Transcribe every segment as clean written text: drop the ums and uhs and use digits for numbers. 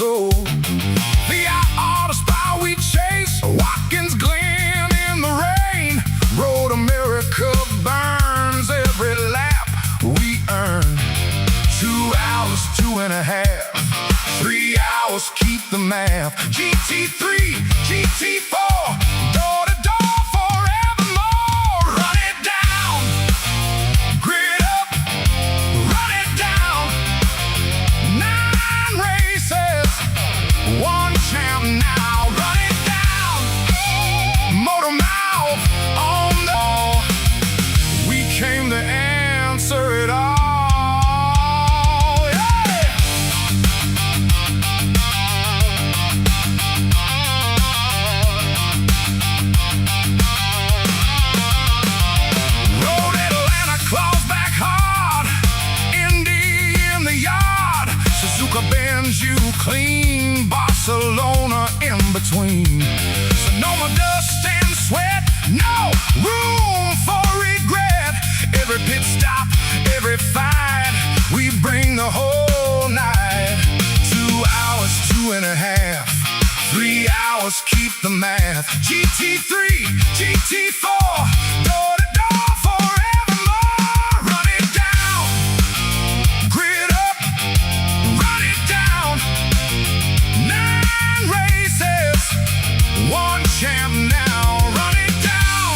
soul. The auto spy we chase, Watkins Glen in the rain. Road America burns every lap we earn. 2 hours, 2.5, 3 hours, keep the math. GT3, GT4, door to door forevermore. Run it down, grid up, run it down. 9 races, 1 champ now. Run it down, motor mouth on the wall. We came to answer it all. You clean, Barcelona in between. Sonoma dust and sweat, no room for regret. Every pit stop, every fight, we bring the whole night. 2 hours, 2.5, 3 hours, keep the math. GT3, GT4, door to door forevermore. Run it down, grid up, run it down. 9 races, 1 champ now. Run it down,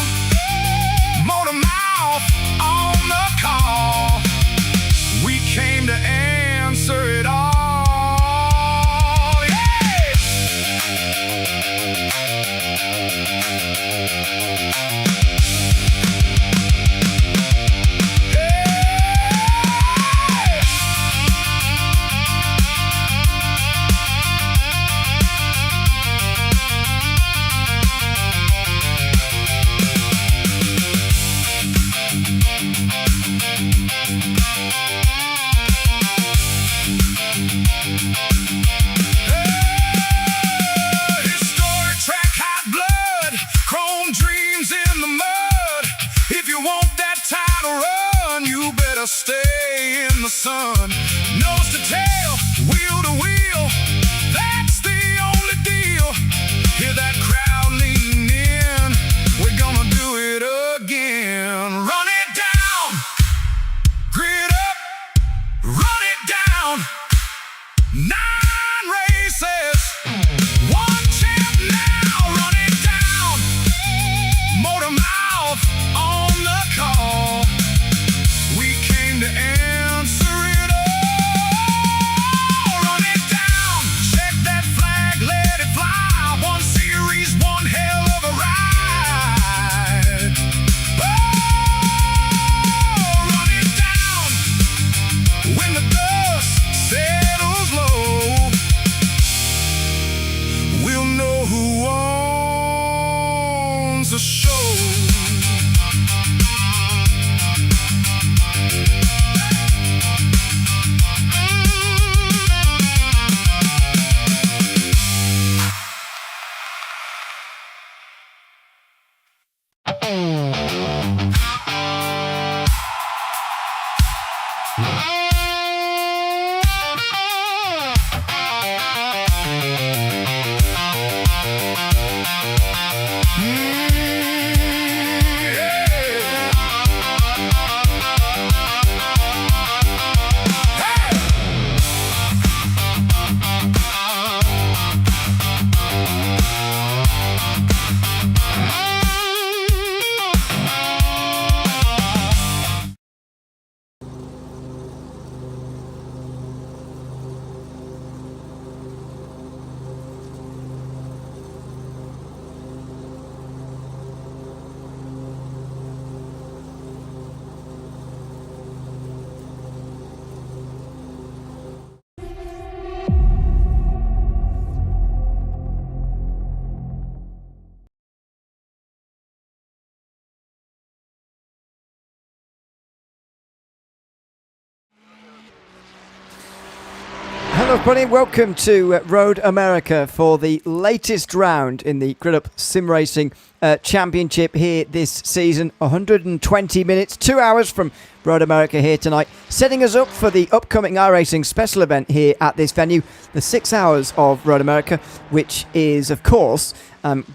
motor mouth on the call. We came to answer it all. Historic track, hot blood, chrome dreams in the mud. If you want that title run, you better stay in the sun. Nose to tail, wheel to wheel, that's the only deal. Hear that crowd lean in, we're gonna do it again. Run it down, grid up, run it down. 9 races, 1 champ now. Run it down, motor mouth on the call. We came to answer it all. everybody. Welcome to Road America for the latest round in the Grid Up Sim Racing Championship here this season. 120 minutes, 2 hours from Road America here tonight, setting us up for the upcoming iRacing special event here at this venue, the 6 hours of Road America, which is, of course,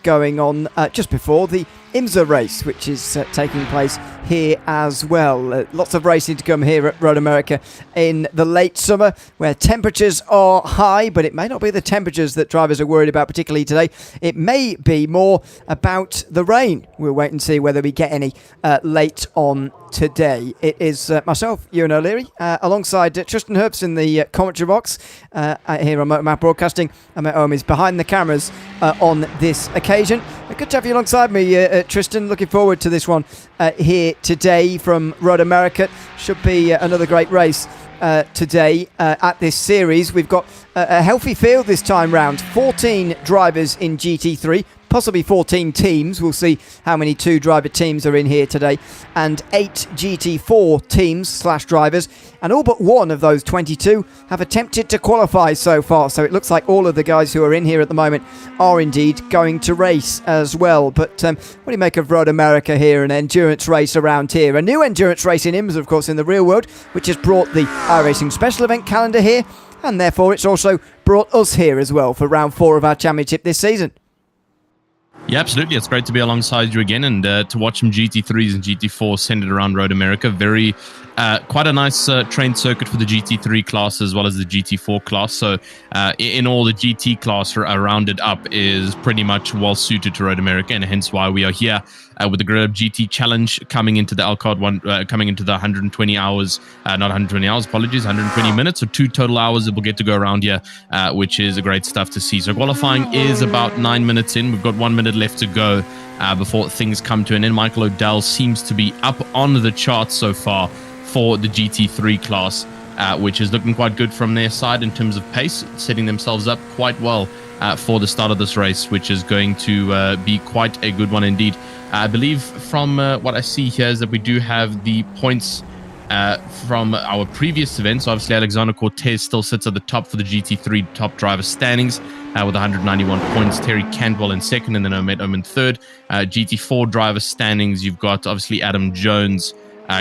going on just before the IMSA race, which is taking place here as well. Lots of racing to come here at Road America in the late summer, where temperatures are high, but it may not be the temperatures that drivers are worried about particularly today. It may be more about the rain. We'll wait and see whether we get any late on today. It is myself, Ewan O'Leary, alongside Tristan Herbst in the commentary box here on Motormap Broadcasting. And my home is behind the cameras on this occasion. Good to have you alongside me, Tristan. Looking forward to this one here today from Road America. Should be another great race today at this series. We've got a healthy field this time round. 14 drivers in GT3. Possibly 14 teams. We'll see how many two-driver teams are in here today. And 8 GT4 teams/drivers. And all but one of those 22 have attempted to qualify so far. So it looks like all of the guys who are in here at the moment are indeed going to race as well. But what do you make of Road America here, an endurance race around here? A new endurance race in IMSA, of course, in the real world, which has brought the iRacing special event calendar here. And therefore, it's also brought us here as well for round 4 of our championship this season. Yeah, absolutely. It's great to be alongside you again and to watch some GT3s and GT4s centered around Road America. Quite a nice trained circuit for the GT3 class as well as the GT4 class. So in all, the GT class rounded up is pretty much well suited to Road America, and hence why we are here with the Grid Up GT Challenge coming into the Elkhart one, coming into the 120 hours, not 120 hours, apologies, 120 minutes, or 2 total hours that we'll get to go around here, which is a great stuff to see. So qualifying is about 9 minutes in. We've got 1 minute left to go before things come to an end. Michael O'Dell seems to be up on the charts so far for the GT3 class, which is looking quite good from their side in terms of pace, setting themselves up quite well for the start of this race, which is going to be quite a good one indeed. I believe from what I see here is that we do have the points from our previous events. So obviously, Alexander Cortez still sits at the top for the GT3 top driver standings with 191 points. Terry Cantwell in second, and then Ahmed Oman third. GT4 driver standings, you've got obviously Adam Jones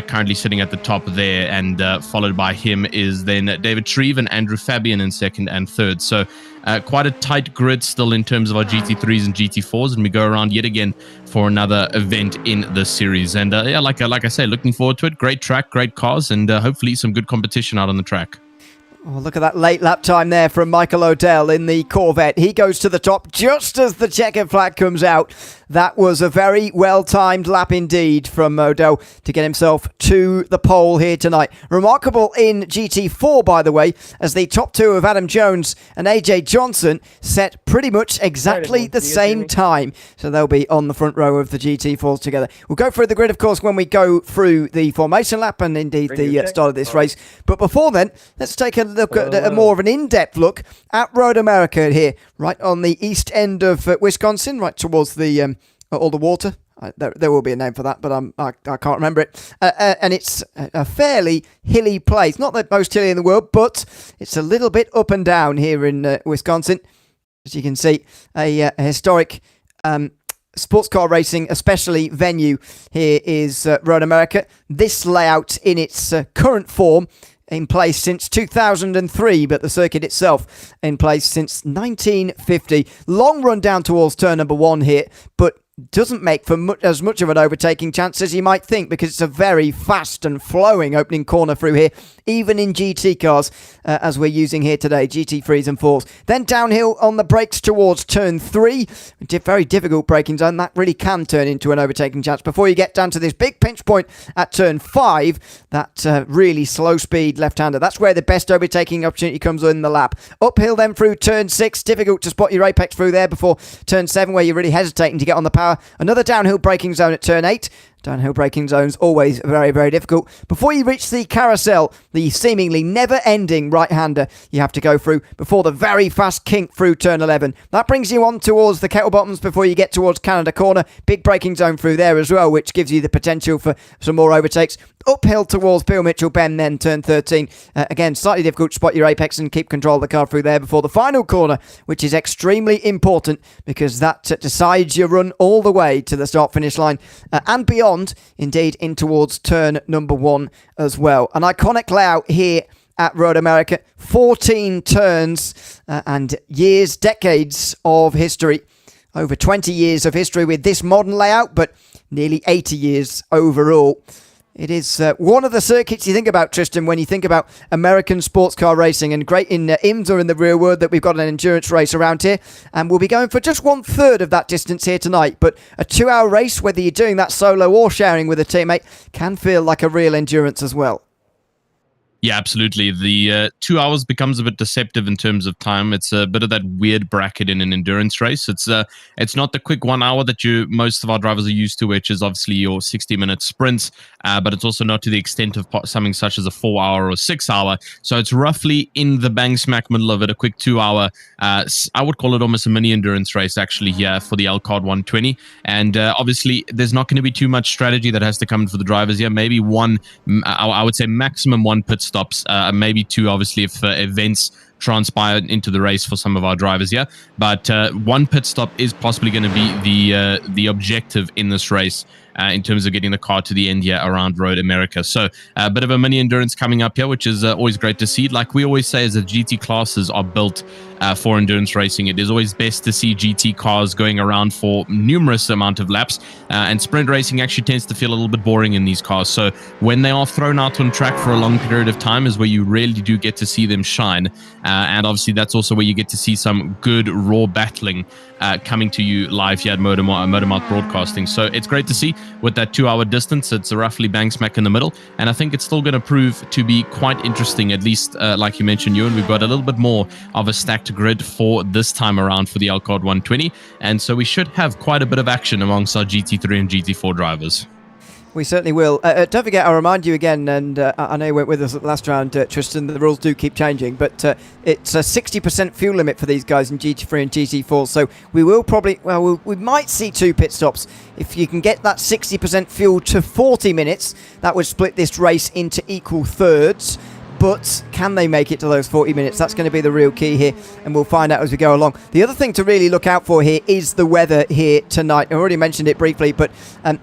currently sitting at the top there, and followed by him is then David Shreve and Andrew Fabian in second and third. So quite a tight grid still in terms of our GT3s and GT4s, and we go around yet again for another event in the series. And yeah, like I say, looking forward to it. Great track, great cars, and hopefully some good competition out on the track. Oh, look at that late lap time there from Michael O'Dell in the Corvette. He goes to the top just as the checkered flag comes out. That was a very well-timed lap indeed from O'Dell to get himself to the pole here tonight. Remarkable in GT4, by the way, as the top two of Adam Jones and AJ Johnson set pretty much exactly the same time. So they'll be on the front row of the GT4s together. We'll go through the grid, of course, when we go through the formation lap and indeed the start of this race. But before then, let's take a look at a more of an in-depth look at Road America here, right on the east end of Wisconsin, right towards the all the water. There will be a name for that, but I can't remember it. And it's a fairly hilly place. Not the most hilly in the world, but it's a little bit up and down here in Wisconsin. As you can see, a historic sports car racing, especially venue here is Road America. This layout in its current form in place since 2003, but the circuit itself in place since 1950. Long run down towards turn number 1 here, but doesn't make for as much of an overtaking chance as you might think, because it's a very fast and flowing opening corner through here, even in GT cars, as we're using here today, GT3s and 4s. Then downhill on the brakes towards turn 3. Very difficult braking zone. That really can turn into an overtaking chance before you get down to this big pinch point at turn 5. That really slow speed left-hander. That's where the best overtaking opportunity comes in the lap. Uphill then through turn 6. Difficult to spot your apex through there before turn 7, where you're really hesitating to get on the power. Another downhill braking zone at turn 8. Downhill braking zones, always very, very difficult. Before you reach the carousel, the seemingly never-ending right-hander you have to go through before the very fast kink through turn 11. That brings you on towards the kettle bottoms before you get towards Canada Corner. Big braking zone through there as well, which gives you the potential for some more overtakes. Uphill towards Bill Mitchell Bend, then turn 13. Again, slightly difficult to spot your apex and keep control of the car through there before the final corner, which is extremely important because that decides your run all the way to the start-finish line and beyond. Indeed, in towards turn number 1 as well. An iconic layout here at Road America. 14 turns and years, decades of history. Over 20 years of history with this modern layout, but nearly 80 years overall. It is one of the circuits you think about, Tristan, when you think about American sports car racing. And great in IMSA in the real world that we've got an endurance race around here. And we'll be going for just 1/3 of that distance here tonight. But a 2-hour race, whether you're doing that solo or sharing with a teammate, can feel like a real endurance as well. Yeah, absolutely. The 2 hours becomes a bit deceptive in terms of time. It's a bit of that weird bracket in an endurance race. It's not the quick 1 hour that most of our drivers are used to, which is obviously your 60-minute sprints, but it's also not to the extent of something such as a 4-hour or 6-hour. So it's roughly in the bang smack middle of it, a quick 2 hour. I would call it almost a mini endurance race actually here for the Elkhart 120. And obviously there's not going to be too much strategy that has to come for the drivers here. Maybe one, I would say maximum one pit stops, maybe 2 obviously if events transpire into the race for some of our drivers here, but one pit stop is possibly going to be the objective in this race in terms of getting the car to the end here around Road America. So a bit of a mini endurance coming up here, which is always great to see. Like we always say, as the GT classes are built for endurance racing, it is always best to see GT cars going around for numerous amount of laps, and sprint racing actually tends to feel a little bit boring in these cars. So when they are thrown out on track for a long period of time is where you really do get to see them shine, and obviously that's also where you get to see some good raw battling coming to you live here at Motormouth Broadcasting. So it's great to see with that 2 hour distance. It's roughly bang smack in the middle, and I think it's still going to prove to be quite interesting, at least like you mentioned, Ewan, we've got a little bit more of a stacked grid for this time around for the Elkhart 120, and so we should have quite a bit of action amongst our GT3 and GT4 drivers. We certainly will. Don't forget, I'll remind you again, and I know you went with us at the last round, Tristan, the rules do keep changing, but it's a 60% fuel limit for these guys in GT3 and GT4, so we will probably, we might see 2 pit stops. If you can get that 60% fuel to 40 minutes, that would split this race into equal thirds. But can they make it to those 40 minutes? That's going to be the real key here, and we'll find out as we go along. The other thing to really look out for here is the weather here tonight. I already mentioned it briefly, but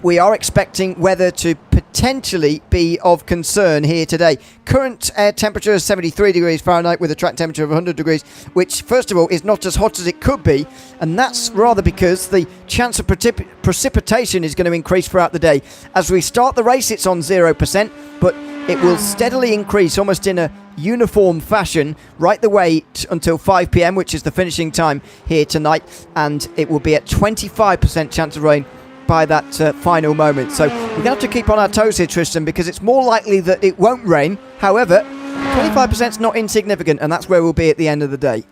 we are expecting weather to potentially be of concern here today. Current air temperature is 73 degrees Fahrenheit with a track temperature of 100 degrees, which, first of all, is not as hot as it could be, and that's rather because the chance of precipitation is going to increase throughout the day. As we start the race, it's on 0%, but it will steadily increase almost in a uniform fashion right the way until 5 p.m, which is the finishing time here tonight, and it will be at 25% chance of rain by that final moment. So we're going to have to keep on our toes here, Tristan, because it's more likely that it won't rain. However, 25% is not insignificant, and that's where we'll be at the end of the day.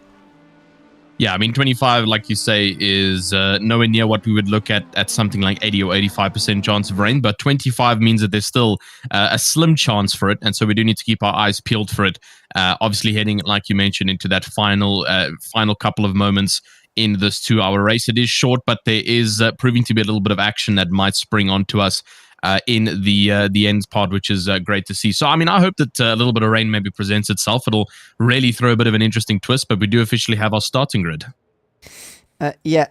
Yeah, I mean, 25, like you say, is nowhere near what we would look at something like 80 or 85% chance of rain, but 25 means that there's still a slim chance for it, and so we do need to keep our eyes peeled for it. Obviously heading, like you mentioned, into that final couple of moments in this 2 hour race. It is short, but there is proving to be a little bit of action that might spring onto us in the ends part, which is great to see. So, I mean, I hope that a little bit of rain maybe presents itself. It'll really throw a bit of an interesting twist, but we do officially have our starting grid. Yeah.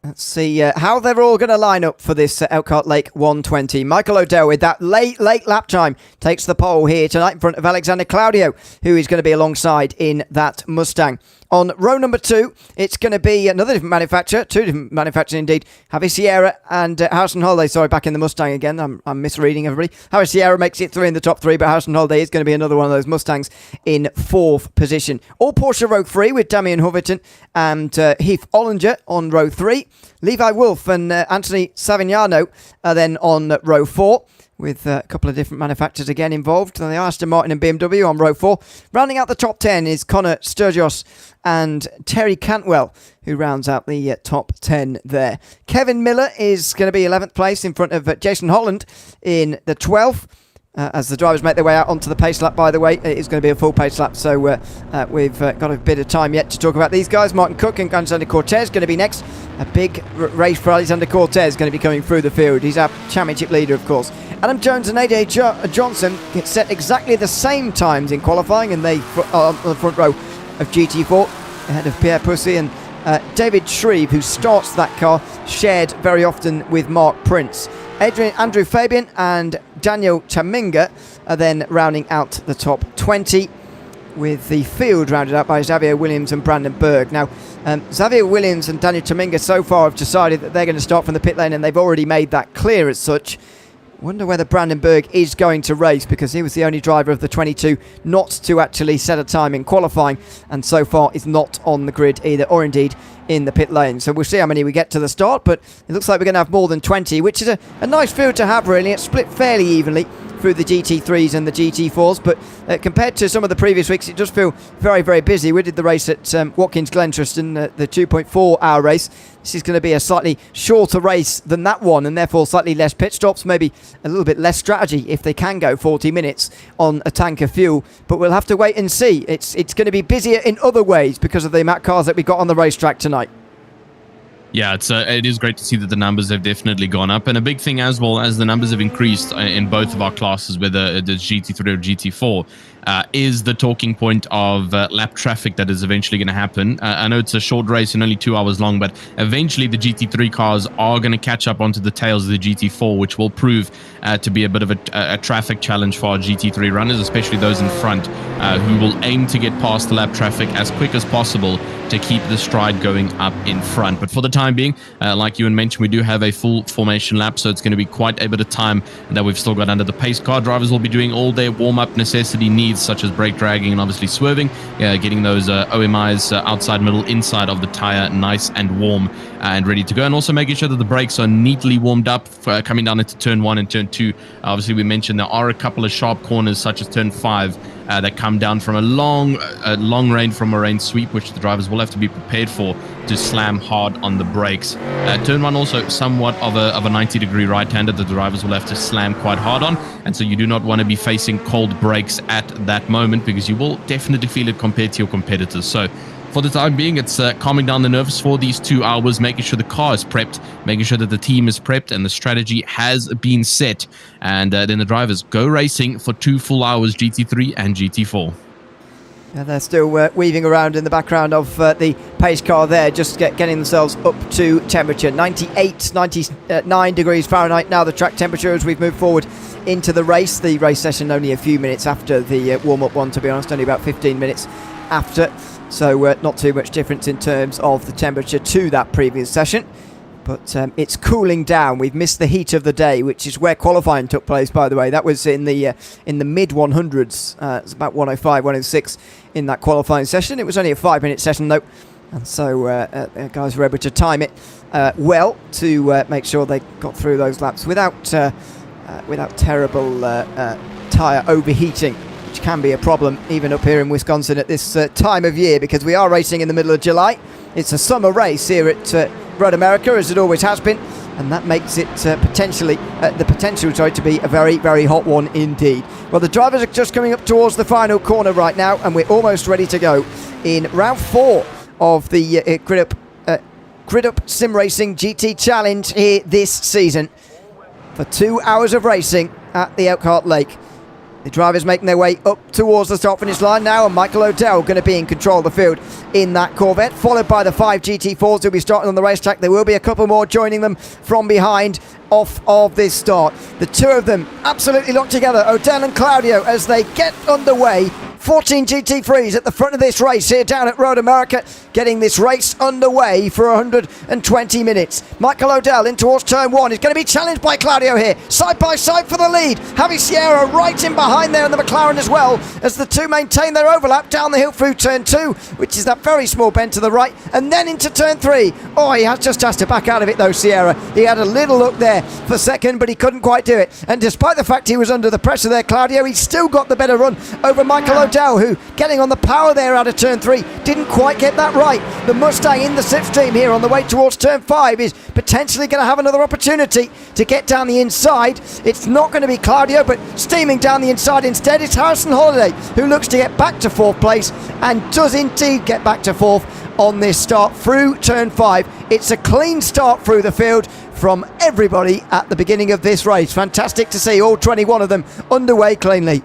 Let's see how they're all going to line up for this Elkhart Lake 120. Michael O'Dell with that late lap time takes the pole here tonight in front of Alexander Claudio, who is going to be alongside in that Mustang. On row number 2, it's going to be another different manufacturer, 2 different manufacturers indeed. Javi Sierra and Harrison Holiday, sorry, back in the Mustang again. I'm misreading everybody. Javi Sierra makes it 3 in the top 3, but Harrison Holiday is going to be another one of those Mustangs in 4th position. All Porsche row 3 with Damian Hoverton and Heath Ollinger on row 3. Levi Wolf and Anthony Savignano are then on row 4. with a couple of different manufacturers again involved. They are Aston Martin and BMW on row 4. Rounding out the top 10 is Connor Sturgis and Terry Cantwell, who rounds out the top 10 there. Kevin Miller is going to be 11th place in front of Jason Holland in the 12th. As the drivers make their way out onto the pace lap, by the way, it is going to be a full pace lap, so we've got a bit of time yet to talk about these guys. Martin Cook and Alexander Cortez going to be next. A big race for Alexander Cortez going to be coming through the field. He's our championship leader, of course. Adam Jones and AJ Johnson set exactly the same times in qualifying, and they are on the front row of GT4 ahead of Pierre Pussy and David Shreve, who starts that car, shared very often with Mark Prince. Andrew Fabian and Daniel Chaminga are then rounding out the top 20, with the field rounded out by Xavier Williams and Brandon Berg. Now, Xavier Williams and Daniel Chaminga so far have decided that they're going to start from the pit lane, and they've already made that clear as such. Wonder whether Brandon Berg is going to race, because he was the only driver of the 22 not to actually set a time in qualifying, and so far is not on the grid either, or indeed in the pit lane. So we'll see how many we get to the start, but it looks like we're going to have more than 20, which is a nice field to have, really. It's split fairly evenly through the GT3s and the GT4s, but compared to some of the previous weeks, it does feel very, very busy. We did the race at Watkins Glen Tristan, the 2.4 hour race. This is going to be a slightly shorter race than that one, and therefore slightly less pit stops, maybe a little bit less strategy if they can go 40 minutes on a tank of fuel, but we'll have to wait and see. It's going to be busier in other ways because of the amount of cars that we got on the racetrack tonight. Yeah, it is great to see that the numbers have definitely gone up, and a big thing as well as the numbers have increased in both of our classes, whether it is GT3 or GT4, is the talking point of lap traffic that is eventually going to happen. I know it's a short race and only 2 hours long, but eventually the GT3 cars are going to catch up onto the tails of the GT4, which will prove to be a bit of a traffic challenge for our GT3 runners, especially those in front, who will aim to get past the lap traffic as quick as possible to keep the stride going up in front. But for the time being, like you mentioned, we do have a full formation lap, so it's going to be quite a bit of time that we've still got under the pace car. Drivers will be doing all their warm-up necessity needs, such as brake dragging and obviously swerving, getting those OMIs outside, middle, inside of the tire nice and warm and ready to go, and also making sure that the brakes are neatly warmed up for coming down into turn 1 and turn 2. Obviously, we mentioned there are a couple of sharp corners, such as turn 5, that come down from a long range from a rain sweep, which the drivers will have to be prepared for to slam hard on the brakes. Turn 1 also somewhat of a 90-degree right-hander that the drivers will have to slam quite hard on, and so you do not want to be facing cold brakes at that moment, because you will definitely feel it compared to your competitors. So for the time being, it's calming down the nerves for these 2 hours, making sure the car is prepped, making sure that the team is prepped and the strategy has been set. And then the drivers go racing for 2 full hours, GT3 and GT4. Yeah, they're still weaving around in the background of the pace car there, just getting themselves up to temperature. 98, 99 degrees Fahrenheit now the track temperature as we've moved forward into the race. The race session only a few minutes after the warm-up one, to be honest, only about 15 minutes after. So not too much difference in terms of the temperature to that previous session. But it's cooling down. We've missed the heat of the day, which is where qualifying took place, by the way. That was in the mid 100s. It's about 105, 106 in that qualifying session. It was only a 5-minute session, though. And so guys were able to time it well to make sure they got through those laps without terrible tyre overheating, which can be a problem even up here in Wisconsin at this time of year, because we are racing in the middle of July. It's a summer race here at Road America, as it always has been, and that makes it the potential to be a very, very hot one indeed. Well, the drivers are just coming up towards the final corner right now, and we're almost ready to go in round 4 of the Grid Up Sim Racing GT Challenge here this season for 2 hours of racing at the Elkhart Lake. The drivers making their way up towards the start finish line now, and Michael O'Dell going to be in control of the field in that Corvette, followed by the 5 GT4s who'll be starting on the racetrack. There will be a couple more joining them from behind off of this start. The 2 of them absolutely locked together, O'Dell and Claudio, as they get underway 14 GT3s at the front of this race here down at Road America, getting this race underway for 120 minutes. Michael O'Dell in towards turn 1. He's going to be challenged by Claudio here. Side by side for the lead. Javi Sierra right in behind there in the McLaren as well, as the two maintain their overlap down the hill through turn 2, which is that very small bend to the right, and then into turn 3. Oh, he just has to back out of it though, Sierra. He had a little look there for second, but he couldn't quite do it. And despite the fact he was under the pressure there, Claudio, he still got the better run over Michael O'Dell, who, getting on the power there out of turn 3, didn't quite get that right. The Mustang in the slipstream here on the way towards turn 5 is potentially going to have another opportunity to get down the inside. It's not going to be Claudio, but steaming down the inside instead is Harrison Holiday, who looks to get back to 4th place and does indeed get back to 4th on this start through turn 5. It's a clean start through the field from everybody at the beginning of this race. Fantastic to see all 21 of them underway cleanly.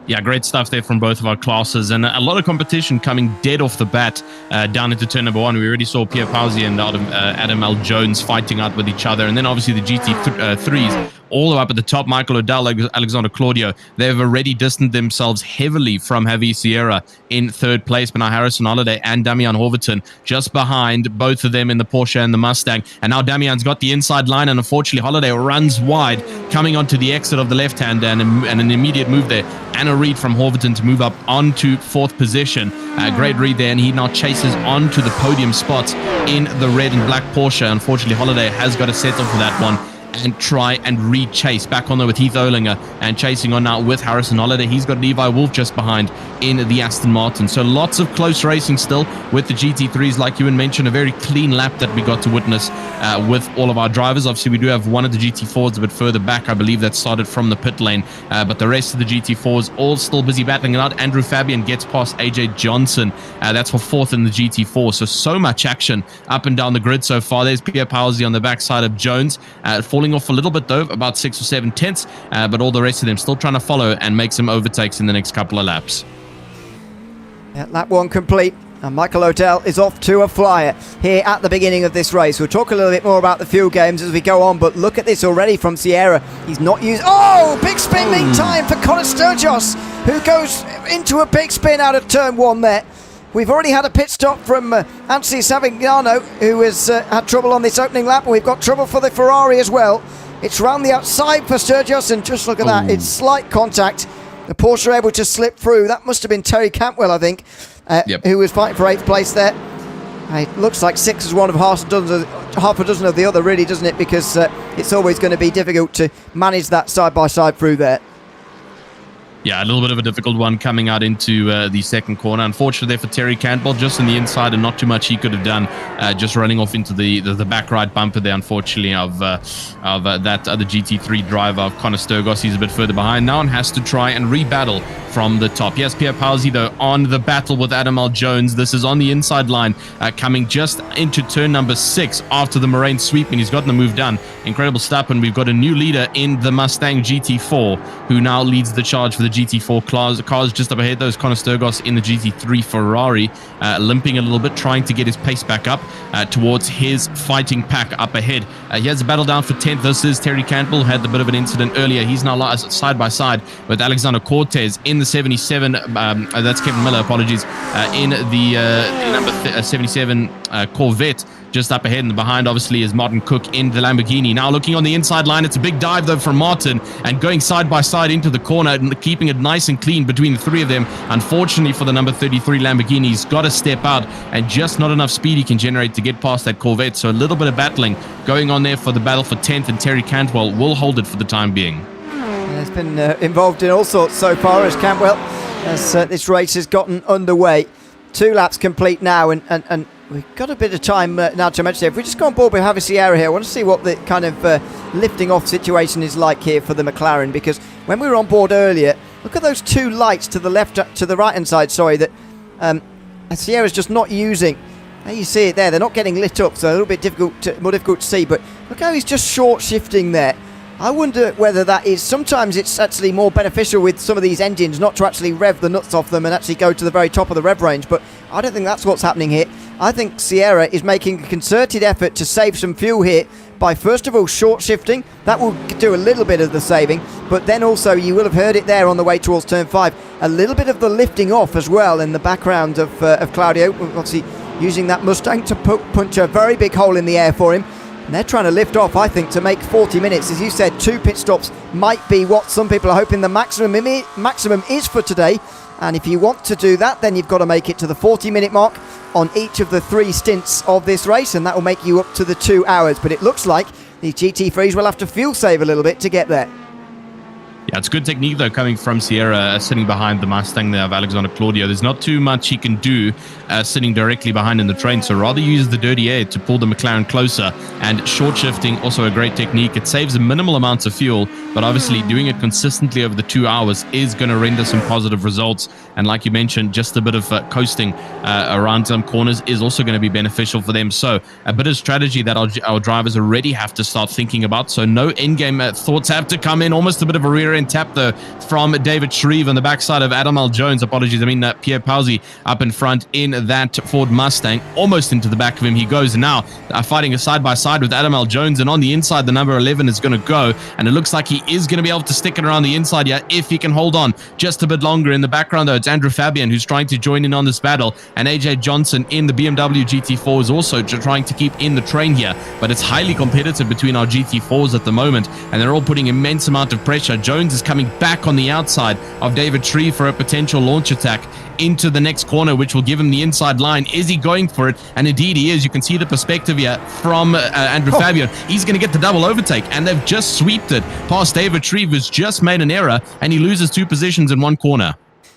Yeah, great stuff there from both of our classes, and a lot of competition coming dead off the bat down into turn number 1. We already saw Pierre Pausi and Adam L. Jones fighting out with each other, and then obviously the GT3s all the way up at the top. Michael O'Dell, Alexander Claudio, they've already distanced themselves heavily from Javi Sierra in 3rd place, but now Harrison Holiday and Damian Horvaton just behind both of them in the Porsche and the Mustang. And now Damian's got the inside line, and unfortunately Holiday runs wide coming onto the exit of the left hand, and an immediate move there, and a read from Horvaton to move up onto 4th position. Great read there, and he now chases onto the podium spots in the red and black Porsche. Unfortunately, Holiday has got to settle for that one and try and re-chase back on there with Heath Olinger, and chasing on now with Harrison Holiday. He's got Levi Wolf just behind in the Aston Martin. So lots of close racing still with the GT3s. Like you mentioned, a very clean lap that we got to witness with all of our drivers. Obviously, we do have one of the GT4s a bit further back. I believe that started from the pit lane, but the rest of the GT4s all still busy battling it out. Andrew Fabian gets past AJ Johnson. That's for 4th in the GT4. So much action up and down the grid so far. There's Pierre Pausi on the backside of Jones, falling off a little bit though, about 6 or 7 tenths, but all the rest of them still trying to follow and make some overtakes in the next couple of laps. Yeah, lap 1 complete, and Michael O'Dell is off to a flyer here at the beginning of this race. We'll talk a little bit more about the fuel games as we go on, but look at this already from Sierra. He's not used... Oh, big spin meantime for Conor Sturgis, who goes into a big spin out of turn 1 there. We've already had a pit stop from Anthony Savignano, who has had trouble on this opening lap, and we've got trouble for the Ferrari as well. It's round the outside for Sturgis, and just look at that. It's slight contact. The Porsche are able to slip through. That must have been Terry Cantwell, I think, who was fighting for 8th place there. It looks like 6 is one of half a dozen of the other, really, doesn't it? Because it's always going to be difficult to manage that side-by-side through there. Yeah, a little bit of a difficult one coming out into the 2nd corner. Unfortunately there for Terry Cantwell, just on the inside, and not too much he could have done, just running off into the back right bumper there, unfortunately, of that other GT3 driver of Conor Sturgis. He's a bit further behind now and has to try and rebattle from the top. Yes, Pierre Pausi, though, on the battle with Adam L. Jones. This is on the inside line, coming just into turn number 6 after the Moraine sweep, and he's gotten the move done. Incredible stuff, and we've got a new leader in the Mustang GT4, who now leads the charge for the GT4 cars. Just up ahead, those Conor Sturgis in the GT3 Ferrari, limping a little bit, trying to get his pace back up towards his fighting pack up ahead. He has a battle down for 10th. This is Terry Cantwell, had a bit of an incident earlier. He's now side by side with Alexander Cortez in the 77. That's Kevin Miller, apologies, in the number 77 Corvette. Just up ahead and behind, obviously, is Martin Cook in the Lamborghini. Now looking on the inside line, it's a big dive, though, from Martin, and going side by side into the corner and keeping it nice and clean between the 3 of them. Unfortunately for the number 33 Lamborghini, he's got to step out, and just not enough speed he can generate to get past that Corvette. So a little bit of battling going on there for the battle for 10th, and Terry Cantwell will hold it for the time being. He's been involved in all sorts so far as Cantwell, as this race has gotten underway. 2 laps complete now, and we've got a bit of time now to mention it. If we just go on board with Javi Sierra here, I want to see what the kind of lifting off situation is like here for the McLaren, because when we were on board earlier, look at those 2 lights to the left, to the right hand side, sorry, that Sierra's just not using. There you see it there, they're not getting lit up, so a little bit more difficult to see, but look how he's just short shifting there. I wonder whether that is, sometimes it's actually more beneficial with some of these engines not to actually rev the nuts off them and actually go to the very top of the rev range, but I don't think that's what's happening here. I think Sierra is making a concerted effort to save some fuel here by first of all short shifting. That will do a little bit of the saving, but then also, you will have heard it there on the way towards turn 5, a little bit of the lifting off as well in the background of Claudio, obviously using that Mustang to punch a very big hole in the air for him. And they're trying to lift off, I think, to make 40 minutes. As you said, 2 pit stops might be what some people are hoping the maximum is for today. And if you want to do that, then you've got to make it to the 40-minute mark on each of the 3 stints of this race, and that will make you up to the 2 hours. But it looks like these GT3s will have to fuel save a little bit to get there. Yeah, it's good technique, though, coming from Sierra, sitting behind the Mustang there of Alexander Claudio. There's not too much he can do sitting directly behind in the train, so rather use the dirty air to pull the McLaren closer. And short shifting, also a great technique. It saves a minimal amounts of fuel, but obviously doing it consistently over the 2 hours is going to render some positive results. And like you mentioned, just a bit of coasting around some corners is also going to be beneficial for them. So a bit of strategy that our drivers already have to start thinking about. So no in-game thoughts have to come in. Almost a bit of a rear end tap though from David Shreve on the backside of Adam L. Jones. Apologies, I mean Pierre Pauzy up in front in that Ford Mustang. Almost into the back of him he goes now, fighting a side by side with Adam L. Jones, and on the inside the number 11 is going to go, and it looks like he is going to be able to stick it around the inside here if he can hold on just a bit longer. In the background though, it's Andrew Fabian who's trying to join in on this battle, and AJ Johnson in the BMW GT4 is also trying to keep in the train here, but it's highly competitive between our GT4s at the moment, and they're all putting immense amount of pressure. Jones is coming back on the outside of David Shreve for a potential launch attack into the next corner, which will give him the inside line. Is he going for it? And indeed he is. You can see the perspective here from Andrew Fabian. He's going to get the double overtake, and they've just sweeped it past David Shreve, who's just made an error, and he loses 2 positions in 1 corner.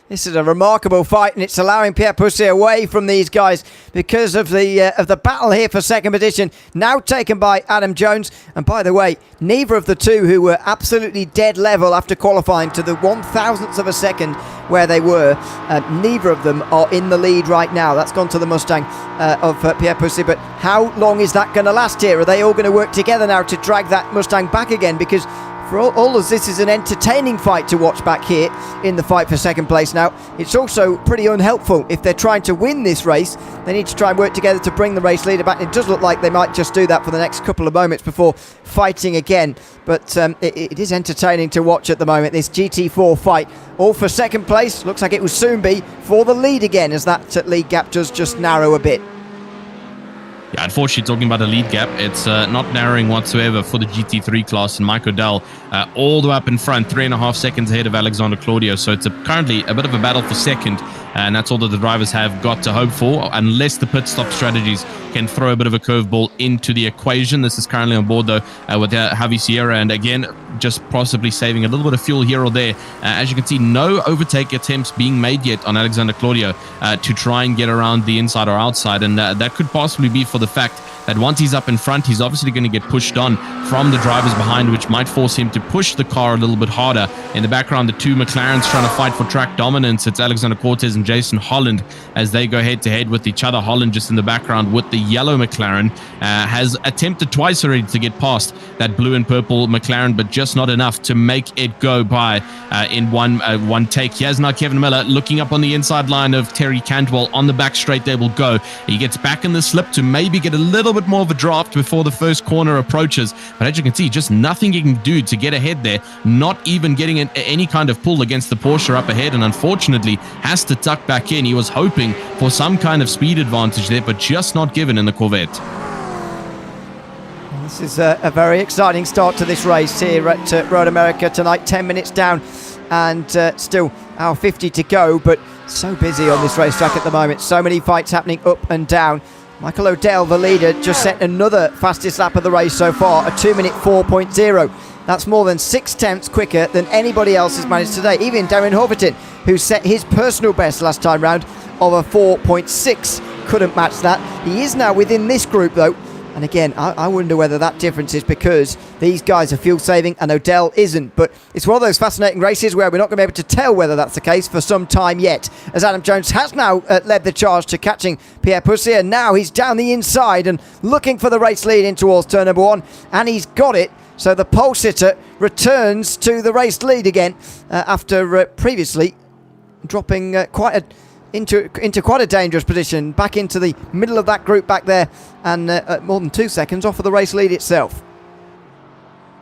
This is a remarkable fight, and it's allowing Pierre Pussy away from these guys because of the battle here for second position, now taken by Adam Jones. And by the way, neither of the two who were absolutely dead level after qualifying to the 1,000th of a second where they were, neither of them are in the lead right now. That's gone to the Mustang of Pierre Pussy, but how long is that going to last here? Are they all going to work together now to drag that Mustang back again? Because for all of this is an entertaining fight to watch back here in the fight for second place now. It's also pretty unhelpful. If they're trying to win this race, they need to try and work together to bring the race leader back. It does look like they might just do that for the next couple of moments before fighting again. But it is entertaining to watch at the moment, this GT4 fight. All for second place. Looks like it will soon be for the lead again, as that lead gap does just narrow a bit. Yeah, unfortunately, talking about a lead gap, it's not narrowing whatsoever for the GT3 class, and Mike O'Dell all the way up in front, 3.5 seconds ahead of Alexander Claudio. So it's currently a bit of a battle for second, and that's all that the drivers have got to hope for, unless the pit stop strategies can throw a bit of a curveball into the equation. This is currently on board, though, with Javi Sierra, and again, just possibly saving a little bit of fuel here or there. As you can see, no overtake attempts being made yet on Alexander Claudio to try and get around the inside or outside, and that could possibly be for the fact that once he's up in front, he's obviously going to get pushed on from the drivers behind, which might force him to push the car a little bit harder. In the background, the 2 McLarens trying to fight for track dominance. It's Alexander Cortez and Jason Holland as they go head-to-head with each other. Holland just in the background with the yellow McLaren has attempted twice already to get past that blue and purple McLaren, but just not enough to make it go by in one take. Here's now Kevin Miller looking up on the inside line of Terry Cantwell. On the back straight, they will go. He gets back in the slip to maybe get a little bit more of a draft before the first corner approaches, but as you can see, just nothing he can do to get ahead there, not even getting any kind of pull against the Porsche up ahead, and unfortunately has to tuck back in. He was hoping for some kind of speed advantage there, but just not given in the Corvette. This is a very exciting start to this race here at Road America tonight. 10 minutes down and still hour 50 to go, but so busy on this racetrack at the moment. So many fights happening up and down. Michael O'Dell, the leader, just set another fastest lap of the race so far, a 2-minute 4.0. That's more than 6/10 quicker than anybody else has managed today. Even Darren Hoverton, who set his personal best last time round of a 4.6, couldn't match that. He is now within this group though. And again, I wonder whether that difference is because these guys are fuel saving and O'Dell isn't. But it's one of those fascinating races where we're not going to be able to tell whether that's the case for some time yet, as Adam Jones has now led the charge to catching Pierre Pussy, and now he's down the inside and looking for the race lead in towards turn number 1, and he's got it. So the pole sitter returns to the race lead again after previously dropping quite into quite a dangerous position, back into the middle of that group back there, and more than 2 seconds off of the race lead itself.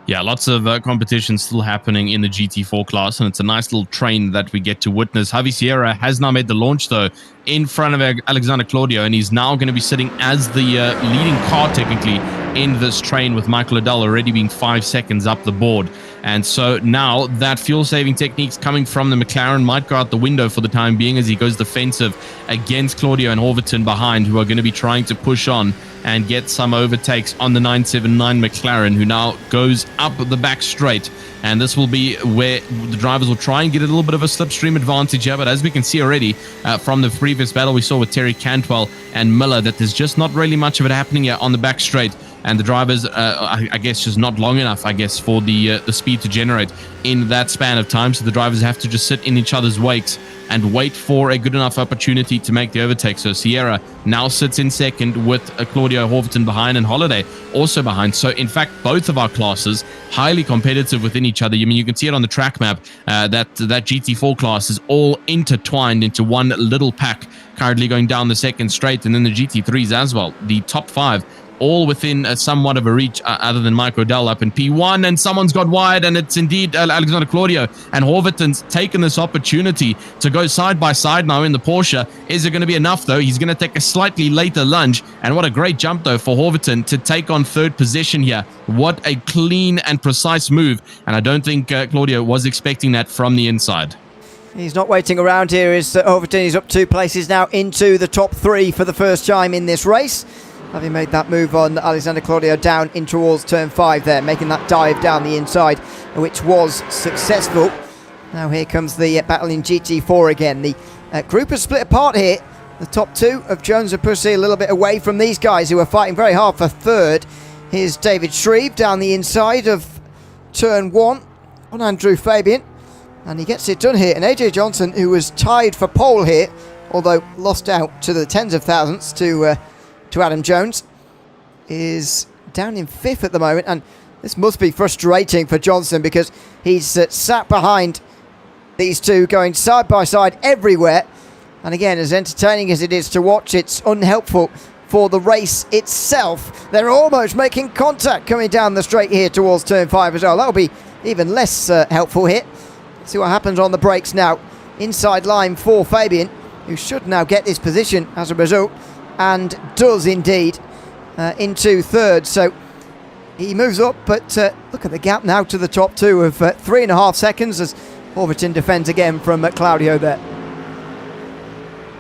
Yeah, lots of competition still happening in the GT4 class, and it's a nice little train that we get to witness. Javi Sierra has now made the launch, though, in front of Alexander Claudio, and he's now going to be sitting as the leading car, technically, in this train, with Michael Liddell already being 5 seconds up the board. And so now that fuel-saving techniques coming from the McLaren might go out the window for the time being, as he goes defensive against Claudio and Horverton behind, who are going to be trying to push on and get some overtakes on the 979 McLaren, who now goes up the back straight. And this will be where the drivers will try and get a little bit of a slipstream advantage here. But as we can see already from the previous battle we saw with Terry Cantwell and Miller, that there's just not really much of it happening here on the back straight. And the drivers, I guess, just not long enough, I guess, for the speed to generate in that span of time. So the drivers have to just sit in each other's wakes and wait for a good enough opportunity to make the overtake. So Sierra now sits in second with Claudio Horverton behind and Holiday also behind. So in fact, both of our classes highly competitive within each other. I mean, you can see it on the track map that GT4 class is all intertwined into one little pack, currently going down the second straight, and then the GT3s as well. The top five all within somewhat of a reach, other than Mike Odell up in P1, and someone's got wide, and it's indeed Alexander Claudio, and Horverton's taken this opportunity to go side by side now in the Porsche. Is it going to be enough, though? He's going to take a slightly later lunge, and what a great jump, though, for Horverton to take on third position here. What a clean and precise move, and I don't think Claudio was expecting that from the inside. He's not waiting around here. Horverton is up 2 places now into the top 3 for the first time in this race, having made that move on Alexander Claudio down in towards turn 5 there, making that dive down the inside, which was successful. Now here comes the battle in GT4 again. The group is split apart here. The top 2 of Jones and Pussy a little bit away from these guys who are fighting very hard for third. Here's David Shreve down the inside of turn 1 on Andrew Fabian, and he gets it done here. And AJ Johnson, who was tied for pole here, although lost out to the tens of thousands to Adam Jones, is down in 5th at the moment, and this must be frustrating for Johnson because he's sat behind these two going side by side everywhere, and again, as entertaining as it is to watch, it's unhelpful for the race itself. They're almost making contact coming down the straight here towards turn 5 as well. That'll be even less helpful here. Let's see what happens on the brakes now. Inside line for Fabian, who should now get this position as a result, and does indeed, into third. So he moves up, but look at the gap now to the top 2 of 3.5 seconds as Horverton defends again from Claudio there.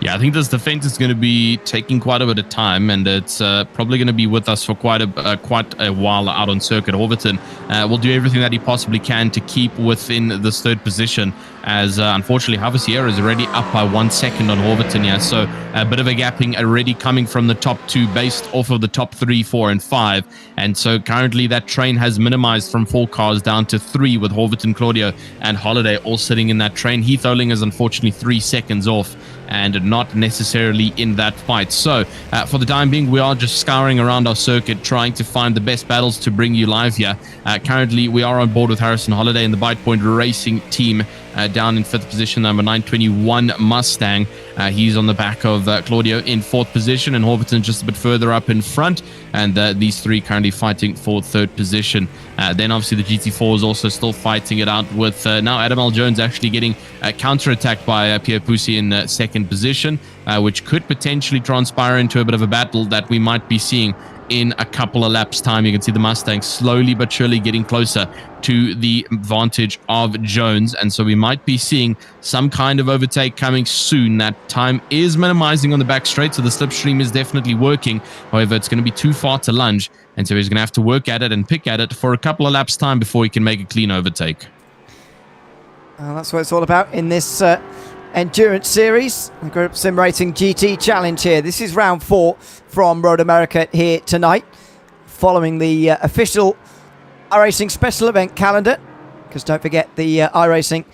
Yeah, I think this defense is going to be taking quite a bit of time, and it's probably going to be with us for quite a while out on circuit. Horverton will do everything that he possibly can to keep within this third position, as unfortunately Javi Sierra is already up by 1 second on Horverton here. So a bit of a gapping already coming from the top 2 based off of the top 3, 4, and 5. And so currently that train has minimized from 4 cars down to 3, with Horverton, Claudio, and Holiday all sitting in that train. Heath Oling is unfortunately 3 seconds off, and not necessarily in that fight. So for the time being, we are just scouring around our circuit, trying to find the best battles to bring you live here. Currently, we are on board with Harrison Holiday in the Bite Point Racing team, down in 5th position, number 921 Mustang. He's on the back of Claudio in 4th position, and Horverton just a bit further up in front, and these 3 currently fighting for 3rd position. Then obviously the GT4 is also still fighting it out, with now Adam L. Jones actually getting counter-attacked by Pierre Poussy in 2nd position, which could potentially transpire into a bit of a battle that we might be seeing in a couple of laps time. You can see the Mustang slowly but surely getting closer to the advantage of Jones, and so we might be seeing some kind of overtake coming soon. That time is minimizing on the back straight, so the slipstream is definitely working. However, it's going to be too far to lunge, and so he's going to have to work at it and pick at it for a couple of laps time before he can make a clean overtake. That's what it's all about in this endurance series, the Group Sim Racing GT Challenge here. This is round 4 from Road America here tonight, following the official iRacing special event calendar, because don't forget the iRacing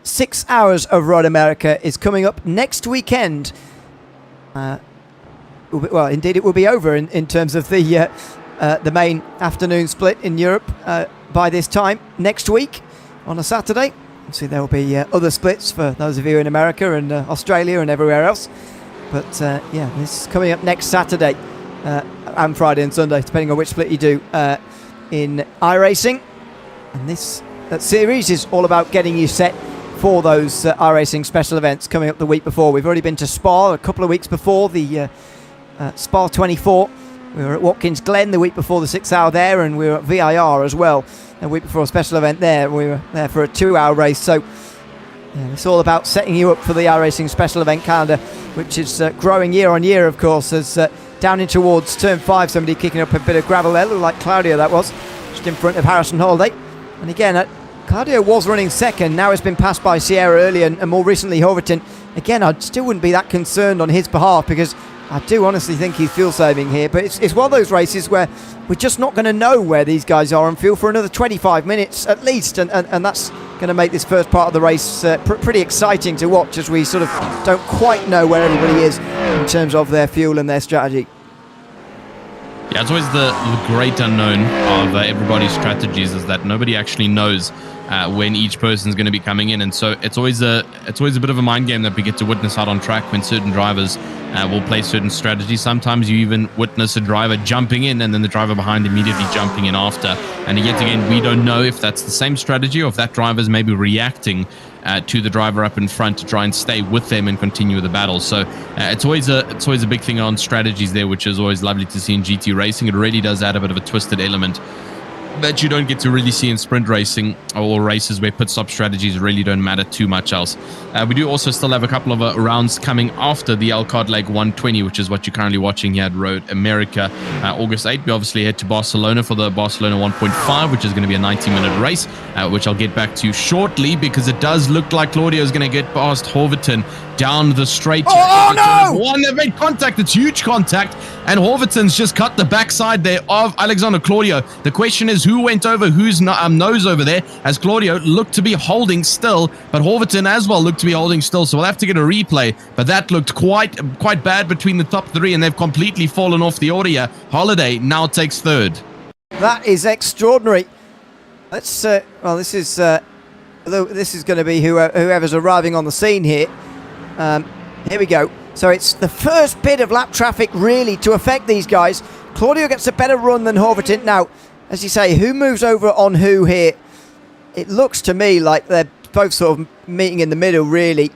6 hours of Road America is coming up next weekend. Well, indeed it will be over in terms of the main afternoon split in Europe by this time next week on a Saturday. See, there will be other splits for those of you in America and Australia and everywhere else. But yeah, this is coming up next Saturday and Friday and Sunday, depending on which split you do in iRacing. And this series is all about getting you set for those iRacing special events coming up the week before. We've already been to Spa a couple of weeks before, the Spa 24. We were at Watkins Glen the week before the 6 hour there, and we were at VIR as well a week before a special event there. We were there for a 2 hour race. So yeah, it's all about setting you up for the iRacing special event calendar, which is growing year on year, of course, as down in towards turn 5, somebody kicking up a bit of gravel there, looked like Claudio that was, just in front of Harrison Holiday. And again, Claudio was running second, now has been passed by Sierra earlier and more recently Hoverton. Again, I still wouldn't be that concerned on his behalf, because I do honestly think he's fuel saving here, but it's one of those races where we're just not going to know where these guys are on fuel for another 25 minutes at least, and that's going to make this first part of the race pretty exciting to watch, as we sort of don't quite know where everybody is in terms of their fuel and their strategy. Yeah, it's always the great unknown of everybody's strategies, is that nobody actually knows when each person's going to be coming in, and so it's always a bit of a mind game that we get to witness out on track when certain drivers will play certain strategies. Sometimes you even witness a driver jumping in and then the driver behind immediately jumping in after, and yet again we don't know if that's the same strategy or if that driver's maybe reacting to the driver up in front to try and stay with them and continue the battle. So it's always a big thing on strategies there, which is always lovely to see in GT racing. It really does add a bit of a twisted element that you don't get to really see in sprint racing or races where pit stop strategies really don't matter too much else. We do also still have a couple of rounds coming after the Elkhart Lake 120, which is what you're currently watching here at Road America. August 8th, we obviously head to Barcelona for the Barcelona 1.5, which is going to be a 90-minute race, which I'll get back to shortly, because it does look like Claudio is going to get past Hoverton down the straight. Oh no! One, they've made contact. It's huge contact, and Hoverton's just cut the backside there of Alexander Claudio. The question is, who went over whose nose over there, as Claudio looked to be holding still, but Hoverton as well looked to be holding still, so we'll have to get a replay. But that looked quite bad between the top three, and they've completely fallen off the order. Holiday now takes third. That is extraordinary. Let's well, this is going to be whoever's arriving on the scene here. Here we go. So it's the first bit of lap traffic really to affect these guys. Claudio gets a better run than Hoverton. Now, as you say, who moves over on who here? It looks to me like they're both sort of meeting in the middle, really.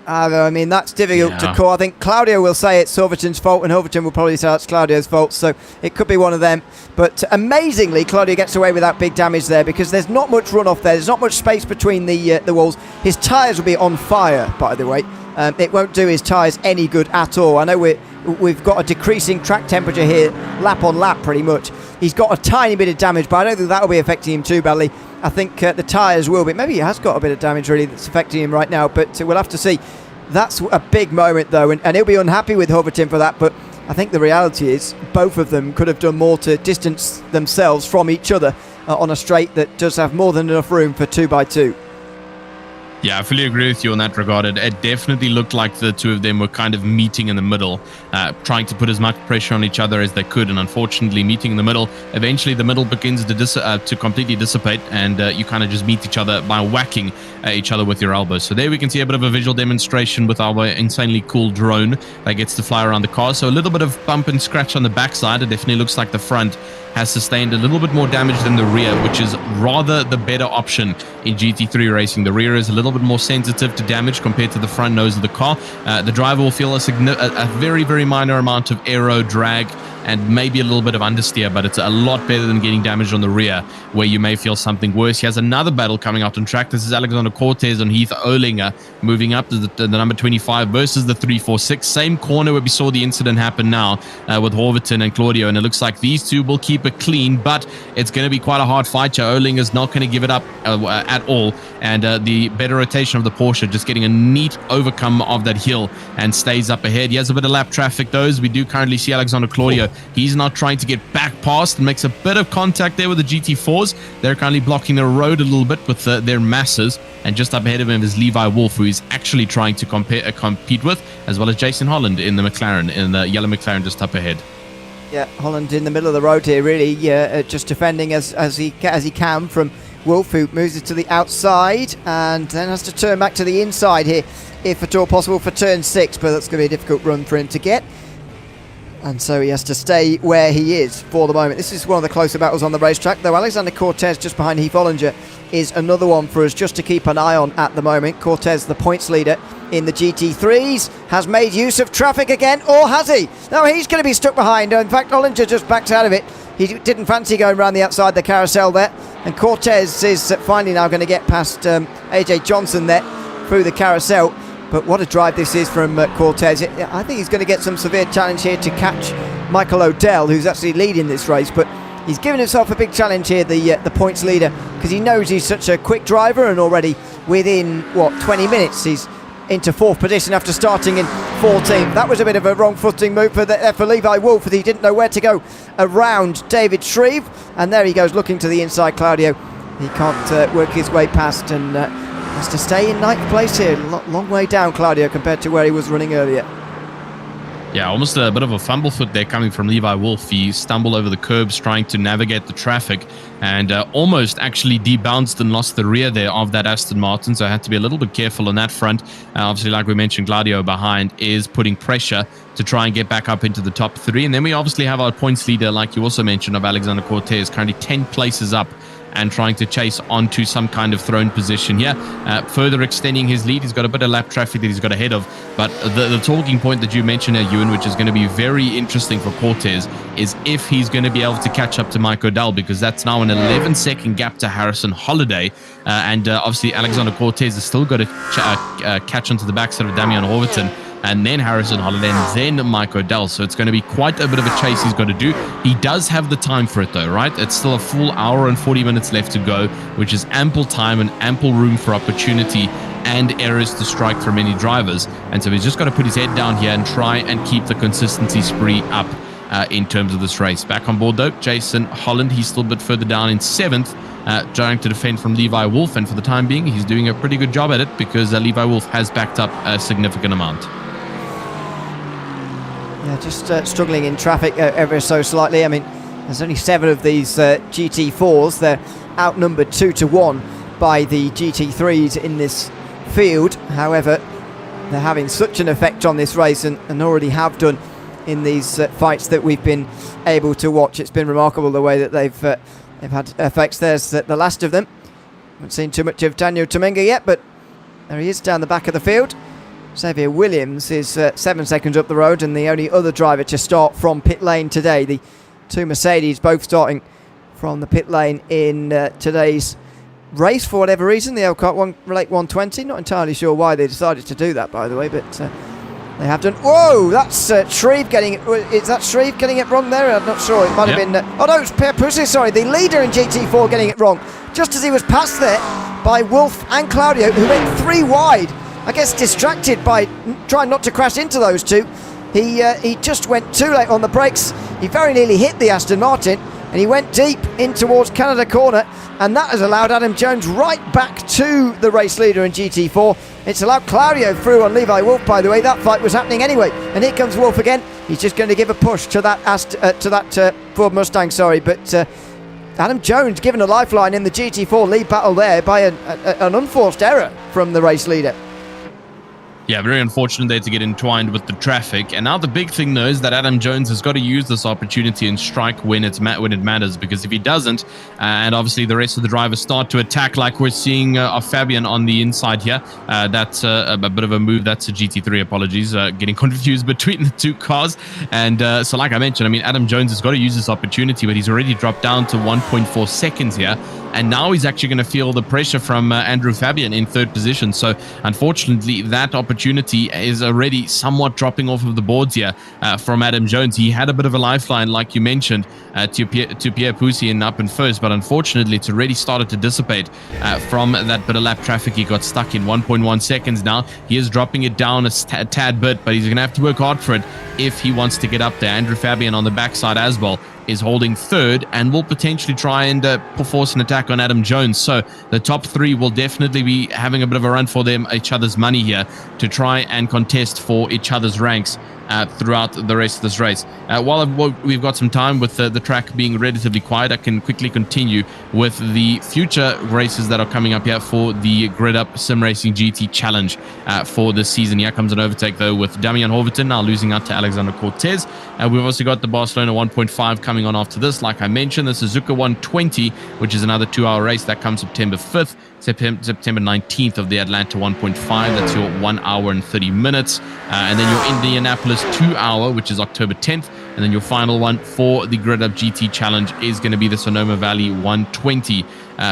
I mean, that's difficult to call. I think Claudio will say it's Hoverton's fault, and Hoverton will probably say it's Claudio's fault, so it could be one of them. But amazingly, Claudio gets away without big damage there, because there's not much runoff there. There's not much space between the walls. His tyres will be on fire, by the way. It won't do his tyres any good at all. I know we've got a decreasing track temperature here, lap on lap, pretty much. He's got a tiny bit of damage, but I don't think that'll be affecting him too badly. I think the tyres will be. Maybe he has got a bit of damage, really, that's affecting him right now, but we'll have to see. That's a big moment, though, and he'll be unhappy with Hoverton for that, but I think the reality is both of them could have done more to distance themselves from each other on a straight that does have more than enough room for 2x2. Yeah, I fully agree with you on that regard. It definitely looked like the two of them were kind of meeting in the middle, trying to put as much pressure on each other as they could, and unfortunately meeting in the middle, eventually the middle begins to completely dissipate, and you kind of just meet each other by whacking each other with your elbows. So there we can see a bit of a visual demonstration with our insanely cool drone that gets to fly around the car. So a little bit of bump and scratch on the backside. It definitely looks like the front has sustained a little bit more damage than the rear, which is rather the better option in GT3 racing. The rear is a little bit more sensitive to damage compared to the front nose of the car. The driver will feel a very, very minor amount of aero drag and maybe a little bit of understeer, but it's a lot better than getting damaged on the rear, where you may feel something worse. He has another battle coming out on track. This is Alexander Cortez and Heath Erlinger moving up to the number 25 versus the 346. Same corner where we saw the incident happen now with Hoverton and Claudio, and it looks like these two will keep it clean, but it's going to be quite a hard fight. Erlinger's not going to give it up at all, and the better rotation of the Porsche just getting a neat overcome of that hill and stays up ahead. He has a bit of lap traffic, though, as we do currently see Alexander Claudio. He's not trying to get back past and makes a bit of contact there with the GT4s. They're currently blocking the road a little bit with their masses, and just up ahead of him is Levi Wolf, who he's actually trying to compete with, as well as Jason Holland in the McLaren, in the yellow McLaren just up ahead. Yeah, Holland in the middle of the road here, really, just defending as he can from Wolf, who moves it to the outside and then has to turn back to the inside here, if at all possible, for turn 6, but that's going to be a difficult run for him to get. And so he has to stay where he is for the moment. This is one of the closer battles on the racetrack, though Alexander Cortez just behind Heath Ollinger is another one for us just to keep an eye on at the moment. Cortez, the points leader in the GT3s, has made use of traffic again, or has he? No, he's going to be stuck behind. In fact, Ollinger just backed out of it. He didn't fancy going around the outside the carousel there, and Cortez is finally now going to get past AJ Johnson there through the carousel. But what a drive this is from Cortez. I think he's going to get some severe challenge here to catch Michael O'Dell, who's actually leading this race. But he's given himself a big challenge here, the points leader, because he knows he's such a quick driver, and already within, 20 minutes, he's into 4th position after starting in 14th. That was a bit of a wrong footing move for Levi Wolf, as he didn't know where to go around David Shreve. And there he goes, looking to the inside, Claudio. He can't work his way past, and has to stay in 9th place here. Long way down, Claudio, compared to where he was running earlier. Yeah, almost a bit of a fumble foot there coming from Levi Wolf. He stumbled over the curbs trying to navigate the traffic and almost actually debounced and lost the rear there of that Aston Martin, so I had to be a little bit careful on that front. Obviously, like we mentioned, Claudio behind is putting pressure to try and get back up into the top 3. And then we obviously have our points leader, like you also mentioned, of Alexander Cortez, currently 10 places up and trying to chase onto some kind of throne position here, further extending his lead. He's got a bit of lap traffic that he's got ahead of, but the talking point that you mentioned there, Ewan, which is going to be very interesting for Cortez, is if he's going to be able to catch up to Mike O'Dell, because that's now an 11-second gap to Harrison Holiday, and obviously Alexander Cortez has still got to catch onto the backside of Damian Horvaton, and then Harrison Holiday, and then Mike O'Dell. So it's going to be quite a bit of a chase he's got to do. He does have the time for it, though, right? It's still a full hour and 40 minutes left to go, which is ample time and ample room for opportunity and errors to strike from any drivers. And so he's just got to put his head down here and try and keep the consistency spree up in terms of this race. Back on board, though, Jason Holland. He's still a bit further down in 7th. Trying to defend from Levi Wolf, and for the time being, he's doing a pretty good job at it, because Levi Wolf has backed up a significant amount. Yeah, just struggling in traffic ever so slightly. I mean, there's only 7 of these GT4s. They're outnumbered 2-1 by the GT3s in this field. However, they're having such an effect on this race, and already have done in these fights that we've been able to watch. It's been remarkable the way that they've had effects. There's the last of them. Haven't seen too much of Daniel Tomenga yet, but there he is down the back of the field. Xavier Williams is 7 seconds up the road, and the only other driver to start from pit lane today. The 2 Mercedes both starting from the pit lane in today's race for whatever reason. The Elkhart Lake 120, not entirely sure why they decided to do that, by the way, but they have done. Whoa, that's Shreve getting it. Is that Shreve getting it wrong there? I'm not sure. It might have been. Oh no, it's Pierre Pussy, sorry, the leader in GT4 getting it wrong. Just as he was passed there by Wolf and Claudio, who went 3 wide. I guess distracted by trying not to crash into those 2. He just went too late on the brakes. He very nearly hit the Aston Martin, and he went deep in towards Canada Corner, and that has allowed Adam Jones right back to the race leader in GT4. It's allowed Claudio through on Levi Wolf, by the way. That fight was happening anyway, and here comes Wolf again. He's just going to give a push to that Ford Mustang, sorry, but Adam Jones given a lifeline in the GT4 lead battle there by an unforced error from the race leader. Yeah, very unfortunate there to get entwined with the traffic. And now the big thing, though, is that Adam Jones has got to use this opportunity and strike when it matters. Because if he doesn't, and obviously the rest of the drivers start to attack, like we're seeing of Fabian on the inside here, that's a bit of a move. That's a GT3, apologies, getting confused between the 2 cars. And so like I mentioned, I mean, Adam Jones has got to use this opportunity, but he's already dropped down to 1.4 seconds here. And now he's actually going to feel the pressure from Andrew Fabian in 3rd position. So unfortunately, that opportunity is already somewhat dropping off of the boards here from Adam Jones. He had a bit of a lifeline, like you mentioned, to Pierre Pussy and up in 1st, but unfortunately, it's already started to dissipate from that bit of lap traffic he got stuck in. 1.1 seconds now. He is dropping it down a tad bit, but he's going to have to work hard for it if he wants to get up there. Andrew Fabian on the backside as well is holding 3rd and will potentially try and force an attack on Adam Jones. So the top 3 will definitely be having a bit of a run for each other's money here to try and contest for each other's ranks throughout the rest of this race. While we've got some time with the track being relatively quiet, I can quickly continue with the future races that are coming up here for the Grid Up Sim Racing GT Challenge for this season. Here comes an overtake though with Damian Horvatin now losing out to Alexander Cortez. We've also got the Barcelona 1.5 coming on after this. Like I mentioned, the Suzuka 120, which is another 2-hour race that comes September 5th. September 19th of the Atlanta 1.5, that's your 1 hour and 30 minutes. And then your Indianapolis 2-hour, which is October 10th. And then your final one for the Grid Up GT Challenge is going to be the Sonoma Valley 120,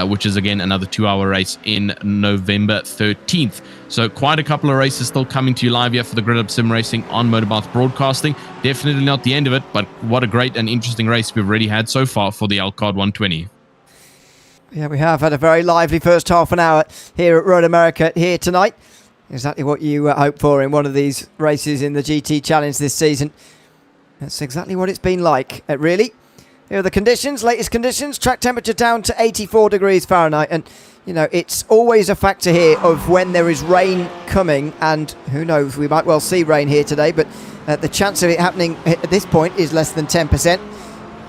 which is again another 2-hour race in November 13th. So quite a couple of races still coming to you live here for the Grid Up Sim Racing on Motorbath Broadcasting. Definitely not the end of it, but what a great and interesting race we've already had so far for the Elkhart 120. Yeah, we have had a very lively first half an hour here at Road America here tonight. Exactly what you hope for in one of these races in the GT Challenge this season. That's exactly what it's been like, really. Here are the conditions, latest conditions. Track temperature down to 84 degrees Fahrenheit. And, you know, it's always a factor here of when there is rain coming. And who knows, we might well see rain here today. But the chance of it happening at this point is less than 10%.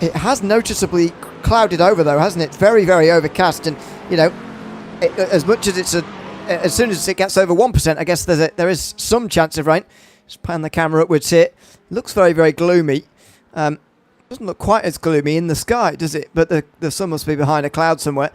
It has noticeably clouded over, though, hasn't it? Very, very overcast. And, you know, as much as it's as soon as it gets over 1%, I guess there is some chance of rain. Just pan the camera upwards here. Looks very, very gloomy. Doesn't look quite as gloomy in the sky, does it? But the sun must be behind a cloud somewhere,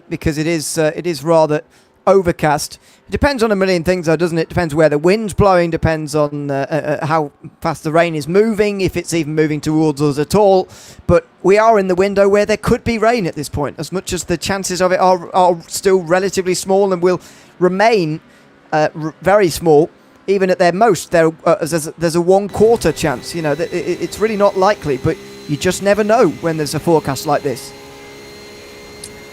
because it is rather overcast. It depends on a million things, though, doesn't it? Depends where the wind's blowing, depends on how fast the rain is moving, if it's even moving towards us at all. But we are in the window where there could be rain at this point, as much as the chances of it are still relatively small and will remain very small. Even at their most, there's a 1/4 chance. You know, it's really not likely, but you just never know when there's a forecast like this.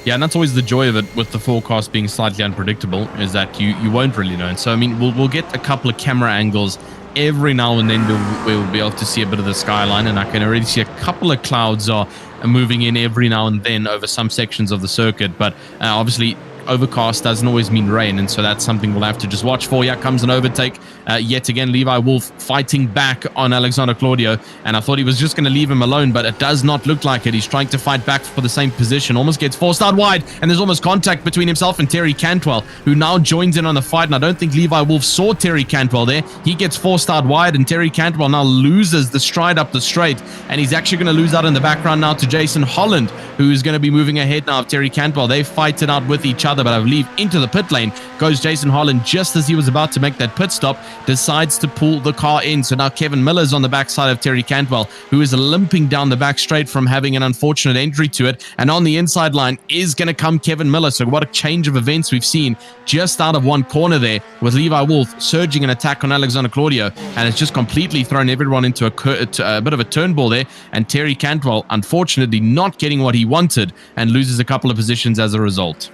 Yeah, and that's always the joy of it with the forecast being slightly unpredictable, is that you won't really know. And so, I mean, we'll get a couple of camera angles every now and then. We'll be able to see a bit of the skyline, and I can already see a couple of clouds are moving in every now and then over some sections of the circuit. But obviously, overcast doesn't always mean rain, and so that's something we'll have to just watch for. Here comes an overtake yet again. Levi Wolf fighting back on Alexander Claudio, and I thought he was just going to leave him alone, but it does not look like it. He's trying to fight back for the same position, almost gets forced out wide, and there's almost contact between himself and Terry Cantwell, who now joins in on the fight. And I don't think Levi Wolf saw Terry Cantwell there. He gets forced out wide, and Terry Cantwell now loses the stride up the straight, and he's actually going to lose out in the background now to Jason Holland, who is going to be moving ahead now of Terry Cantwell. They fight it out with each other, but I believe into the pit lane goes Jason Holland just as he was about to make that pit stop, decides to pull the car in. So now Kevin Miller's on the backside of Terry Cantwell, who is limping down the back straight from having an unfortunate entry to it. And on the inside line is going to come Kevin Miller. So what a change of events we've seen just out of one corner there, with Levi Wolf surging an attack on Alexander Claudio. And it's just completely thrown everyone into a bit of a turnbull there. And Terry Cantwell, unfortunately, not getting what he wanted and loses a couple of positions as a result.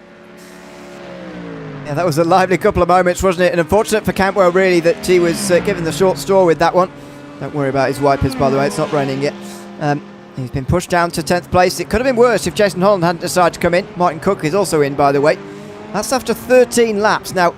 Yeah, that was a lively couple of moments, wasn't it? And unfortunate for Cantwell, really, that he was given the short straw with that one. Don't worry about his wipers, by the way. It's not raining yet. He's been pushed down to 10th place. It could have been worse if Jason Holland hadn't decided to come in. Martin Cook is also in, by the way. That's after 13 laps. Now,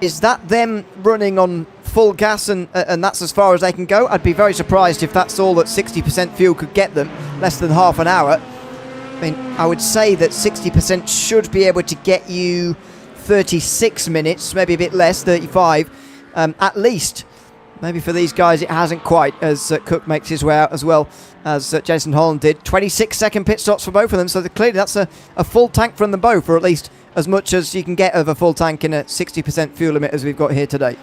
is that them running on full gas and that's as far as they can go? I'd be very surprised if that's all that 60% fuel could get them, less than half an hour. I mean, I would say that 60% should be able to get you 36 minutes, maybe a bit less, 35 at least. Maybe for these guys it hasn't quite, as Cook makes his way out as well as Jason Holland did. 26-second pit stops for both of them, so clearly that's a full tank from them both, or at least as much as you can get of a full tank in a 60% fuel limit as we've got here today.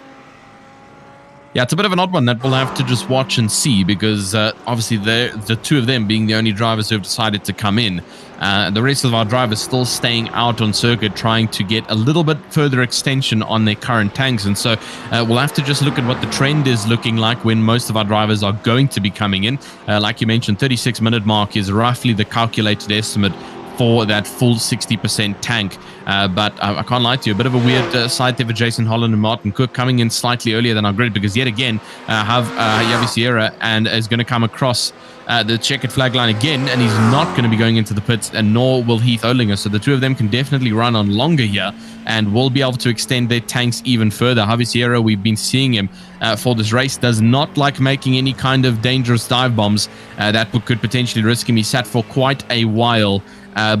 Yeah, it's a bit of an odd one that we'll have to just watch and see, because obviously the two of them being the only drivers who have decided to come in. The rest of our drivers still staying out on circuit, trying to get a little bit further extension on their current tanks. And so we'll have to just look at what the trend is looking like when most of our drivers are going to be coming in. Like you mentioned, 36-minute mark is roughly the calculated estimate for that full 60% tank. But I can't lie to you, a bit of a weird side there for Jason Holland and Martin Cook coming in slightly earlier than our grid, because yet again, have Javi Sierra and is going to come across the checkered flag line again, and he's not going to be going into the pits, and nor will Heath Olinger. So the two of them can definitely run on longer here and will be able to extend their tanks even further. Javi Sierra, we've been seeing him for this race, does not like making any kind of dangerous dive bombs that could potentially risk him. He sat for quite a while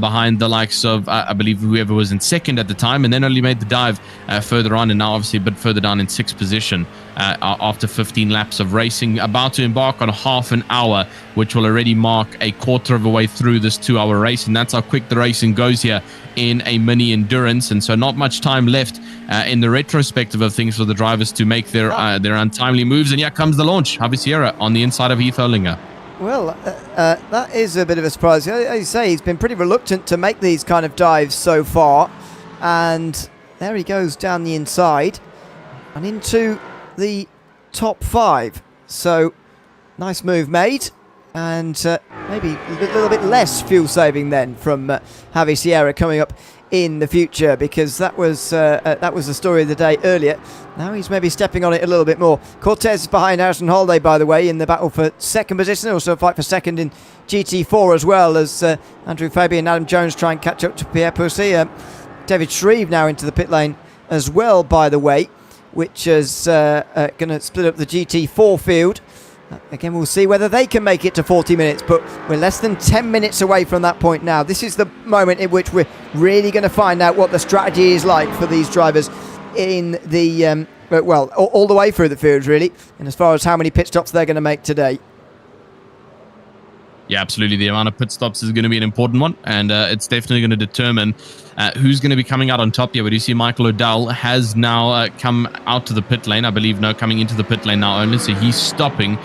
behind the likes of, I believe, whoever was in second at the time, and then only made the dive further on, and now obviously a bit further down in sixth position after 15 laps of racing, about to embark on half an hour, which will already mark a quarter of a way through this 2-hour race, and that's how quick the racing goes here in a mini endurance. And so not much time left in the retrospective of things for the drivers to make their untimely moves. And here comes the launch. Javi Sierra on the inside of Heath Olinger. Well, that is a bit of a surprise. As you say, he's been pretty reluctant to make these kind of dives so far. And there he goes down the inside and into the top 5. So, nice move made. And maybe a little bit less fuel saving then from Javi Sierra coming up in the future, because that was the story of the day earlier. Now he's maybe stepping on it a little bit more. Cortez behind Harrison Holiday, by the way, in the battle for second position. Also a fight for second in GT4 as well, as Andrew Fabian and Adam Jones try and catch up to Pierre Poussey. David Shreve now into the pit lane as well, by the way, which is going to split up the GT4 field. Again, we'll see whether they can make it to 40 minutes, but we're less than 10 minutes away from that point now. This is the moment in which we're really going to find out what the strategy is like for these drivers in the, well, all the way through the field, really, and as far as how many pit stops they're going to make today. Yeah, absolutely. The amount of pit stops is going to be an important one, and it's definitely going to determine who's going to be coming out on top here. But you see Michael O'Dowd has now come out to the pit lane, I believe, no, coming into the pit lane now only, so he's stopping.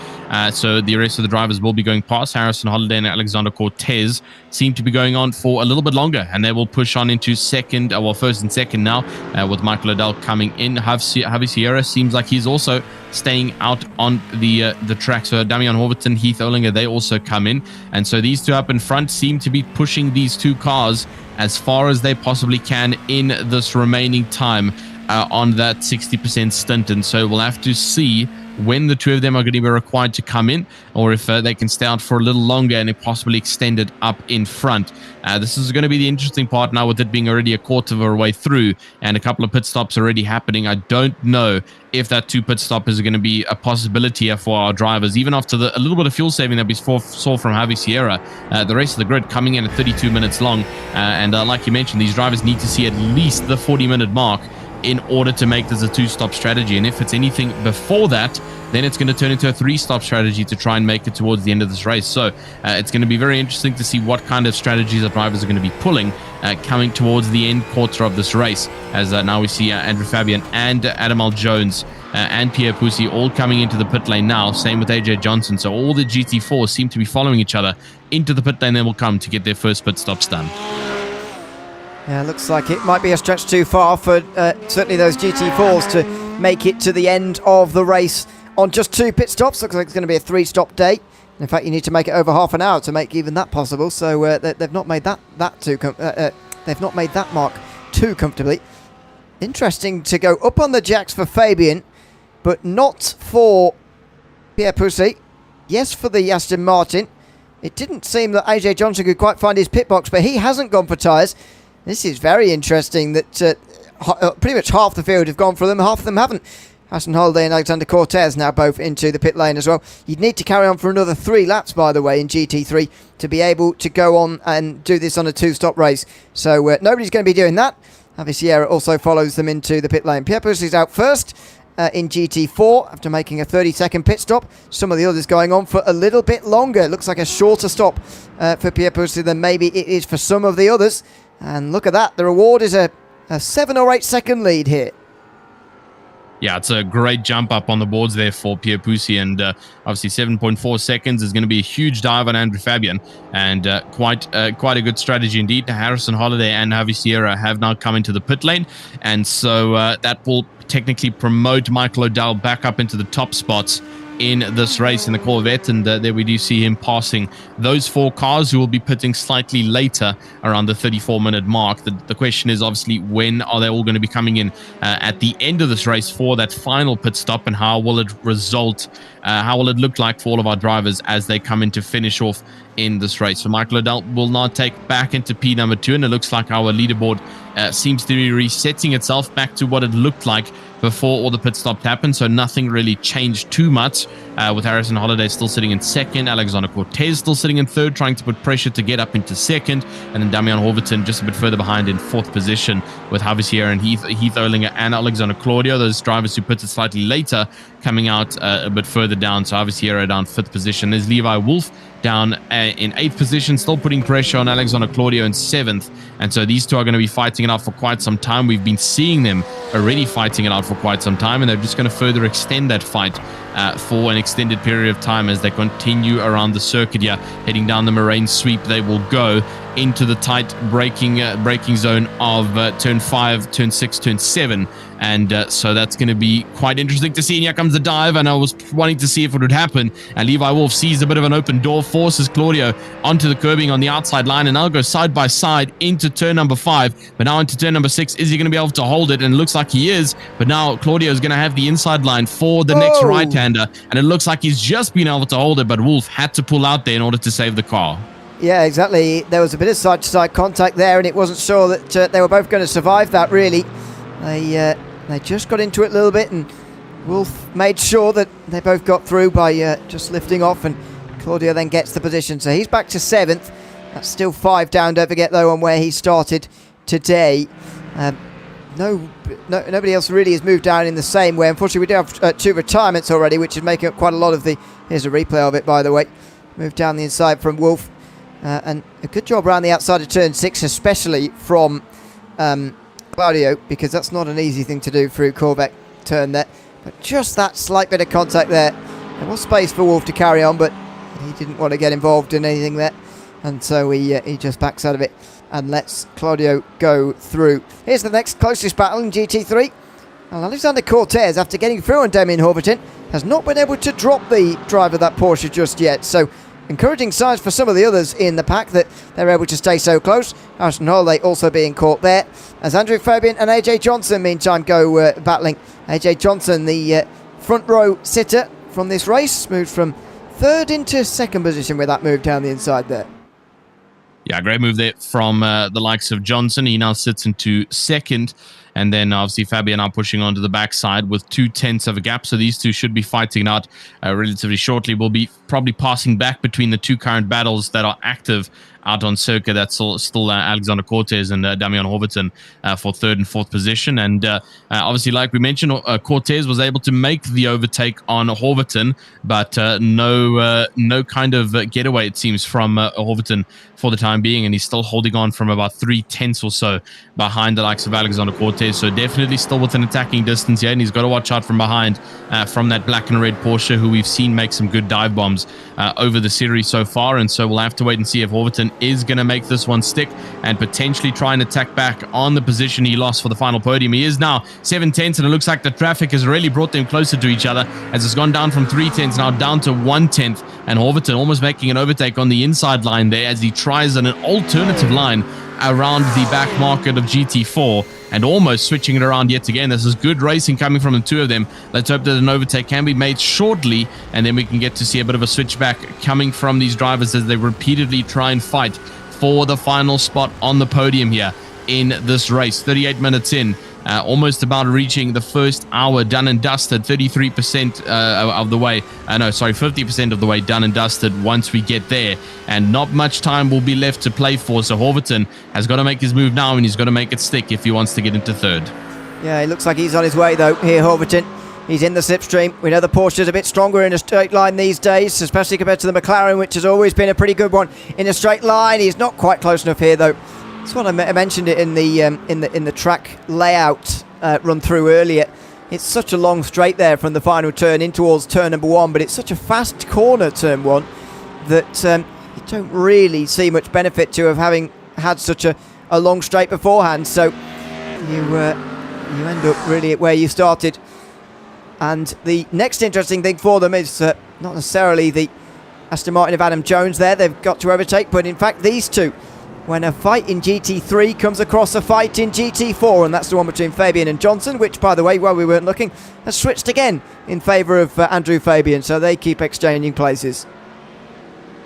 So the rest of the drivers will be going past. Harrison Holiday and Alexander Cortez seem to be going on for a little bit longer, and they will push on into second, well, first and second now, with Michael O'Dowd coming in. Javi Sierra seems like he's also staying out on the track. So Damian Horvaton, Heath Olinger, they also come in. And so these two up in front seem to be pushing these two cars as far as they possibly can in this remaining time on that 60% stint. And so we'll have to see when the two of them are going to be required to come in, or if they can stay out for a little longer and possibly extend it up in front. This is going to be the interesting part now, with it being already a quarter of our way through and a couple of pit stops already happening. I don't know if that 2 pit stop is going to be a possibility here for our drivers, even after a little bit of fuel saving that we saw from Javi Sierra. The rest of the grid coming in at 32 minutes long, and like you mentioned, these drivers need to see at least the 40-minute mark in order to make this a 2-stop strategy. And if it's anything before that, then it's going to turn into a 3-stop strategy to try and make it towards the end of this race. So it's going to be very interesting to see what kind of strategies the drivers are going to be pulling coming towards the end quarter of this race, as now we see Andrew Fabian and Adam L. Jones and Pierre Poussey all coming into the pit lane now. Same with AJ Johnson. So all the GT4s seem to be following each other into the pit lane. They will come to get their first pit stops done. Yeah, looks like it might be a stretch too far for certainly those GT4s to make it to the end of the race on just 2 pit stops. Looks like it's going to be a 3-stop day. In fact, you need to make it over half an hour to make even that possible. So they've not made they've not made that mark too comfortably. Interesting to go up on the jacks for Fabian, but not for Pierre Poussey. Yes, for the Aston Martin. It didn't seem that AJ Johnson could quite find his pit box, but he hasn't gone for tyres. This is very interesting that pretty much half the field have gone for them, half of them haven't. Hassan Holiday and Alexander Cortez now both into the pit lane as well. You'd need to carry on for another 3 laps, by the way, in GT3 to be able to go on and do this on a 2-stop race. So nobody's going to be doing that. Javi Sierra also follows them into the pit lane. Pierre Poussey's out first in GT4 after making a 30-second pit stop. Some of the others going on for a little bit longer. It looks like a shorter stop for Pierre Poussey than maybe it is for some of the others. And look at that. The reward is a 7 or 8 second lead here. Yeah, it's a great jump up on the boards there for Pierre Poussey, and obviously 7.4 seconds is going to be a huge dive on Andrew Fabian, and quite a good strategy indeed. Harrison Holiday and Javi Sierra have now come into the pit lane, and so that will technically promote Michael O'Dowd back up into the top spots in this race in the Corvette, and there we do see him passing those 4 cars who will be pitting slightly later around the 34-minute mark. The question is obviously, when are they all going to be coming in at the end of this race for that final pit stop, and how will it result, how will it look like for all of our drivers as they come in to finish off in this race. So Michael O'Dell will now take back into P number 2, and it looks like our leaderboard seems to be resetting itself back to what it looked like before all the pit stops happened. So nothing really changed too much, with Harrison Holliday still sitting in 2nd, Alexander Cortez still sitting in 3rd, trying to put pressure to get up into 2nd, and then Damian Horvatin just a bit further behind in 4th position, with Javier and Heath Olinger and Alexander Claudio, those drivers who pitted slightly later, coming out a bit further down. So Javier down 5th position. There's Levi Wolf down in 8th position, still putting pressure on Alexander Claudio in 7th. And so these two are going to be fighting it out for quite some time. We've been seeing them already fighting it out for quite some time, and they're just going to further extend that fight for an extended period of time as they continue around the circuit here. Heading down the Moraine sweep, they will go into the tight braking zone of turn 5, turn 6, turn 7. And so that's going to be quite interesting to see. And here comes the dive, and I was wanting to see if it would happen. And Levi Wolf sees a bit of an open door, forces Claudio onto the curbing on the outside line, and now goes side by side into turn number 5. But now into turn number 6, is he going to be able to hold it? And it looks like he is. But now Claudio is going to have the inside line for the next right-hander, and it looks like he's just been able to hold it. But Wolf had to pull out there in order to save the car. Yeah, exactly. There was a bit of side-to-side contact there, and it wasn't sure that they were both going to survive that, really. They just got into it a little bit, and Wolf made sure that they both got through by just lifting off, and Claudio then gets the position. So he's back to 7th. That's still 5 down, don't forget, though, on where he started today. Nobody else really has moved down in the same way. Unfortunately, we do have 2 retirements already, which is making up quite a lot of the... Here's a replay of it, by the way. Moved down the inside from Wolf. And a good job around the outside of turn 6, especially from Claudio, because that's not an easy thing to do through Corvette turn there. But just that slight bit of contact there. There was space for Wolf to carry on, but he didn't want to get involved in anything there. And so he just backs out of it and lets Claudio go through. Here's the next closest battle in GT3. And Alexander Cortez, after getting through on Damien Horvatin, has not been able to drop the drive of that Porsche just yet. So encouraging signs for some of the others in the pack that they're able to stay so close. Harrison Holiday also being caught there, as Andrew Fabian and AJ Johnson meantime go battling. AJ Johnson, the front row sitter from this race, moved from 3rd into 2nd position with that move down the inside there. Yeah, great move there from the likes of Johnson. He now sits into 2nd. And then obviously Fabian now pushing onto the backside with 2/10 of a gap. So these two should be fighting out relatively shortly. We'll be probably passing back between the 2 current battles that are active out on circuit. That's still Alexander Cortez and Damian Horvatin for 3rd and 4th position. And obviously, like we mentioned, Cortez was able to make the overtake on Horvatin, but no kind of getaway, it seems, from Horvatin for the time being. And he's still holding on from about 3/10 or so behind the likes of Alexander Cortez. So definitely still within attacking distance here. And he's got to watch out from behind from that black and red Porsche, who we've seen make some good dive bombs over the series so far. And so we'll have to wait and see if Horvatin is going to make this one stick and potentially try and attack back on the position he lost for the final podium. He is now 7/10, and it looks like the traffic has really brought them closer to each other, as it's gone down from 3/10 now down to 1/10, and Horvatin almost making an overtake on the inside line there as he tries an alternative line around the back market of GT4 and almost switching it around yet again. This is good racing coming from the two of them. Let's hope that an overtake can be made shortly, and then we can get to see a bit of a switchback coming from these drivers as they repeatedly try and fight for the final spot on the podium here in this race. 38 minutes in, almost about reaching the first hour done and dusted. 33% of the way, 50% of the way done and dusted once we get there, and not much time will be left to play for. So Horvatin has got to make his move now, and he's got to make it stick if he wants to get into 3rd. Yeah, it looks like he's on his way though here, Horvatin. He's in the slipstream. We know the Porsche's a bit stronger in a straight line these days, especially compared to the McLaren, which has always been a pretty good one in a straight line. He's not quite close enough here though. That's what I mentioned it in the track layout run through earlier. It's such a long straight there from the final turn in towards turn number 1, but it's such a fast corner, turn 1, that you don't really see much benefit to of having had such a long straight beforehand. So you end up really at where you started. And the next interesting thing for them is not necessarily the Aston Martin of Adam Jones there. They've got to overtake, but in fact these two, when a fight in GT3 comes across a fight in GT4, and that's the one between Fabian and Johnson, which, by the way, while we weren't looking, has switched again in favour of Andrew Fabian, so they keep exchanging places.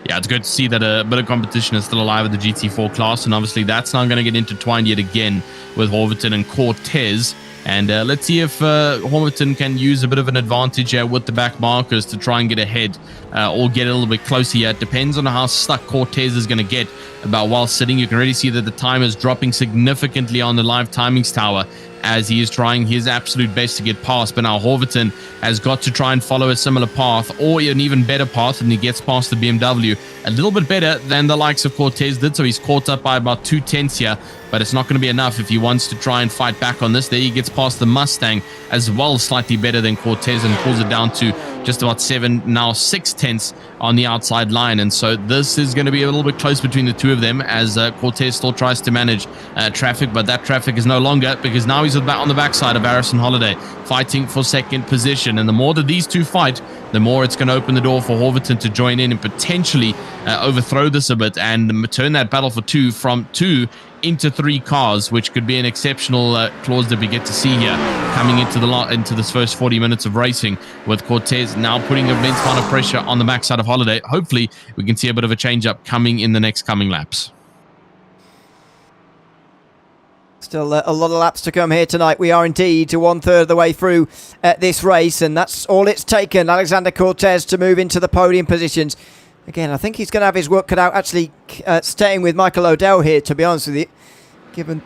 Yeah, it's good to see that a bit of competition is still alive with the GT4 class, and obviously that's not going to get intertwined yet again with Horvath and Cortez. And let's see if Horvath can use a bit of an advantage here with the back markers to try and get ahead or get a little bit closer here. It depends on how stuck Cortez is going to get about while sitting. You can already see that the time is dropping significantly on the live timings tower as he is trying his absolute best to get past. But now Horvath has got to try and follow a similar path or an even better path, and he gets past the BMW a little bit better than the likes of Cortez did. So he's caught up by about 2/10 here, but it's not going to be enough if he wants to try and fight back on this. There he gets past the Mustang as well, slightly better than Cortez, and pulls it down to just about 7, now 6/10 on the outside line. And so this is going to be a little bit close between the two of them as Cortez still tries to manage traffic, but that traffic is no longer, because now he's on the backside of Harrison Holiday fighting for second position. And the more that these two fight, the more it's going to open the door for Horvath to join in and potentially overthrow this a bit and turn that battle for two from 2 into 3 cars, which could be an exceptional clause that we get to see here coming into this first 40 minutes of racing, with Cortez now putting immense amount of pressure on the backside of Holiday. Hopefully we can see a bit of a change up coming in the next coming laps. Still a lot of laps to come here tonight. We are indeed to 1/3 of the way through this race, and that's all it's taken, Alexander Cortez, to move into the podium positions. Again, I think he's going to have his work cut out actually staying with Michael O'Dell here, to be honest with you, given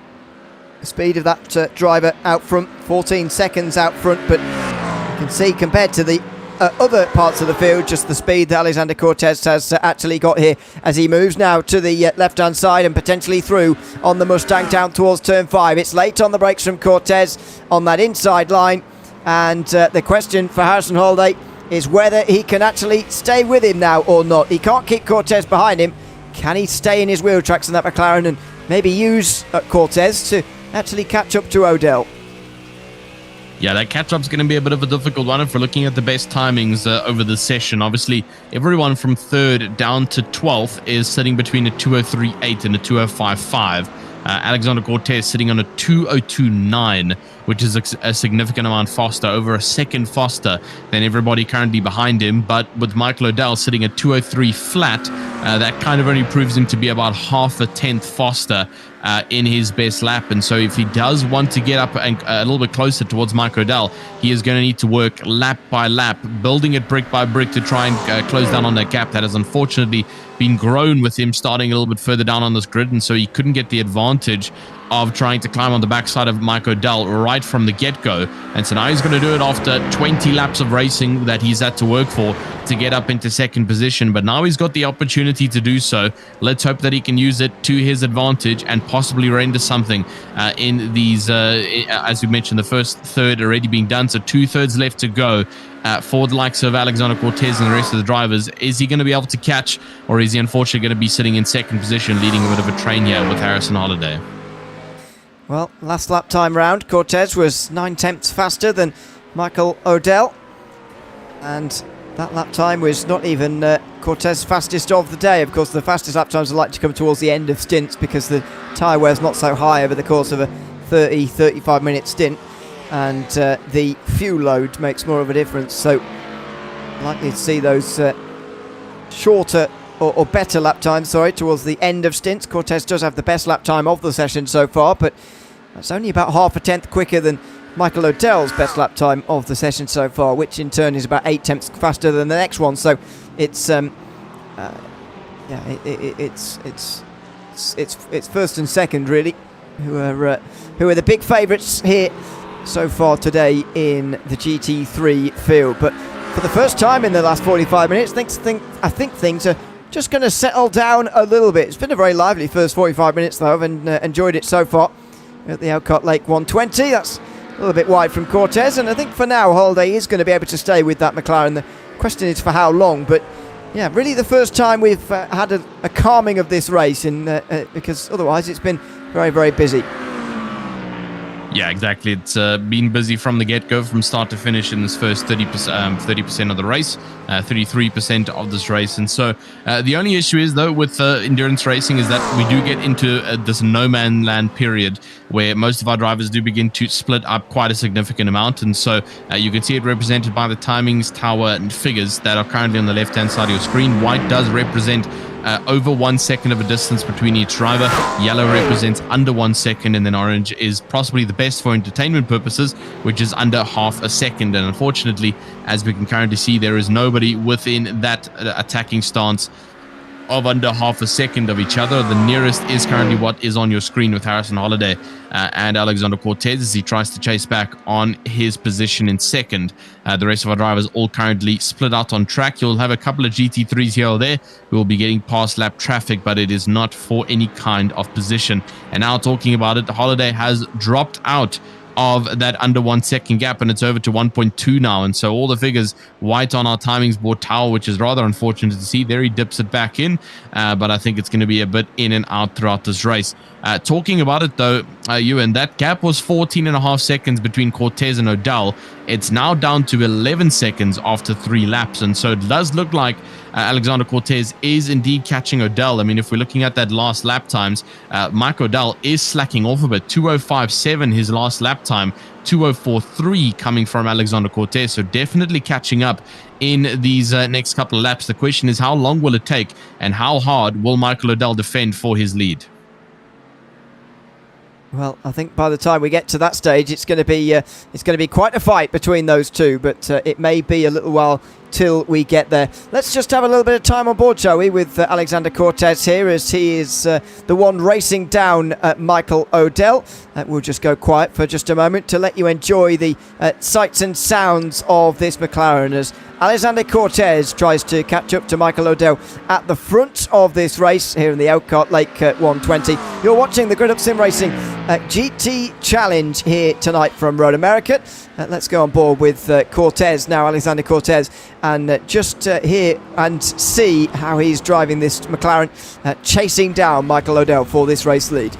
the speed of that driver out front, 14 seconds out front. But you can see, compared to the other parts of the field, just the speed that Alexander Cortez has actually got here as he moves now to the left-hand side and potentially through on the Mustang down towards turn 5. It's late on the brakes from Cortez on that inside line, and the question for Harrison Holiday is whether he can actually stay with him now or not. He can't keep Cortez behind him. Can he stay in his wheel tracks in that McLaren and maybe use Cortez to actually catch up to O'Dell? Yeah, that catch-up's going to be a bit of a difficult one if we're looking at the best timings over the session. Obviously, everyone from 3rd down to 12th is sitting between a 2:03.8 and a 2:05.5. Alexander Cortez sitting on a 2:02.9, which is a significant amount faster, over a second faster than everybody currently behind him. But with Michael O'Dell sitting at 2:03 flat, that kind of only proves him to be about half a tenth faster in his best lap. And so if he does want to get up and a little bit closer towards Mike O'Dell, he is going to need to work lap by lap, building it brick by brick to try and close down on that gap that has unfortunately been grown with him starting a little bit further down on this grid. And so he couldn't get the advantage of trying to climb on the backside of Mike O'Dell right from the get-go. And so now he's going to do it after 20 laps of racing that he's had to work for to get up into second position. But now he's got the opportunity to do so. Let's hope that he can use it to his advantage and possibly render something in these, as we mentioned, the first third already being done. So 2/3 left to go. For the likes of Alexander Cortez and the rest of the drivers. Is he going to be able to catch, or is he unfortunately going to be sitting in second position, leading a bit of a train here with Harrison Holiday? Well, last lap time round, Cortez was 9/10 faster than Michael O'Dell, and that lap time was not even Cortez's fastest of the day. Of course, the fastest lap times are likely to come towards the end of stints because the tyre wear's not so high over the course of a 30-35 minute stint, and the fuel load makes more of a difference. So likely to see those shorter or better lap times, towards the end of stints. Cortez does have the best lap time of the session so far, but that's only about half a tenth quicker than Michael O'Dell's best lap time of the session so far, which in turn is about 8/10 faster than the next one. So it's it's first and second really who are the big favourites here so far today in the GT3 field. But for the first time in the last 45 minutes, I think things are just going to settle down a little bit. It's been a very lively first 45 minutes though, and enjoyed it so far at the Elkhart Lake 120. That's a little bit wide from Cortez, and I think for now Holiday is going to be able to stay with that McLaren. The question is for how long, but yeah, really the first time we've had a calming of this race, because otherwise it's been very, very busy. Yeah, exactly. It's been busy from the get-go, from start to finish in this first 30% of the race, 33% of this race. And so the only issue is, though, with endurance racing is that we do get into this no-man land period where most of our drivers do begin to split up quite a significant amount. And so you can see it represented by the timings, tower, and figures that are currently on the left-hand side of your screen. White does represent over 1 second of a distance between each driver. Yellow represents under 1 second, and then orange is possibly the best for entertainment purposes, which is under half a second. And unfortunately, as we can currently see, there is nobody within that attacking stance of under half a second of each other. The nearest is currently what is on your screen with Harrison Holiday and Alexander Cortez as he tries to chase back on his position in second. The rest of our drivers all currently split out on track. You'll have a couple of GT3s here or there who will be getting past lap traffic, but it is not for any kind of position. And now talking about it, Holiday has dropped out of that under 1 second gap, and it's over to 1.2 now. And so all the figures white on our timings board tower, which is rather unfortunate to see. There he dips it back in, but I think it's going to be a bit in and out throughout this race. Talking about it though, Ewan, that gap was 14.5 seconds between Cortez and O'Dell. It's now down to 11 seconds after 3 laps, and so it does look like Alexander Cortez is indeed catching O'Dell. I mean, if we're looking at that last lap times, Mike O'Dell is slacking off a bit. 2:05.7 his last lap time, 2:04.3 coming from Alexander Cortez, so definitely catching up in these next couple of laps. The question is, how long will it take, and how hard will Michael O'Dell defend for his lead? Well, I think by the time we get to that stage, it's going to be quite a fight between those two. But it may be a little while till we get there. Let's just have a little bit of time on board, shall we, with Alexander Cortez here, as he is the one racing down Michael O'Dell. We'll just go quiet for just a moment to let you enjoy the sights and sounds of this McLaren as Alexander Cortez tries to catch up to Michael O'Dell at the front of this race here in the Elkhart Lake 120. You're watching the Grid Up Sim Racing GT Challenge here tonight from Road America. Let's go on board with Cortez now, Alexander Cortez, and just hear and see how he's driving this McLaren, chasing down Michael O'Dell for this race lead.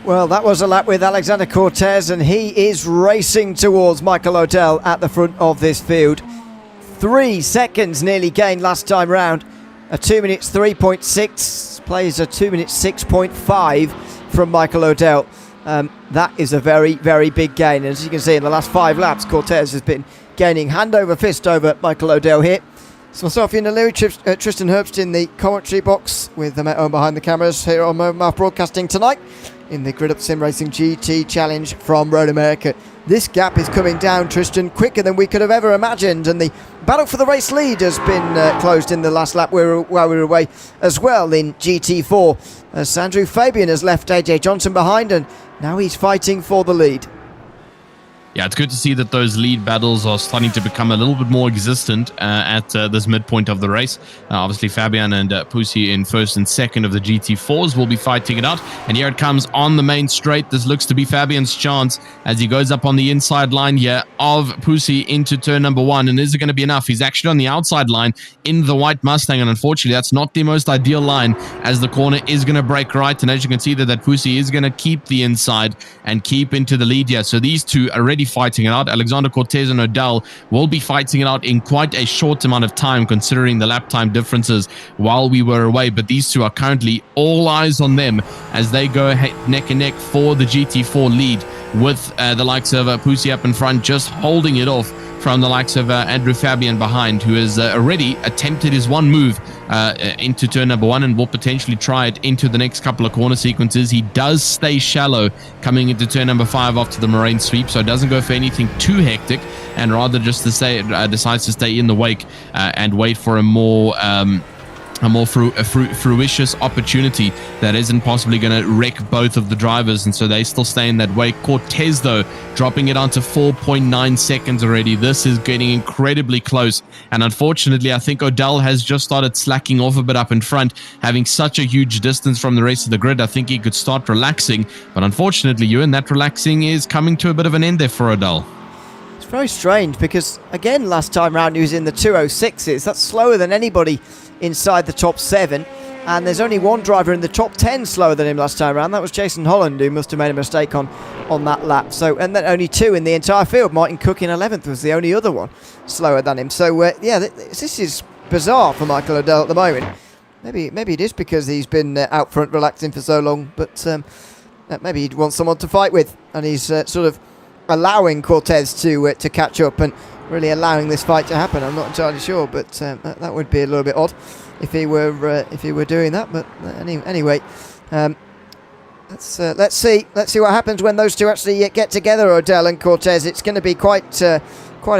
Well, that was a lap with Alexander Cortez, and he is racing towards Michael O'Dell at the front of this field. 3 seconds nearly gained last time round. A 2 minutes 3.6 plays a 2 minutes 6.5 from Michael O'Dell. That is a very, very big gain. And as you can see, in the last 5 laps, Cortez has been gaining hand over fist over Michael O'Dell here. So myself, Ian O'Leary, Tristan Herbst in the commentary box with the Met Owen behind the cameras here on Mouth Broadcasting tonight in the Grid Up Sim Racing GT Challenge from Road America. This gap is coming down, Tristan, quicker than we could have ever imagined, and the battle for the race lead has been closed in the last lap while we were away as well in GT4, as Andrew Fabian has left AJ Johnson behind, and now he's fighting for the lead. Yeah, it's good to see that those lead battles are starting to become a little bit more existent at this midpoint of the race. Obviously, Fabian and Pussy in first and second of the GT4s will be fighting it out. And here it comes on the main straight. This looks to be Fabian's chance as he goes up on the inside line here of Pussy into turn number 1. And is it going to be enough? He's actually on the outside line in the white Mustang. And unfortunately, that's not the most ideal line as the corner is going to break right. And as you can see that Pussy is going to keep the inside and keep into the lead here. So these two are already fighting it out. Alexander Cortez and O'Dell will be fighting it out in quite a short amount of time considering the lap time differences while we were away, but these two are currently all eyes on them as they go neck and neck for the GT4 lead with the likes of Pussy up in front just holding it off from the likes of Andrew Fabian behind, who has already attempted his one move into turn number 1 and will potentially try it into the next couple of corner sequences. He does stay shallow coming into turn number 5 after the Moraine sweep, so it doesn't go for anything too hectic and rather just to say decides to stay in the wake and wait for a more fruitious opportunity that isn't possibly going to wreck both of the drivers, and so they still stay in that wake. Cortez, though, dropping it down to 4.9 seconds already. This is getting incredibly close, and unfortunately, I think O'Dell has just started slacking off a bit up in front, having such a huge distance from the rest of the grid. I think he could start relaxing, but unfortunately, that relaxing is coming to a bit of an end there for O'Dell. It's very strange because, again, last time round he was in the 206s. That's slower than anybody inside the top 7, and there's only one driver in the top 10 slower than him last time around. That was Jason Holland, who must have made a mistake on that lap. So, and then only 2 in the entire field. Martin Cook in 11th was the only other one slower than him. So yeah, this is bizarre for Michael O'Dell at the moment. Maybe it is because he's been out front relaxing for so long, but maybe he'd want someone to fight with, and he's sort of allowing Cortez to catch up and really allowing this fight to happen. I'm not entirely sure, but that would be a little bit odd if he were doing that. But anyway, let's see what happens when those two actually get together, O'Dell and Cortez. It's going to be quite a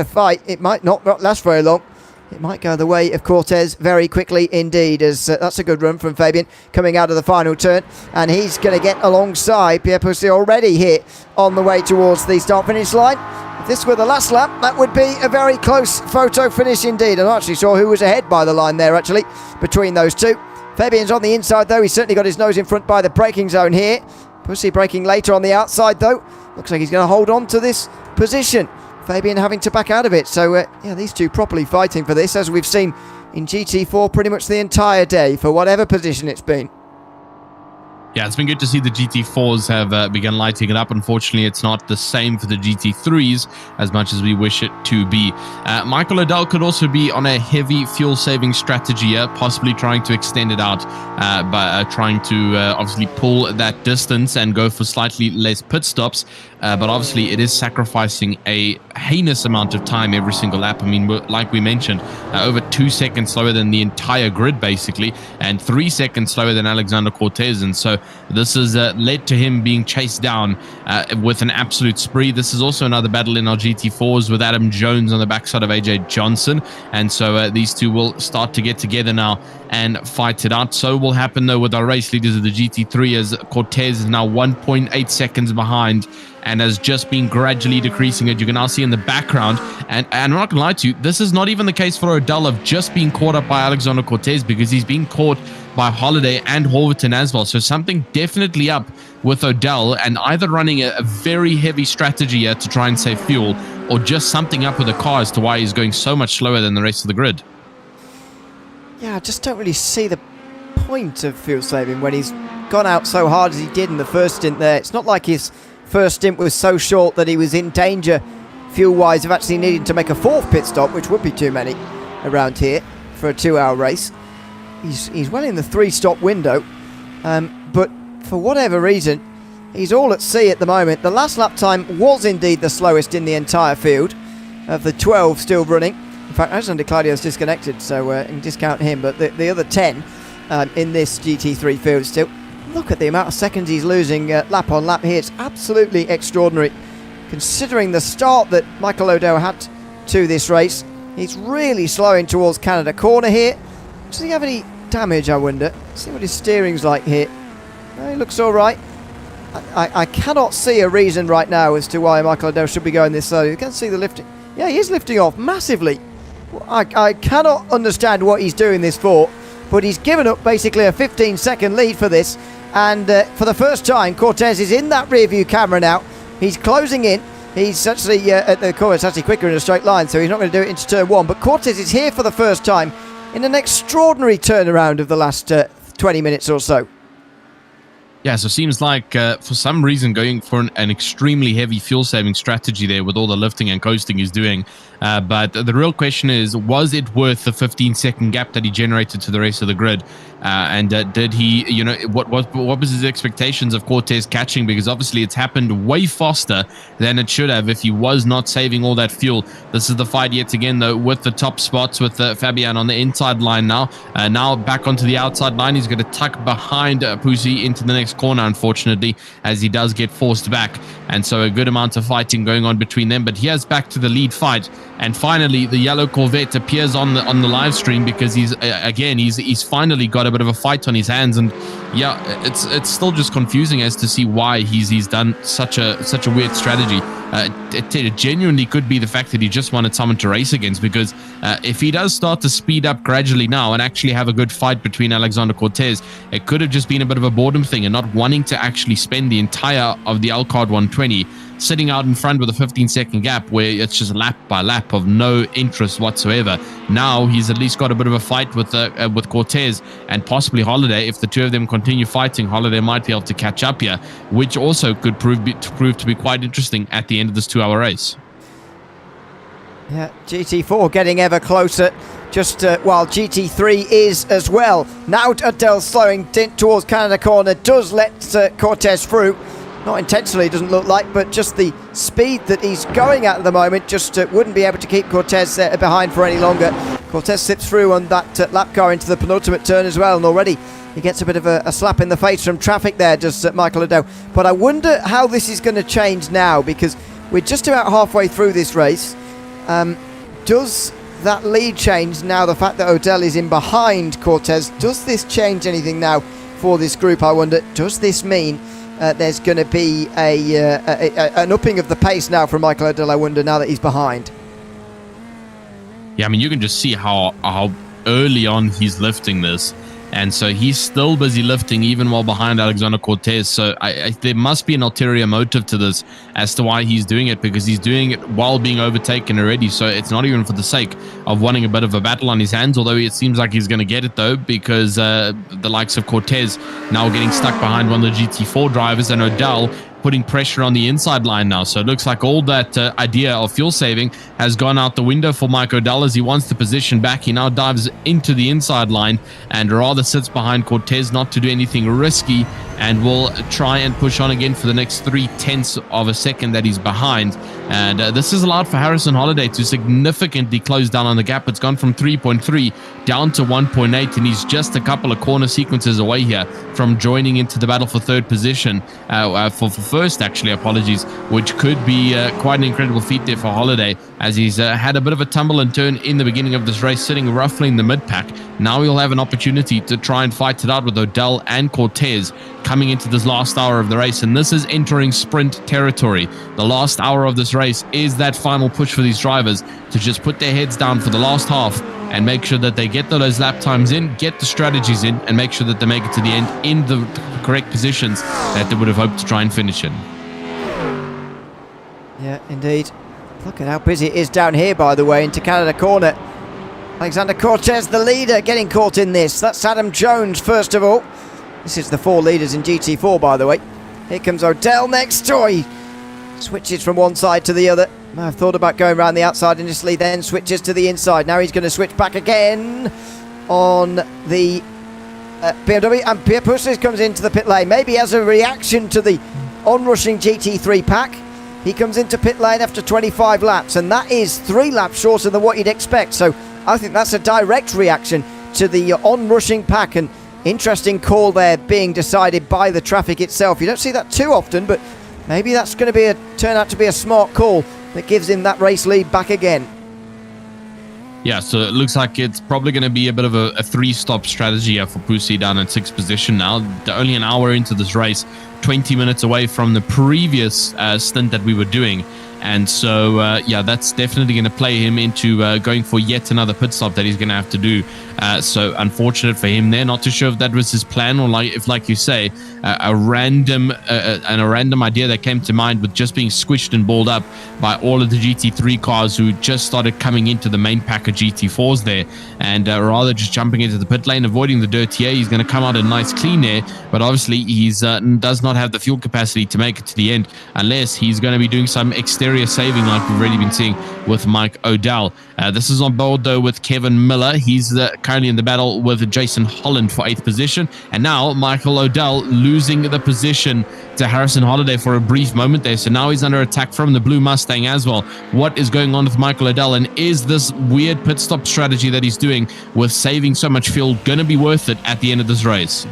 fight. It might not last very long. It might go the way of Cortez very quickly indeed, as that's a good run from Fabian coming out of the final turn, and he's going to get alongside Pierre Pussy already here on the way towards the start-finish line. If this were the last lap, that would be a very close photo finish indeed. I'm not actually sure who was ahead by the line there, actually, between those two. Fabian's on the inside, though. He's certainly got his nose in front by the braking zone here. Pussy braking later on the outside, though. Looks like he's going to hold on to this position. Fabian having to back out of it. So, yeah, these two properly fighting for this, as we've seen in GT4 pretty much the entire day, for whatever position it's been. Yeah, it's been good to see the GT4s have begun lighting it up. Unfortunately, it's not the same for the GT3s as much as we wish it to be. Michael O'Dell could also be on a heavy fuel-saving strategy here, possibly trying to extend it out by trying to obviously pull that distance and go for slightly less pit stops. But obviously, it is sacrificing a heinous amount of time every single lap. I mean, like we mentioned, over 2 seconds slower than the entire grid, basically, and 3 seconds slower than Alexander Cortez. And so this has led to him being chased down with an absolute spree. This is also another battle in our GT4s with Adam Jones on the backside of AJ Johnson. And so these two will start to get together now and fight it out. So will happen, though, with our race leaders of the GT3, as Cortez is now 1.8 seconds behind and has just been gradually decreasing it. You can now see in the background, and I'm not gonna lie to you, this is not even the case for O'Dell of just being caught up by Alexander Cortez, because he's being caught by Holiday and Horverton as well. So something definitely up with O'Dell, and either running a very heavy strategy here to try and save fuel, or just something up with the car as to why he's going so much slower than the rest of the grid. Yeah, I just don't really see the point of fuel saving when he's gone out so hard as he did in the first stint there. It's not like his first stint was so short that he was in danger fuel-wise of actually needing to make a fourth pit stop, which would be too many around here for a 2-hour race. He's well in the 3-stop window, but for whatever reason, he's all at sea at the moment. The last lap time was indeed the slowest in the entire field, of the 12 still running. In fact, Alexander Claudio's disconnected, so you can discount him, but the other 10 in this GT3 field still. Look at the amount of seconds he's losing lap on lap here. It's absolutely extraordinary, considering the start that Michael O'Dell had to this race. He's really slowing towards Canada Corner here. Does he have any damage, I wonder? Let's see what his steering's like here. He looks all right. I cannot see a reason right now as to why Michael O'Dell should be going this slow. You can see the lifting. Yeah, he is lifting off massively. I cannot understand what he's doing this for, but he's given up basically a 15-second lead for this. And for the first time, Cortez is in that rear view camera now. He's closing in. He's actually at the corner. It's actually quicker in a straight line, so he's not going to do it into turn 1. But Cortez is here for the first time in an extraordinary turnaround of the last 20 minutes or so. Yeah, so it seems like for some reason going for an extremely heavy fuel-saving strategy there with all the lifting and coasting he's doing. But the real question is, was it worth the 15-second gap that he generated to the rest of the grid? And did he, what was his expectations of Cortez catching? Because obviously it's happened way faster than it should have if he was not saving all that fuel. This is the fight yet again, though, with the top spots, with Fabian on the inside line now. Now back onto the outside line. He's going to tuck behind Pussy into the next corner, unfortunately, as he does get forced back. And so a good amount of fighting going on between them. But here's back to the lead fight. And finally, the yellow Corvette appears on the live stream, because he's finally got a bit of a fight on his hands. And yeah, it's still just confusing as to see why he's done such a weird strategy. It genuinely could be the fact that he just wanted someone to race against, because if he does start to speed up gradually now and actually have a good fight between Alexander Cortez, it could have just been a bit of a boredom thing and not wanting to actually spend the entire of the Elkhart 120 sitting out in front with a 15-second gap where it's just lap by lap of no interest whatsoever. Now he's at least got a bit of a fight with Cortez and possibly Holiday. If the two of them continue fighting, Holiday might be able to catch up here, which also could prove to be quite interesting at the end of this 2-hour race. Yeah, GT4 getting ever closer, just while GT3 is as well. Now O'Dell slowing towards Canada Corner, does let Cortez through. Not intentionally, doesn't look like, but just the speed that he's going at the moment just wouldn't be able to keep Cortez behind for any longer. Cortez slips through on that lap car into the penultimate turn as well, and already he gets a bit of a slap in the face from traffic there, does Michael O'Dell. But I wonder how this is going to change now, because we're just about halfway through this race. Does that lead change now, the fact that O'Dell is in behind Cortez? Does this change anything now for this group, I wonder? Does this mean there's going to be an upping of the pace now from Michael O'Dell, I wonder, now that he's behind? Yeah, I mean, you can just see how early on he's lifting this. And so he's still busy lifting even while behind Alexander Cortez. So there must be an ulterior motive to this as to why he's doing it, because he's doing it while being overtaken already. So it's not even for the sake of wanting a bit of a battle on his hands, although it seems like he's going to get it, though, because the likes of Cortez now getting stuck behind one of the GT4 drivers, and O'Dell putting pressure on the inside line now. So it looks like all that idea of fuel saving has gone out the window for Mike O'Dell as he wants the position back. He now dives into the inside line and rather sits behind Cortez not to do anything risky, and will try and push on again for the next 0.3 of a second that he's behind. And this has allowed for Harrison Holiday to significantly close down on the gap. It's gone from 3.3 down to 1.8, and he's just a couple of corner sequences away here from joining into the battle for third position, for first, actually, apologies, which could be quite an incredible feat there for Holiday, as he's had a bit of a tumble and turn in the beginning of this race, sitting roughly in the mid-pack. Now he'll have an opportunity to try and fight it out with O'Dell and Cortez coming into this last hour of the race, and this is entering sprint territory. The last hour of this race is that final push for these drivers to just put their heads down for the last half and make sure that they get those lap times in, get the strategies in, and make sure that they make it to the end in the correct positions that they would have hoped to try and finish in. Yeah, indeed. Look at how busy it is down here, by the way, into Canada Corner. Alexander Cortez, the leader, getting caught in this. That's Adam Jones, first of all. This is the 4 leaders in GT4, by the way. Here comes O'Dell next. He switches from one side to the other. I've thought about going around the outside initially, then switches to the inside. Now he's going to switch back again on the BMW, and Pierre Pussis comes into the pit lane, maybe as a reaction to the onrushing GT3 pack. He comes into pit lane after 25 laps, and that is 3 laps shorter than what you'd expect. So I think that's a direct reaction to the onrushing pack, and interesting call there being decided by the traffic itself. You don't see that too often, but maybe that's going to turn out to be a smart call that gives him that race lead back again. Yeah, so it looks like it's probably going to be a bit of a 3-stop strategy here for Pussy down in 6th position now. They're only an hour into this race, 20 minutes away from the previous stint that we were doing. And so, yeah, that's definitely going to play him into going for yet another pit stop that he's going to have to do. So unfortunate for him there. Not too sure if that was his plan, or like you say, a random idea that came to mind with just being squished and balled up by all of the GT3 cars who just started coming into the main pack of GT4s there, and rather just jumping into the pit lane, avoiding the dirt here. He's going to come out a nice clean there, but obviously he's does not have the fuel capacity to make it to the end unless he's going to be doing some exterior saving like we've already been seeing with Mike O'Dell. This is on board though with Kevin Miller. He's currently in the battle with Jason Holland for 8th position, and now Michael O'Dell losing the position to Harrison Holiday for a brief moment there. So now he's under attack from the blue Mustang as well. What is going on with Michael O'Dell, and is this weird pit stop strategy that he's doing with saving so much fuel going to be worth it at the end of this race?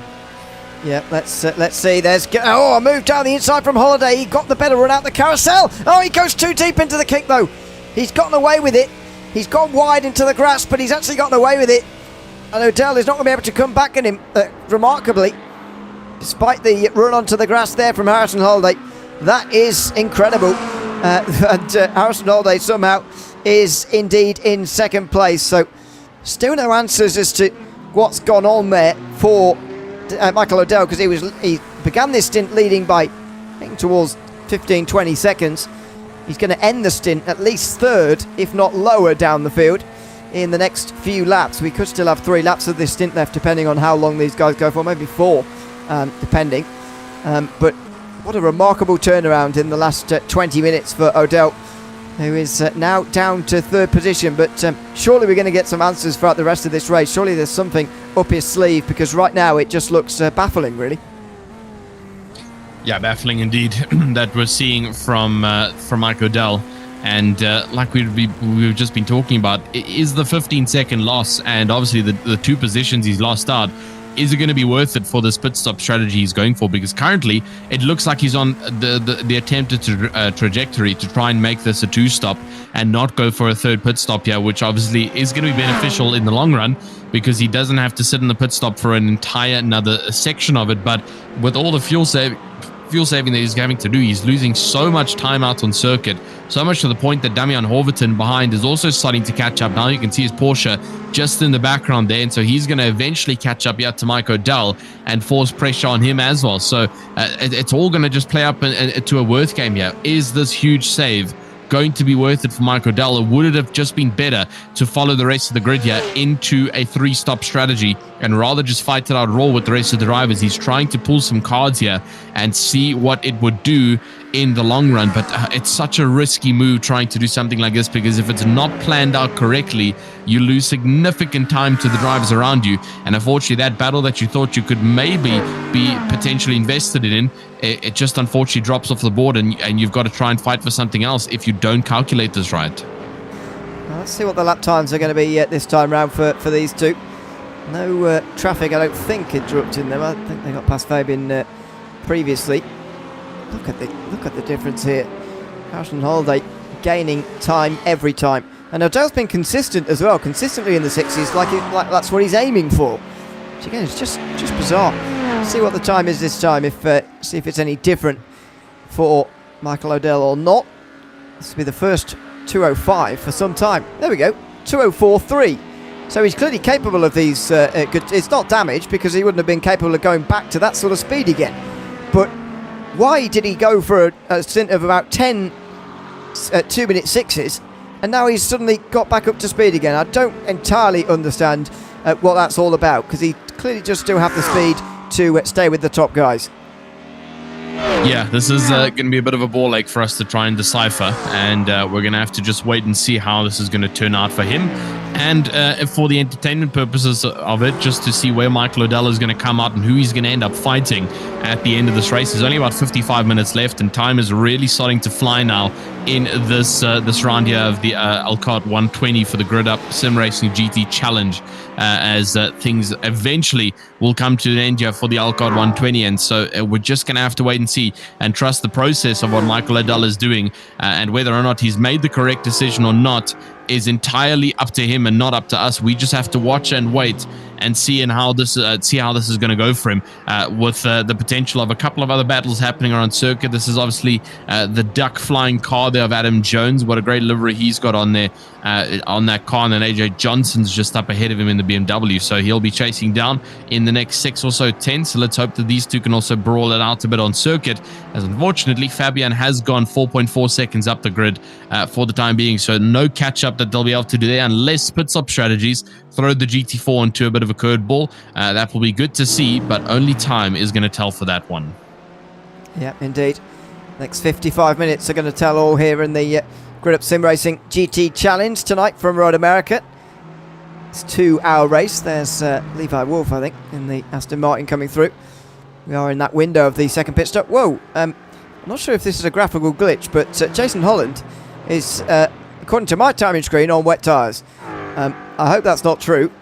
Yeah, let's see. There's a move down the inside from Holiday. He got the better run out the carousel. Oh, he goes too deep into the kick though. He's gotten away with it. He's gone wide into the grass, but he's actually gotten away with it. And O'Dell is not going to be able to come back at him, remarkably, despite the run onto the grass there from Harrison Holiday. That is incredible. And Harrison Holiday somehow is indeed in 2nd place. So still no answers as to what's gone on there for Michael O'Dell, because he began this stint leading by, I think, towards 15-20 seconds. He's going to end the stint at least 3rd, if not lower, down the field in the next few laps. We could still have 3 laps of this stint left, depending on how long these guys go for, maybe 4, depending. But what a remarkable turnaround in the last 20 minutes for O'Dell, who is now down to 3rd position. But surely we're going to get some answers throughout the rest of this race. Surely there's something up his sleeve, because right now it just looks baffling, really. Yeah, baffling indeed that we're seeing from Mike O'Dell. And like we've just been talking about, it is the 15-second loss, and obviously the 2 positions he's lost out. Is it going to be worth it for this pit stop strategy he's going for? Because currently it looks like he's on the attempted trajectory to try and make this a 2-stop and not go for a 3rd pit stop here, which obviously is going to be beneficial in the long run, because he doesn't have to sit in the pit stop for an entire another section of it. But with all the fuel saving that he's having to do, he's losing so much time out on circuit, so much to the point that Damian Horvatin behind is also starting to catch up. Now you can see his Porsche just in the background there, and so he's going to eventually catch up to Mike O'Dell and force pressure on him as well. So it's all going to just play up to a worth game here. Is this huge save going to be worth it for Mike O'Dell, or would it have just been better to follow the rest of the grid here into a 3-stop strategy and rather just fight it out raw with the rest of the drivers? He's trying to pull some cards here and see what it would do in the long run, but it's such a risky move trying to do something like this, because if it's not planned out correctly, you lose significant time to the drivers around you, and unfortunately that battle that you thought you could maybe be potentially invested in, it just unfortunately drops off the board, and you've got to try and fight for something else if you don't calculate this right. Well, let's see what the lap times are going to be this time round for these two. No traffic, I don't think, interrupting them. I think they got past Fabian previously. Look at the difference here. Harrison Holiday gaining time every time, and O'Dell's been consistent as well, consistently in the 60s, like that's what he's aiming for. Which again, it's just bizarre. See what the time is this time. See if it's any different for Michael O'Dell or not. This will be the first 2:05 for some time. There we go, 2:04.3. So he's clearly capable of these. It's not damaged, because he wouldn't have been capable of going back to that sort of speed again. But why did he go for a stint of about 10 2-minute 6s, and now he's suddenly got back up to speed again? I don't entirely understand what that's all about, because he clearly just still have the speed to stay with the top guys. Yeah, this is going to be a bit of a ball ache for us to try and decipher, and we're going to have to just wait and see how this is going to turn out for him. And for the entertainment purposes of it, just to see where Michael O'Dell is going to come out and who he's going to end up fighting at the end of this race. There's only about 55 minutes left, and time is really starting to fly now in this round here of the Elkhart 120 for the Grid Up Sim Racing GT Challenge, as things eventually will come to an end here for the Elkhart 120. And so we're just going to have to wait and see and trust the process of what Michael O'Dell is doing, and whether or not he's made the correct decision or not is entirely up to him and not up to us. We just have to watch and wait and see how this is going to go for him, with the potential of a couple of other battles happening around circuit. This is obviously the duck flying car there of Adam Jones. What a great livery he's got on there, on that car. And then AJ Johnson's just up ahead of him in the BMW, so he'll be chasing down in the next 6 or so tenths. So let's hope that these two can also brawl it out a bit on circuit, as unfortunately Fabian has gone 4.4 seconds up the grid for the time being, so no catch up that they'll be able to do there unless pit stop strategies throw the GT4 into a bit of a curveball. That will be good to see, but only time is going to tell for that one. Yeah, indeed. Next 55 minutes are going to tell all here in the Grid Up Sim Racing GT Challenge tonight from Road America. It's a 2-hour race. There's Levi Wolf, I think, in the Aston Martin coming through. We are in that window of the second pit stop. Whoa, I'm not sure if this is a graphical glitch, but Jason Holland is, according to my timing screen, on wet tyres. I hope that's not true,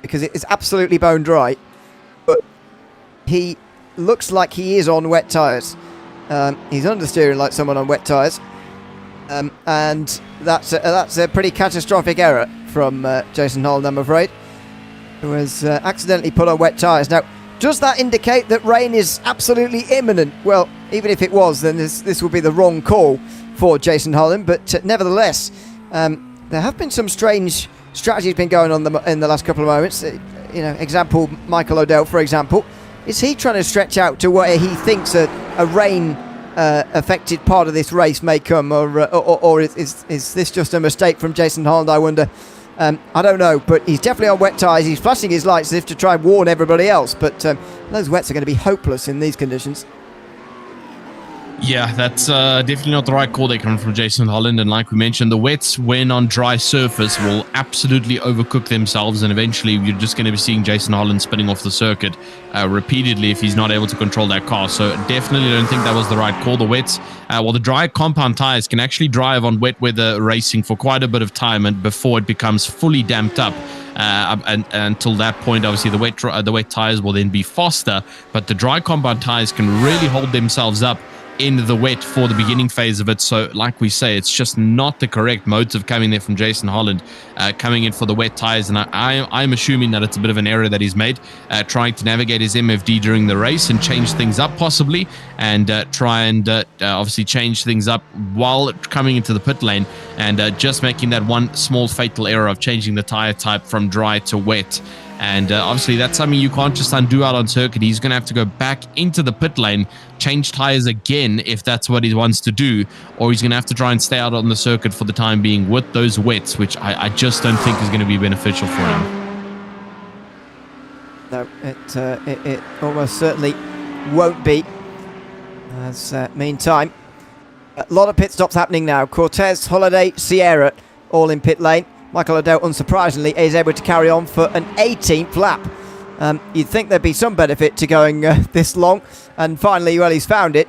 because it is absolutely bone dry, but he looks like he is on wet tyres. He's understeering like someone on wet tyres, and that's a pretty catastrophic error from Jason Holland, I'm afraid, who has accidentally put on wet tyres. Now, does that indicate that rain is absolutely imminent? Well, even if it was, then this would be the wrong call for Jason Holland, but nevertheless, there have been some strange strategies been going on in the last couple of moments. Example, Michael O'Dell, for example. Is he trying to stretch out to where he thinks a rain affected part of this race may come, or is this just a mistake from Jason Holland, I wonder? I don't know, but he's definitely on wet tyres. He's flashing his lights as if to try and warn everybody else, but those wets are going to be hopeless in these conditions. Yeah, that's definitely not the right call there coming from Jason Holland. And like we mentioned, the wets, when on dry surface, will absolutely overcook themselves. And eventually, you're just going to be seeing Jason Holland spinning off the circuit repeatedly if he's not able to control that car. So definitely don't think that was the right call. The wets, the dry compound tires can actually drive on wet weather racing for quite a bit of time, and before it becomes fully damped up. And until that point, obviously, the wet tires will then be faster. But the dry compound tires can really hold themselves up in the wet for the beginning phase of it. So like we say, it's just not the correct motive coming there from Jason Holland, coming in for the wet tires. And I'm assuming that it's a bit of an error that he's made, trying to navigate his MFD during the race and change things up possibly, and try and obviously change things up while coming into the pit lane, and just making that one small fatal error of changing the tire type from dry to wet. And obviously that's something you can't just undo out on circuit. He's going to have to go back into the pit lane, change tires again if that's what he wants to do, or he's going to have to try and stay out on the circuit for the time being with those wets, which I just don't think is going to be beneficial for him. No, it almost certainly won't be. As meantime, a lot of pit stops happening now. Cortez, Holiday, Sierra, all in pit lane. Michael O'Dell, unsurprisingly, is able to carry on for an 18th lap. You'd think there'd be some benefit to going this long, and finally, well, he's found it.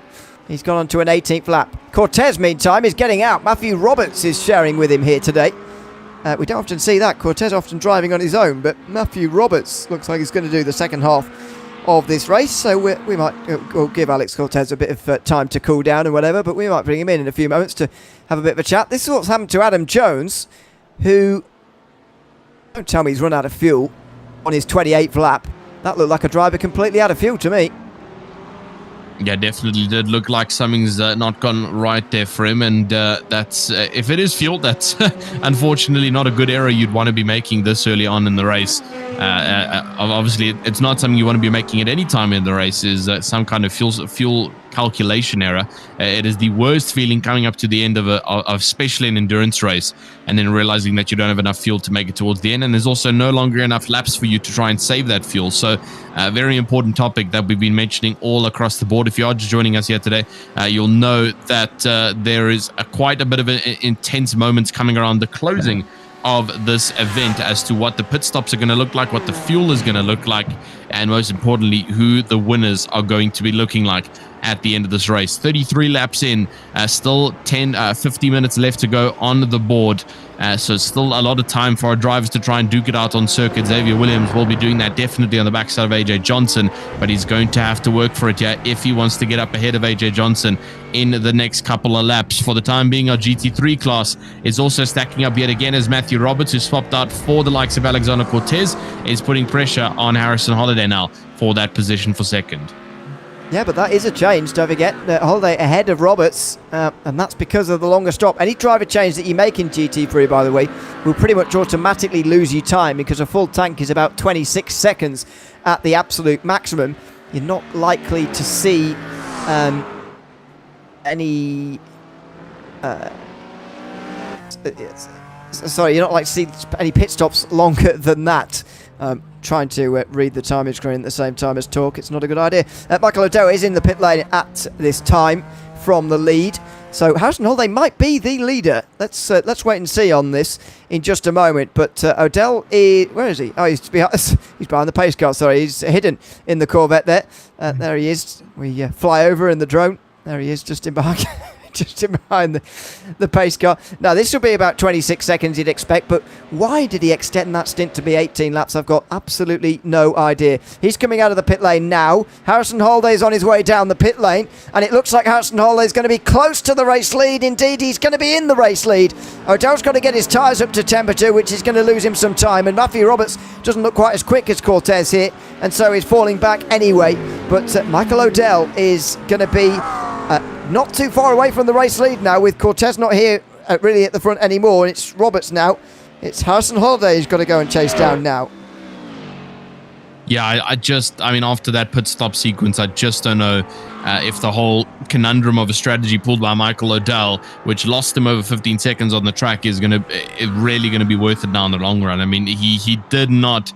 He's gone on to an 18th lap. Cortez, meantime, is getting out. Matthew Roberts is sharing with him here today. We don't often see that. Cortez often driving on his own, but Matthew Roberts looks like he's going to do the second half of this race, so we might we'll give Alex Cortez a bit of time to cool down and whatever, but we might bring him in a few moments to have a bit of a chat. This is what's happened to Adam Jones, who, don't tell me he's run out of fuel on his 28th lap. That looked like a driver completely out of fuel to me. Yeah, definitely did look like something's not gone right there for him, and that's if it is fuel, that's unfortunately not a good error you'd want to be making this early on in the race. Obviously, it's not something you want to be making at any time in the race. Is some kind of fuel calculation error. It is the worst feeling coming up to the end of especially an endurance race, and then realizing that you don't have enough fuel to make it towards the end, and there's also no longer enough laps for you to try and save that fuel. So a very important topic that we've been mentioning all across the board. If you are just joining us here today, you'll know that there is quite a bit of intense moments coming around the closing of this event as to what the pit stops are going to look like, what the fuel is going to look like, and most importantly, who the winners are going to be looking like at the end of this race. 33 laps in, still 50 minutes left to go on the board. So still a lot of time for our drivers to try and duke it out on circuit. Xavier Williams will be doing that definitely on the backside of AJ Johnson, but he's going to have to work for it here if he wants to get up ahead of AJ Johnson in the next couple of laps. For the time being, our GT3 class is also stacking up yet again as Matthew Roberts, who swapped out for the likes of Alexander Cortez, is putting pressure on Harrison Holiday now for that position for second. Yeah, but that is a change. Don't forget Holiday ahead of Roberts, and that's because of the longer stop. Any driver change that you make in GT3, by the way, will pretty much automatically lose you time, because a full tank is about 26 seconds at the absolute maximum. You're not likely to see any... sorry, you're not likely to see any pit stops longer than that. Trying to read the timing screen at the same time as talk, it's not a good idea. Michael O'Dell is in the pit lane at this time from the lead, so Harrison Holiday might be the leader. Let's wait and see on this in just a moment. But O'Dell is, where is he? Oh, he's behind the pace car. Sorry, he's hidden in the Corvette there. There he is. We fly over in the drone. There he is, just in behind. Just in behind the pace car. Now, this will be about 26 seconds, you'd expect, but why did he extend that stint to be 18 laps? I've got absolutely no idea. He's coming out of the pit lane now. Harrison Holiday's on his way down the pit lane, and it looks like Harrison Holiday's going to be close to the race lead. Indeed, he's going to be in the race lead. O'Dell's got to get his tyres up to temperature, which is going to lose him some time, and Matthew Roberts doesn't look quite as quick as Cortez here, and so he's falling back anyway. But Michael O'Dell is going to be not too far away from the race lead now, with Cortez not here really at the front anymore. It's Roberts now. It's Harrison Holiday who's got to go and chase down now. Yeah, I mean, after that pit stop sequence, I just don't know if the whole conundrum of a strategy pulled by Michael O'Dell, which lost him over 15 seconds on the track, is really going to be worth it now in the long run. I mean, he did not...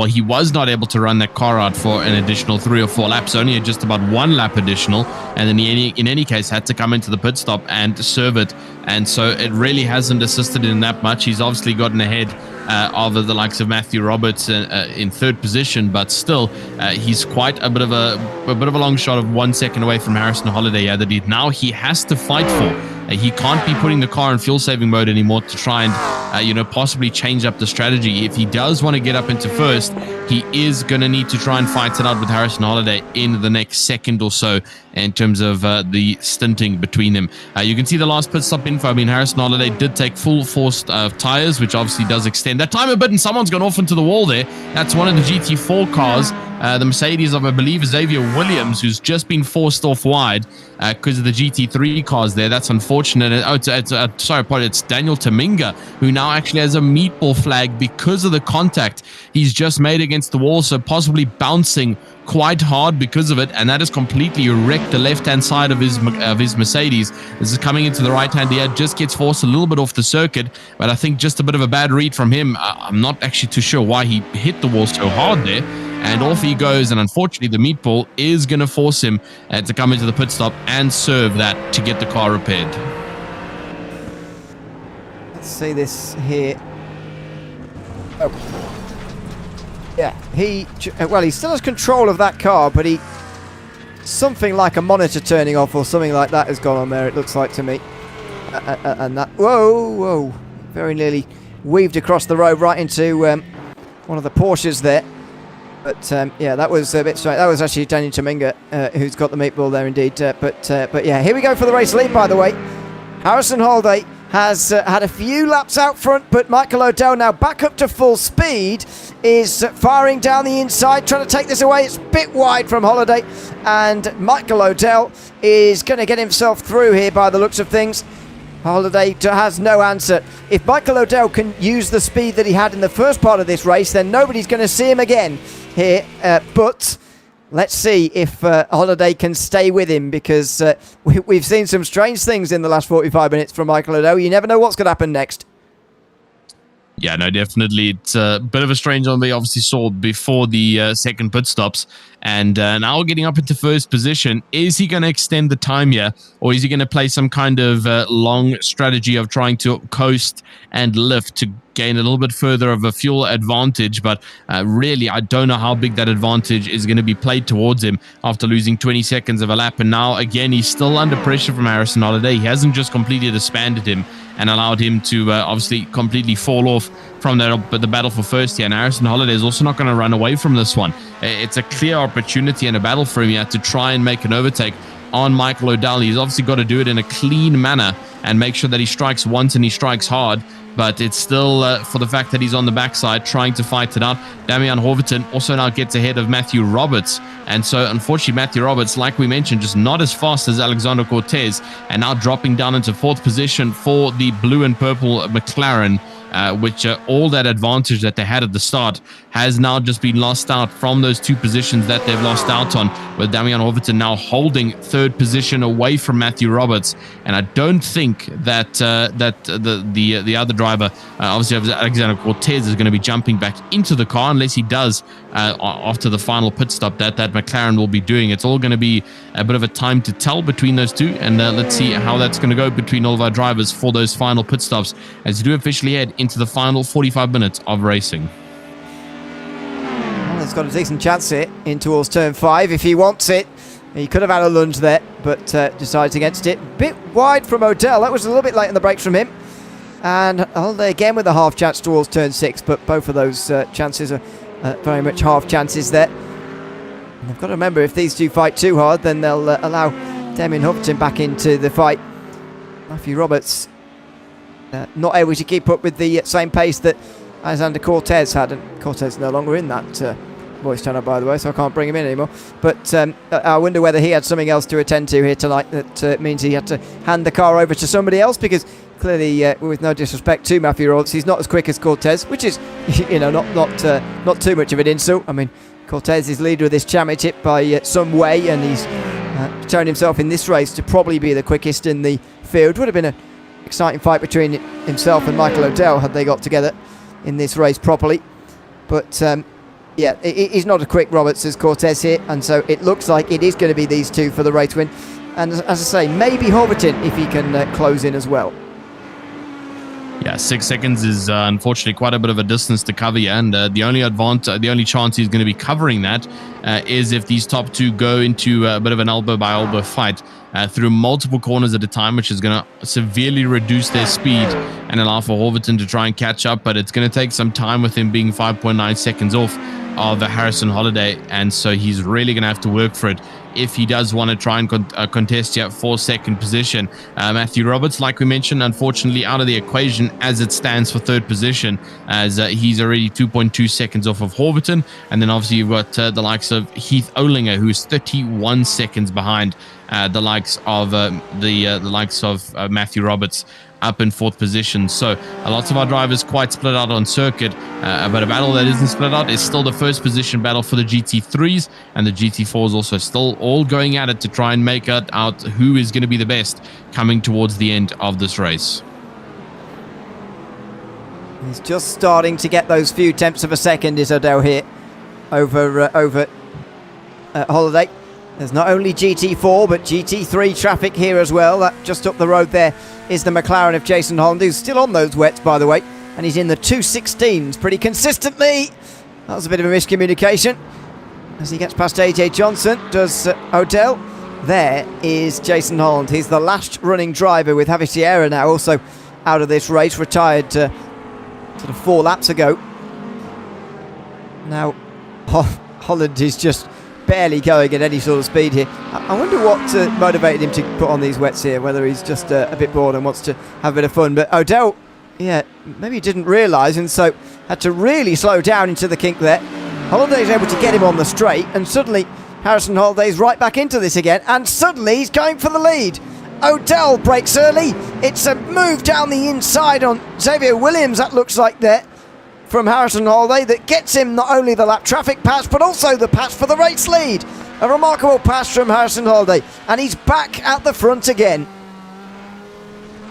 he was not able to run that car out for an additional 3 or 4 laps, only at just about 1 lap additional, and then he, in any case, had to come into the pit stop and serve it, and so it really hasn't assisted in that much. He's obviously gotten ahead of the likes of Matthew Roberts in third position, but still, he's quite a bit of a long shot of 1 second away from Harrison Holiday that he has to fight for. He can't be putting the car in fuel-saving mode anymore to try and, possibly change up the strategy. If he does want to get up into first, he is going to need to try and fight it out with Harrison Holiday in the next second or so in terms of the stinting between them. You can see the last pit stop info. I mean, Harrison Holiday did take full force tires, which obviously does extend that time a bit, and someone's gone off into the wall there. That's one of the GT4 cars. The Mercedes of, I believe, Xavier Williams, who's just been forced off wide because of the GT3 cars there. That's unfortunate. It's Daniel Taminga, who now actually has a meatball flag because of the contact he's just made against the wall, so possibly bouncing quite hard because of it, and that has completely wrecked the left-hand side of his Mercedes. This is coming into the right-hand here, just gets forced a little bit off the circuit, but I think just a bit of a bad read from him. I'm not actually too sure why he hit the wall so hard there, and off he goes, and unfortunately the meatball is going to force him to come into the pit stop and serve that to get the car repaired. Let's see this here. Oh. Yeah, he still has control of that car, but something like a monitor turning off or something like that has gone on there, it looks like to me. And that, whoa, very nearly weaved across the road right into one of the Porsches there. But yeah, that was a bit strange. That was actually Daniel Taminga who's got the meatball there indeed. But yeah, here we go for the race lead, by the way. Harrison Holiday has had a few laps out front, but Michael O'Dell now back up to full speed, is firing down the inside, trying to take this away. It's a bit wide from Holiday, and Michael O'Dell is going to get himself through here by the looks of things. Holiday has no answer. If Michael O'Dell can use the speed that he had in the first part of this race, then nobody's going to see him again here, but let's see if Holiday can stay with him, because we've seen some strange things in the last 45 minutes from Michael O'Dell. You never know what's going to happen next. Yeah, no, definitely. It's a bit of a strange one we obviously saw before the second pit stops. And now getting up into first position. Is he going to extend the time here? Or is he going to play some kind of long strategy of trying to coast and lift to gain a little bit further of a fuel advantage? But really, I don't know how big that advantage is going to be played towards him after losing 20 seconds of a lap. And now, again, he's still under pressure from Harrison Holiday. He hasn't just completely disbanded him and allowed him to obviously completely fall off from the battle for first here. And Harrison Holiday is also not going to run away from this one. It's a clear opportunity and a battle for him here to try and make an overtake on Michael O'Dell. He's obviously got to do it in a clean manner and make sure that he strikes once and he strikes hard. But it's still, for the fact that he's on the backside, trying to fight it out. Damian Horvatin also now gets ahead of Matthew Roberts. And so, unfortunately, Matthew Roberts, like we mentioned, just not as fast as Alexander Cortez. And now dropping down into fourth position for the blue and purple McLaren. Which all that advantage that they had at the start has now just been lost out from those two positions that they've lost out on, with Damian Horvatin now holding third position away from Matthew Roberts. And I don't think that the other driver, obviously Alexander Cortez, is going to be jumping back into the car unless he does after the final pit stop that McLaren will be doing. It's all going to be a bit of a time to tell between those two, and let's see how that's going to go between all of our drivers for those final pit stops as we do officially head into the final 45 minutes of racing. Well, he's got a decent chance here in towards turn 5 if he wants it. He could have had a lunge there, but decides against it. Bit wide from O'Dell. That was a little bit late in the brakes from him. And Holiday again with a half chance towards turn 6, but both of those chances are very much half chances there. And they've got to remember, if these two fight too hard, then they'll allow Damien Huffington back into the fight. Matthew Roberts not able to keep up with the same pace that Alexander Cortez had, and Cortez no longer in that voice channel, by the way, so I can't bring him in anymore. But I wonder whether he had something else to attend to here tonight that means he had to hand the car over to somebody else, because clearly, with no disrespect to Matthew Roberts, he's not as quick as Cortez, which is, not too much of an insult. I mean, Cortez is leader of this championship by some way, and he's shown himself in this race to probably be the quickest in the field. Would have been an exciting fight between himself and Michael O'Dell had they got together in this race properly. But yeah, he's not as quick, Roberts, as Cortez here, and so it looks like it is going to be these two for the race win. And as I say, maybe Horvatin if he can close in as well. Yeah, 6 seconds is unfortunately quite a bit of a distance to cover here, and the only chance he's going to be covering that is if these top two go into a bit of an elbow-by-elbow fight through multiple corners at a time, which is going to severely reduce their speed and allow for Horvatin to try and catch up, but it's going to take some time with him being 5.9 seconds off of Harrison Holiday, and so he's really going to have to work for it if he does want to try and contest here for second position. Matthew Roberts, like we mentioned, unfortunately out of the equation as it stands for third position, as he's already 2.2 seconds off of Horvatin. And then obviously you've got the likes of Heath Olinger, who's 31 seconds behind the likes of Matthew Roberts up in fourth position. So lots of our drivers quite split out on circuit, but a battle that isn't split out is still the first position battle for the GT3s, and the GT4s also still all going at it to try and make it out who is going to be the best coming towards the end of this race. He's just starting to get those few tenths of a second, is O'Dell here over Holiday. There's not only GT4 but GT3 traffic here as well. That just up the road there is the McLaren of Jason Holland, who's still on those wets, by the way, and he's in the 216s pretty consistently. That was a bit of a miscommunication as he gets past AJ Johnson. Does O'Dell? There is Jason Holland. He's the last running driver with Javi Sierra now also out of this race, retired sort of 4 laps ago. Now Holland is just barely going at any sort of speed here. I wonder what motivated him to put on these wets here, whether he's just a bit bored and wants to have a bit of fun. But O'Dell, yeah, maybe he didn't realise, and so had to really slow down into the kink there. Holliday's able to get him on the straight, and suddenly Harrison Holliday's right back into this again, and suddenly he's going for the lead. O'Dell breaks early. It's a move down the inside on Xavier Williams, that looks like there. from Harrison Holiday that gets him not only the lap traffic pass, but also the pass for the race lead. A remarkable pass from Harrison Holiday, and he's back at the front again.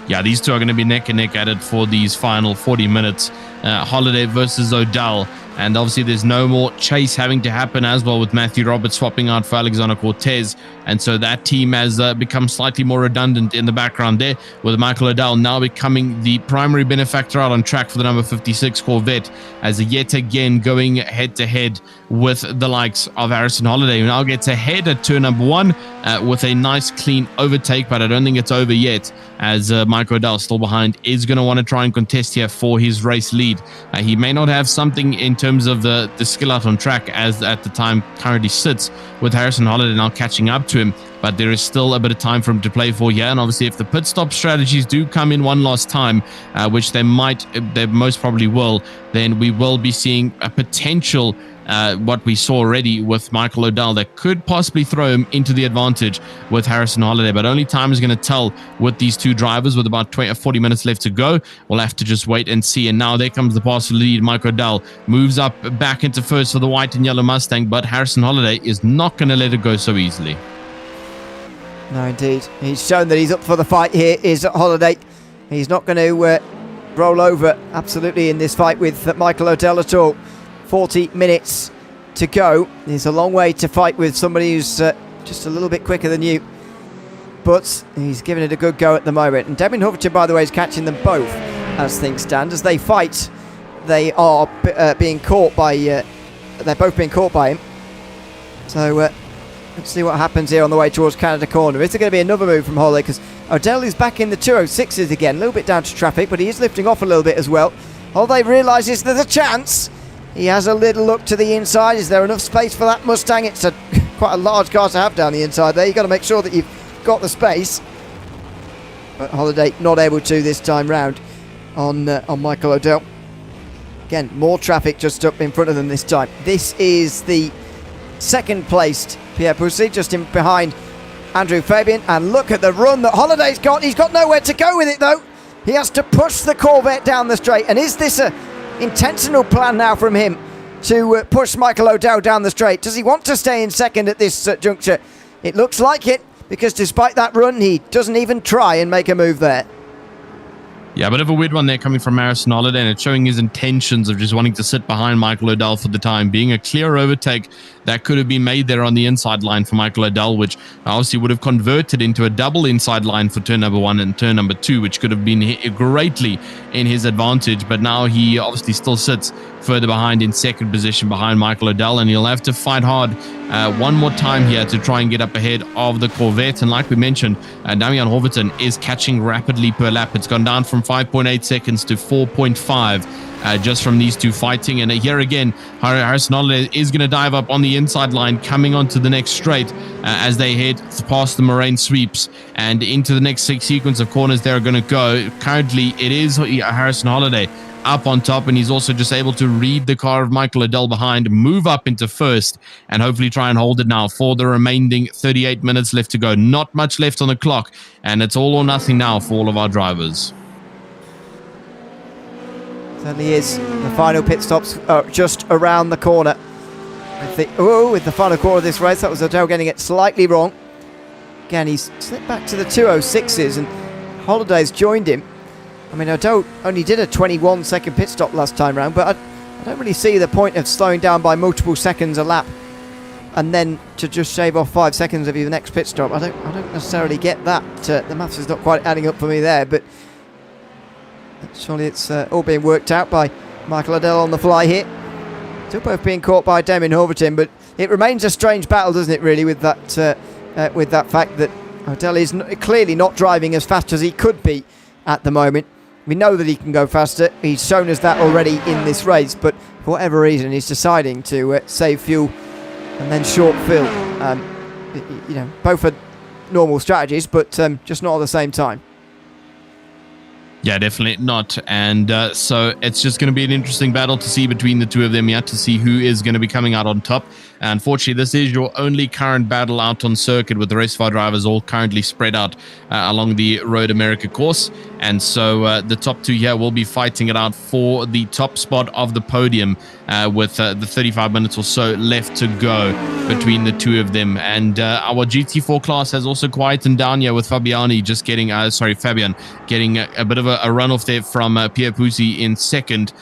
Yeah, these two are going to be neck and neck at it for these final 40 minutes. Holiday versus O'Dell. And obviously there's no more chase having to happen as well, with Matthew Roberts swapping out for Alexander Cortez. And so that team has become slightly more redundant in the background there, with Michael O'Dell now becoming the primary benefactor out on track for the number 56 Corvette, as yet again going head-to-head with the likes of Harrison Holiday, who now gets ahead at turn number 1 with a nice clean overtake, but I don't think it's over yet, as Michael O'Dell, still behind, is going to want to try and contest here for his race lead. He may not have something in terms of the skill out on track as at the time currently sits, with Harrison Holiday now catching up to him, but there is still a bit of time for him to play for here. And obviously if the pit stop strategies do come in one last time, which they most probably will, then we will be seeing a potential what we saw already with Michael O'Dell that could possibly throw him into the advantage with Harrison Holiday. But only time is going to tell with these two drivers, with about 40 minutes left to go. We'll have to just wait and see. And now there comes the pass to lead. Michael O'Dell moves up back into first for the white and yellow Mustang, but Harrison Holiday is not going to let it go so easily. No, indeed. He's shown that he's up for the fight here, is Holiday. He's not going to roll over absolutely in this fight with Michael O'Dell at all. 40 minutes to go. There's a long way to fight with somebody who's just a little bit quicker than you. But he's giving it a good go at the moment. And Devin Hoverton, by the way, is catching them both as things stand. As they fight, they are being caught by... they're both being caught by him. So let's see what happens here on the way towards Canada Corner. Is there going to be another move from Holiday? Because O'Dell is back in the 206s again. A little bit down to traffic, but he is lifting off a little bit as well. Holiday realises there's a chance. He has a little look to the inside. Is there enough space for that Mustang? It's quite a large car to have down the inside there. You've got to make sure that you've got the space. But Holiday not able to this time round on Michael O'Dell. Again, more traffic just up in front of them this time. This is the second placed Pierre Poussy, just in behind Andrew Fabian. And look at the run that Holiday's got. He's got nowhere to go with it though. He has to push the Corvette down the straight. And is this a intentional plan now from him to push Michael O'Dell down the straight? Does he want to stay in second at this juncture? It looks like it, because despite that run, he doesn't even try and make a move there. Yeah, a bit of a weird one there coming from Harrison Holiday, and it's showing his intentions of just wanting to sit behind Michael O'Dell for the time being. A clear overtake that could have been made there on the inside line for Michael O'Dell, which obviously would have converted into a double inside line for turn number 1 and turn number 2, which could have been greatly in his advantage. But now he obviously still sits further behind in second position behind Michael O'Dell, and he'll have to fight hard one more time here to try and get up ahead of the Corvette. And like we mentioned, Damian Hoverton is catching rapidly per lap. It's gone down from 5.8 seconds to 4.5 just from these two fighting. And here again, Harrison Holiday is going to dive up on the inside line, coming onto the next straight as they head past the Moraine sweeps and into the next sequence of corners they're going to go. Currently, it is Harrison Holiday up on top, and he's also just able to read the car of Michael O'Dell behind, move up into first, and hopefully try and hold it now for the remaining 38 minutes left to go. Not much left on the clock, and it's all or nothing now for all of our drivers. Certainly is. The final pit stops just around the corner. With the final corner of this race, that was O'Dell getting it slightly wrong. Again, he's slipped back to the 206s, and Holiday's joined him. I mean, O'Dell only did a 21-second pit stop last time round, but I don't really see the point of slowing down by multiple seconds a lap and then to just shave off 5 seconds of your next pit stop. I don't necessarily get that. The maths is not quite adding up for me there, but surely it's all being worked out by Michael O'Dell on the fly here. Still both being caught by Damien Hoverton, but it remains a strange battle, doesn't it, really, with that fact that O'Dell is clearly not driving as fast as he could be at the moment. We know that he can go faster. He's shown us that already in this race, but for whatever reason, he's deciding to save fuel and then short fill. Both are normal strategies, but just not at the same time. Yeah, definitely not. And so it's just going to be an interesting battle to see between the two of them yet, to see who is going to be coming out on top. Unfortunately, this is your only current battle out on circuit, with the rest of our drivers all currently spread out along the Road America course. And so the top two here will be fighting it out for the top spot of the podium with the 35 minutes or so left to go between the two of them. And our GT4 class has also quietened down here with Fabian getting a bit of a run off there from Pierre Pucci in second.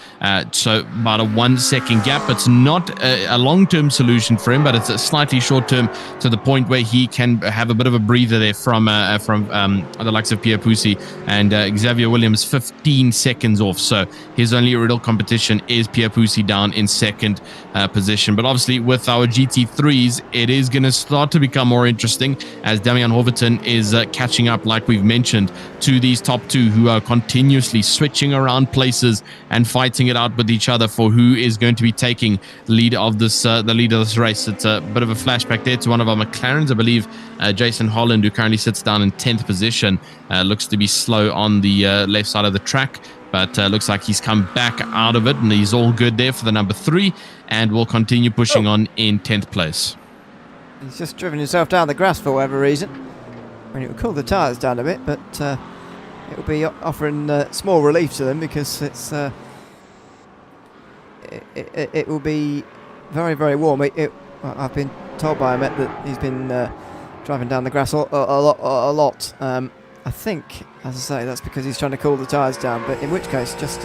So about a 1 second gap. It's not a long-term solution for him, but it's a slightly short-term to the point where he can have a bit of a breather there from the likes of Pierre Pucci and Xavier Williams 15 seconds off. So his only real competition is Pierre Pucci down in second position. But obviously with our GT3s, it is going to start to become more interesting as Damian Hoverton is catching up, like we've mentioned, to these top two who are continuously switching around places and fighting it out with each other for who is going to be taking the lead of this race. It's a bit of a flashback there to one of our McLarens, I believe. Jason Holland, who currently sits down in 10th position, looks to be slow on the left side of the track, but looks like he's come back out of it and he's all good there for the number 3 and will continue pushing on in 10th place. He's just driven himself down the grass for whatever reason. I mean, it would cool the tyres down a bit, but it will be offering small relief to them because it's it will be very, very warm. I've been told by Ahmet that he's been driving down the grass a lot. I think, as I say, that's because he's trying to cool the tyres down, but in which case, just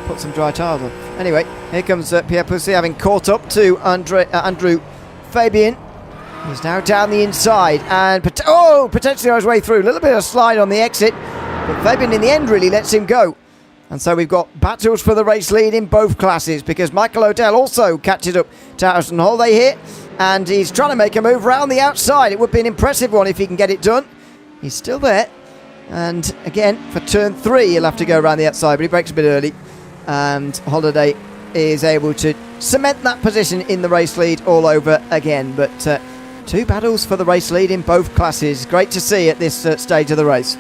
put some dry tyres on. Anyway, here comes Pierre Pucci having caught up to Andrew Fabian. He's now down the inside and potentially on his way through. A little bit of a slide on the exit, but Fabian in the end really lets him go. And so we've got battles for the race lead in both classes because Michael O'Dell also catches up to Harrison Holiday here, and he's trying to make a move around the outside. It would be an impressive one if he can get it done. He's still there. And again, for turn 3, he'll have to go around the outside, but he breaks a bit early. And Holiday is able to cement that position in the race lead all over again. But two battles for the race lead in both classes. Great to see at this stage of the race.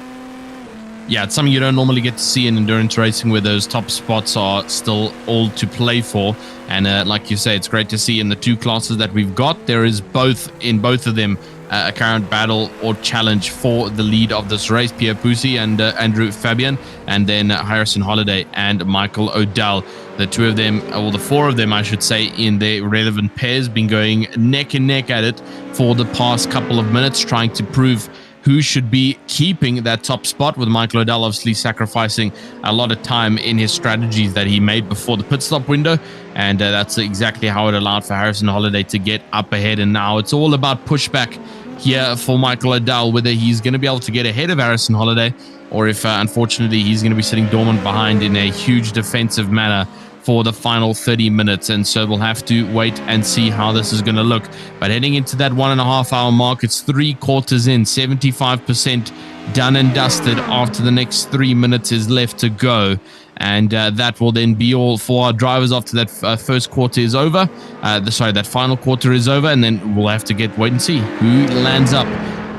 Yeah, it's something you don't normally get to see in endurance racing where those top spots are still all to play for. And like you say, it's great to see in the two classes that we've got. There is both of them a current battle or challenge for the lead of this race. Pierre Pucci and Andrew Fabian, and then Harrison Holiday and Michael O'Dell. The two of them, or the four of them, I should say, in their relevant pairs, been going neck and neck at it for the past couple of minutes, trying to prove who should be keeping that top spot, with Michael O'Dell obviously sacrificing a lot of time in his strategies that he made before the pit stop window. And that's exactly how it allowed for Harrison Holiday to get up ahead. And now it's all about pushback here for Michael O'Dell, whether he's going to be able to get ahead of Harrison Holiday or if, unfortunately, he's going to be sitting dormant behind in a huge defensive manner for the final 30 minutes. And so we'll have to wait and see how this is going to look. But heading into that 1.5 hour mark, it's 3/4 in, 75% done and dusted after the next 3 minutes is left to go. And that will then be all for our drivers after that first quarter is over. That final quarter is over, and then we'll have to wait and see who lands up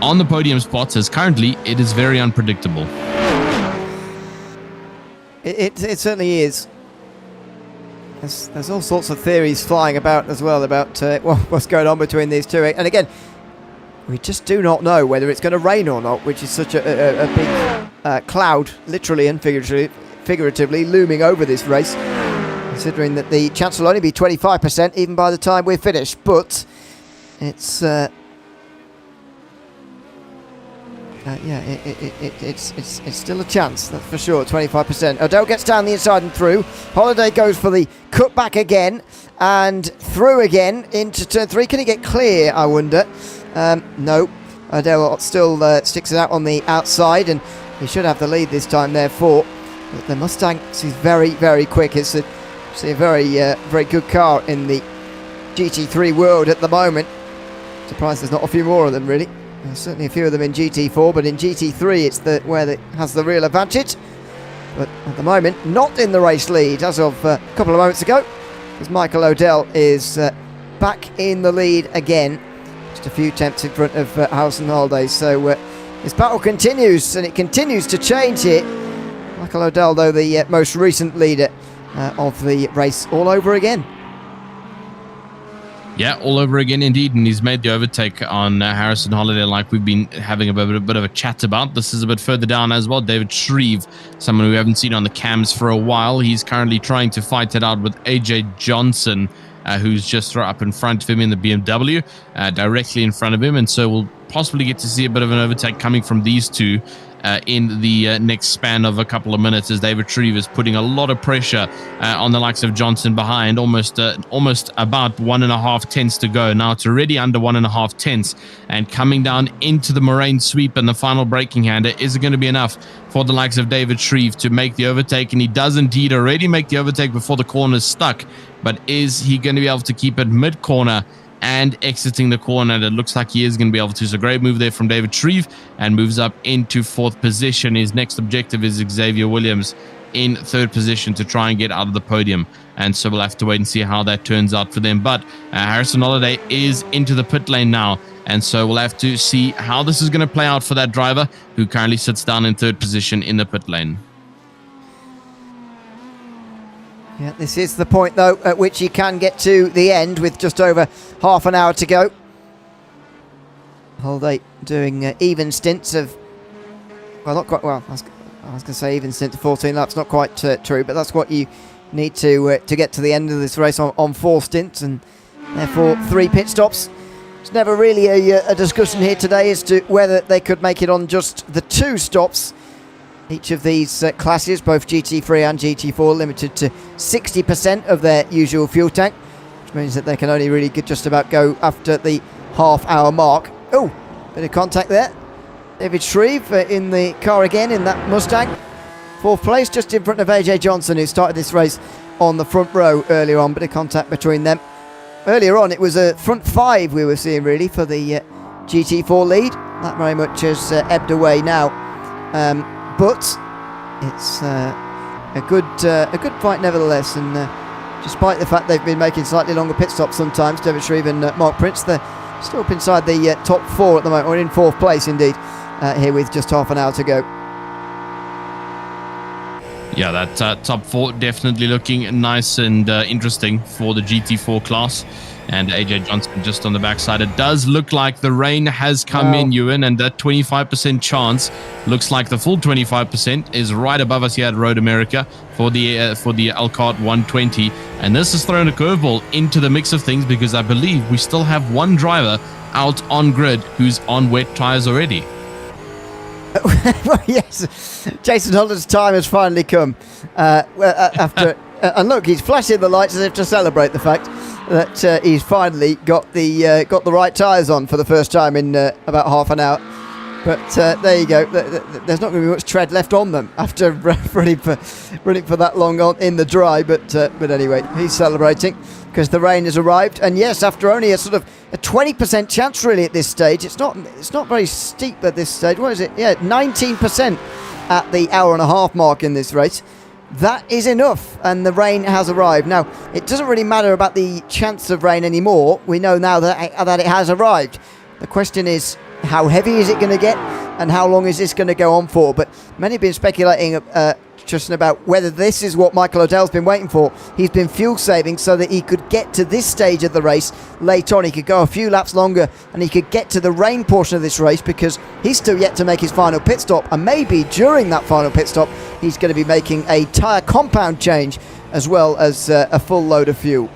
on the podium spots, as currently it is very unpredictable. It certainly is. There's all sorts of theories flying about as well about what's going on between these two. And again, we just do not know whether it's going to rain or not, which is such a big cloud, literally and figuratively, looming over this race, considering that the chance will only be 25% even by the time we're finished. But it's it's still a chance, that's for sure. 25%. O'Dell gets down the inside and through. Holiday goes for the cutback again and through again into turn 3. Can he get clear, I wonder? No. O'Dell still sticks it out on the outside, and he should have the lead this time, therefore. But the Mustang is very, very quick. It's a very good car in the GT3 world at the moment. Surprised there's not a few more of them, really. There's certainly a few of them in GT4, but in GT3 it's where it has the real advantage. But at the moment, not in the race lead as of a couple of moments ago, because Michael O'Dell is back in the lead again. Just a few tenths in front of Harrison Holiday. So this battle continues, and it continues to change here. Michael O'Dell, though, the most recent leader of the race all over again. Yeah, all over again indeed, and he's made the overtake on Harrison Holiday like we've been having a bit of a chat about. This is a bit further down as well. David Shreve, someone we haven't seen on the cams for a while. He's currently trying to fight it out with AJ Johnson, who's just up in front of him in the BMW, directly in front of him, and so we'll possibly get to see a bit of an overtake coming from these two in the next span of a couple of minutes, as David Shreve is putting a lot of pressure on the likes of Johnson behind. Almost about 1.5 tenths to go. Now it's already under 1.5 tenths, and coming down into the moraine sweep and the final braking hander. Is it going to be enough for the likes of David Shreve to make the overtake? And he does indeed already make the overtake before the corner is stuck, but is he going to be able to keep it mid-corner and exiting the corner? And it looks like he is going to be able to. So great move there from David Shreve, and moves up into 4th position. His next objective is Xavier Williams in 3rd position to try and get out of the podium, and so we'll have to wait and see how that turns out for them. But Harrison Holiday is into the pit lane now, and so we'll have to see how this is going to play out for that driver who currently sits down in 3rd position in the pit lane. Yeah, this is the point, though, at which he can get to the end with just over half an hour to go. Holiday doing even stints of, well, not quite, well, I was going to say even stint of 14 laps, not quite true, but that's what you need to get to the end of this race on 4 stints, and therefore 3 pit stops. There's never really a discussion here today as to whether they could make it on just the 2 stops. Each of these classes, both GT3 and GT4, limited to 60% of their usual fuel tank, which means that they can only really just about go after the half-hour mark. Oh, bit of contact there. David Shreve in the car again in that Mustang. 4th place, just in front of AJ Johnson, who started this race on the front row earlier on. Bit of contact between them. Earlier on, it was a front 5 we were seeing, really, for the GT4 lead. That very much has ebbed away now. But it's a good fight nevertheless, and despite the fact they've been making slightly longer pit stops sometimes, David Shreve and Mark Prince, they're still up inside the top 4 at the moment, or in 4th place indeed, here with just half an hour to go. Yeah, that top 4 definitely looking nice and interesting for the GT4 class. And AJ Johnson just on the backside. It does look like the rain has come in, Ewan, and that 25% chance looks like the full 25% is right above us here at Road America for the Elkhart 120. And this has thrown a curveball into the mix of things, because I believe we still have one driver out on grid who's on wet tires already. Well, yes, Jason Holland's time has finally come. After and look, he's flashing the lights as if to celebrate the fact that he's finally got the right tyres on for the first time in about half an hour. But there you go. There's not going to be much tread left on them after running for that long on in the dry. But anyway, he's celebrating because the rain has arrived. And yes, after only a sort of a 20% chance really at this stage, it's not very steep at this stage. What is it? Yeah, 19% at the hour and a half mark in this race. That is enough, and the rain has arrived. Now, it doesn't really matter about the chance of rain anymore. We know now that it has arrived. The question is, how heavy is it going to get, and how long is this going to go on for? But many have been speculating just about whether this is what Michael O'Dell's been waiting for. He's been fuel saving so that he could get to this stage of the race late on. He could go a few laps longer, and he could get to the rain portion of this race, because he's still yet to make his final pit stop, and maybe during that final pit stop he's going to be making a tyre compound change as well as a full load of fuel.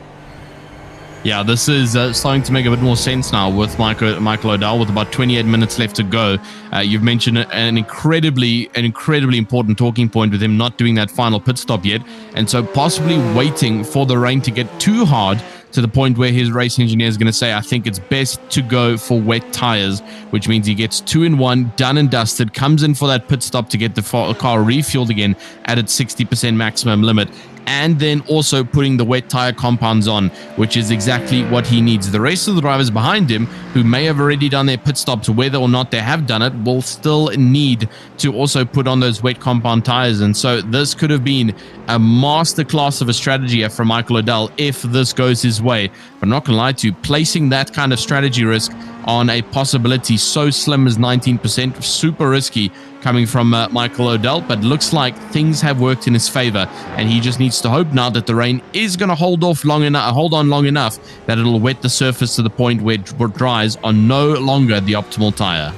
Yeah, this is starting to make a bit more sense now with Michael O'Dell with about 28 minutes left to go. You've mentioned an incredibly important talking point with him not doing that final pit stop yet, and so possibly waiting for the rain to get too hard to the point where his race engineer is going to say, I think it's best to go for wet tires, which means he gets 2 in 1, done and dusted, comes in for that pit stop to get the car refueled again at its 60% maximum limit, and then also putting the wet tire compounds on, which is exactly what he needs. The rest of the drivers behind him, who may have already done their pit stops, whether or not they have done it, will still need to also put on those wet compound tires. And so this could have been a masterclass of a strategy from Michael O'Dell if this goes his way. But I'm not going to lie to you, placing that kind of strategy risk on a possibility so slim as 19%, super risky coming from Michael O'Dell, but looks like things have worked in his favor, and he just needs to hope now that the rain is going to hold on long enough that it'll wet the surface to the point where dries are no longer the optimal tire.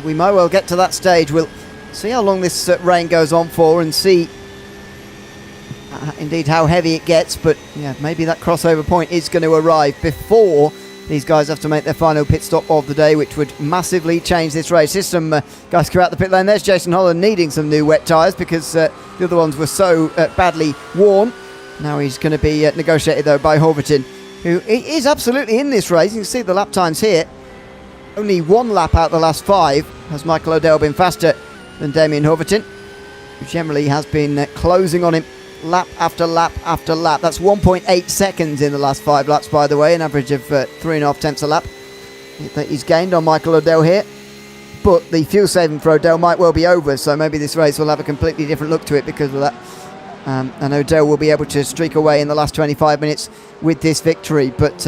We might well get to that stage. We'll see how long this rain goes on for and see indeed how heavy it gets, but yeah, maybe that crossover point is going to arrive before these guys have to make their final pit stop of the day, which would massively change this race. Here's some guys come out the pit lane. There's Jason Holland needing some new wet tyres because the other ones were so badly worn. Now he's going to be negotiated though by Horvatin, who is absolutely in this race. You can see the lap times here. Only one lap out the last 5 has Michael O'Dell been faster than Damien Horvatin, who generally has been closing on him lap after lap after lap. That's 1.8 seconds in the last 5 laps, by the way, an average of 3.5 tenths a lap that he's gained on Michael O'Dell here. But the fuel saving for O'Dell might well be over, so maybe this race will have a completely different look to it because of that. And O'Dell will be able to streak away in the last 25 minutes with this victory, but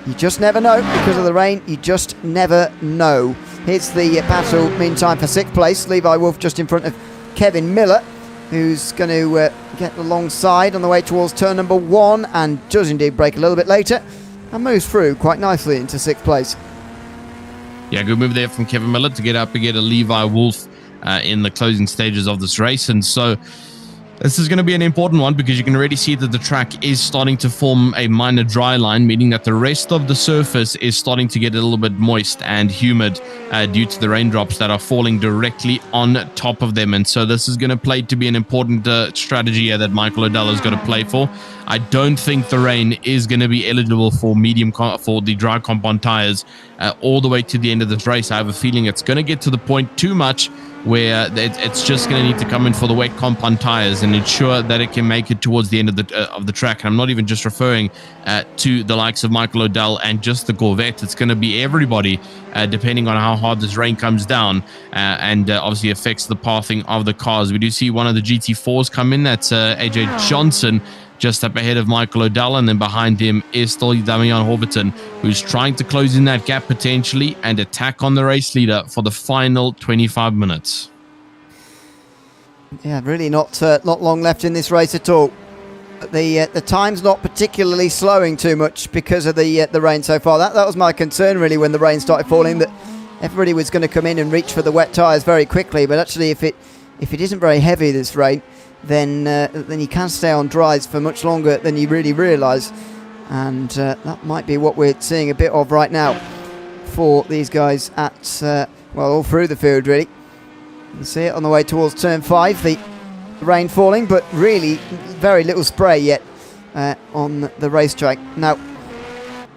you just never know because of the rain. You just never know. Here's the battle meantime for 6th place. Levi Wolf just in front of Kevin Miller, who's going to get alongside on the way towards turn number 1 and does indeed brake a little bit later and moves through quite nicely into 6th place. Yeah, good move there from Kevin Miller to get up and get a Levi Wolf in the closing stages of this race. And so this is going to be an important one because you can already see that the track is starting to form a minor dry line, meaning that the rest of the surface is starting to get a little bit moist and humid due to the raindrops that are falling directly on top of them. And so this is going to play to be an important strategy here that Michael O'Dell has got to play for. I don't think the rain is going to be eligible for for the dry compound tires all the way to the end of this race. I have a feeling it's going to get to the point too much where it's just going to need to come in for the wet compound tires and ensure that it can make it towards the end of the track. And I'm not even just referring to the likes of Michael O'Dell and just the Corvette. It's going to be everybody, depending on how hard this rain comes down and obviously affects the pathing of the cars. We do see one of the GT4s come in. That's AJ Johnson, just up ahead of Michael O'Dell, and then behind him is still Damian Horvatin, who's trying to close in that gap potentially and attack on the race leader for the final 25 minutes. Yeah, really not long left in this race at all. But the time's not particularly slowing too much because of the rain so far. That was my concern really when the rain started falling, that everybody was going to come in and reach for the wet tyres very quickly. But actually, if it isn't very heavy, this rain, then you can stay on dries for much longer than you really realise, and that might be what we're seeing a bit of right now for these guys at all through the field really. You can see it on the way towards turn 5, the rain falling, but really very little spray yet on the racetrack. Now,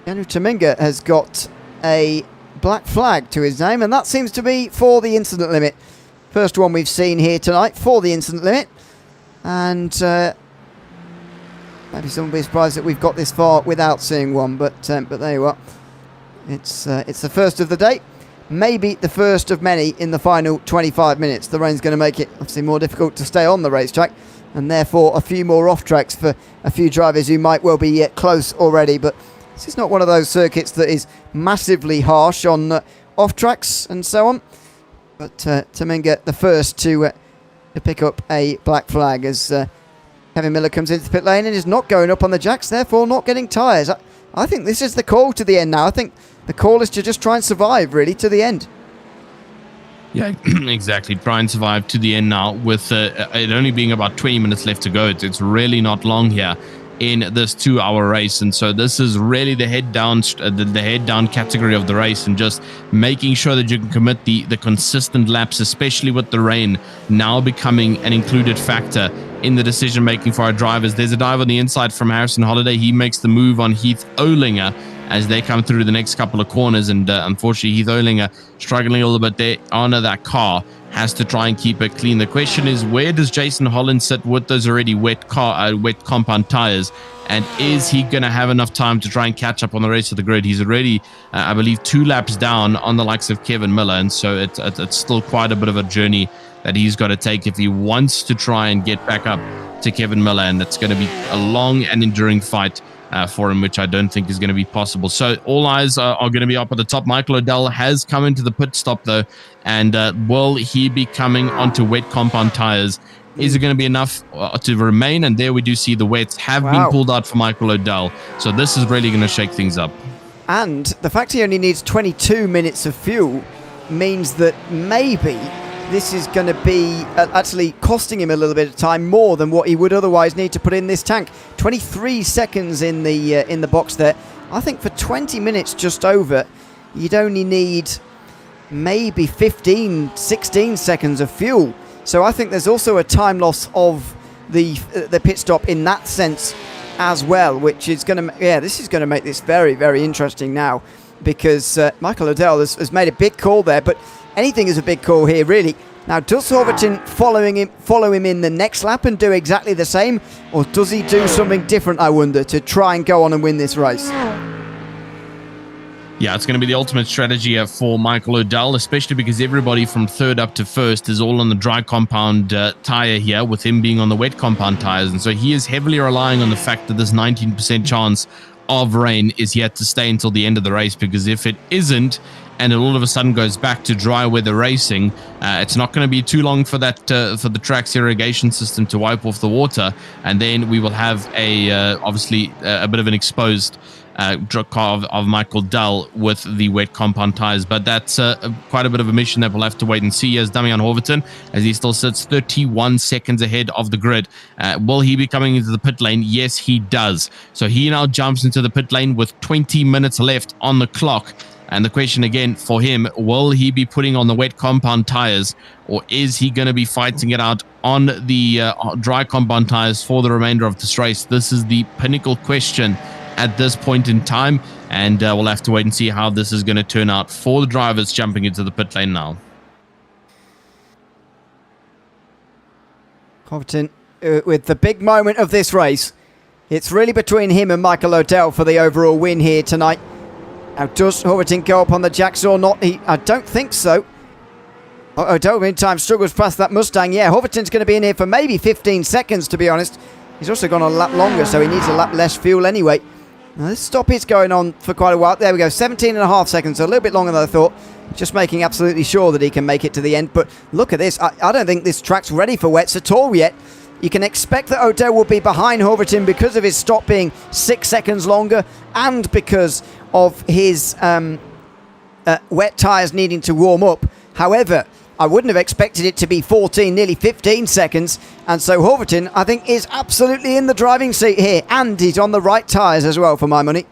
Andrew Taminga has got a black flag to his name, and that seems to be for the incident limit. First one we've seen here tonight for the incident limit. And maybe someone will be surprised that we've got this far without seeing one, but there you are. It's the first of the day, maybe the first of many in the final 25 minutes. The rain's going to make it obviously more difficult to stay on the racetrack, and therefore a few more off tracks for a few drivers who might well be close already. But this is not one of those circuits that is massively harsh on off tracks and so on. But Taminga the first to pick up a black flag as Kevin Miller comes into the pit lane and is not going up on the jacks, therefore not getting tyres. I think this is the call to the end now. I think the call is to just try and survive really to the end. Yeah, exactly. Try and survive to the end now with it only being about 20 minutes left to go. It's really not long here in this 2-hour race, and so this is really the head down category of the race, and just making sure that you can commit the consistent laps, especially with the rain now becoming an included factor in the decision making for our drivers. There's a dive on the inside from Harrison Holiday. He makes the move on Heath Olinger as they come through the next couple of corners, and unfortunately Heath Olinger struggling a little bit there on that car, has to try and keep it clean. The question is, where does Jason Holland sit with those already wet compound tires, and is he going to have enough time to try and catch up on the rest of the grid? He's already, I believe, 2 laps down on the likes of Kevin Miller, and so it's still quite a bit of a journey that he's got to take if he wants to try and get back up to Kevin Miller, and it's going to be a long and enduring fight for him, which I don't think is going to be possible. So all eyes are going to be up at the top. Michael O'Dell has come into the pit stop though, and will he be coming onto wet compound tires? Is it going to be enough to remain? And there we do see the wets have been pulled out for Michael O'Dell. So this is really going to shake things up. And the fact he only needs 22 minutes of fuel means that maybe this is going to be actually costing him a little bit of time more than what he would otherwise need to put in this tank. 23 seconds in the box there. I think for 20 minutes just over, you'd only need maybe 15, 16 seconds of fuel. So I think there's also a time loss of the pit stop in that sense as well, which is going to, this is going to make this very, very interesting now, because Michael O'Dell has made a big call there, but anything is a big call here, really. Now, does Horverton follow him in the next lap and do exactly the same, or does he do something different, I wonder, to try and go on and win this race? Yeah, it's going to be the ultimate strategy for Michael O'Dell, especially because everybody from third up to first is all on the dry compound tire here, with him being on the wet compound tires. And so he is heavily relying on the fact that this 19% chance of rain is yet to stay until the end of the race, because if it isn't, and it all of a sudden goes back to dry weather racing, it's not going to be too long for that for the track's irrigation system to wipe off the water, and then we will have obviously a bit of an exposed car of Michael Dell with the wet compound tires. But that's quite a bit of a mission that we'll have to wait and see, as Damian Horverton, as he still sits 31 seconds ahead of the grid. Will he be coming into the pit lane? Yes, he does. So he now jumps into the pit lane with 20 minutes left on the clock. And the question again for him, will he be putting on the wet compound tires, or is he going to be fighting it out on the dry compound tires for the remainder of this race? This is the pinnacle question at this point in time, and we'll have to wait and see how this is going to turn out for the drivers jumping into the pit lane now. Horverton with the big moment of this race. It's really between him and Michael O'Dell for the overall win here tonight. Now, does Horverton go up on the jacks or not? I don't think so. O'Dell meantime struggles past that Mustang. Yeah, Horverton's going to be in here for maybe 15 seconds, to be honest. He's also gone a lap longer, so he needs a lap less fuel anyway. Now, this stop is going on for quite a while. There we go, 17 and a half seconds, so a little bit longer than I thought. Just making absolutely sure that he can make it to the end. But look at this. I don't think this track's ready for wets at all yet. You can expect that O'Dell will be behind Horverton because of his stop being 6 seconds longer, and because of his wet tyres needing to warm up. However, I wouldn't have expected it to be 14, nearly 15 seconds. And so Horverton, I think, is absolutely in the driving seat here. And he's on the right tyres as well, for my money.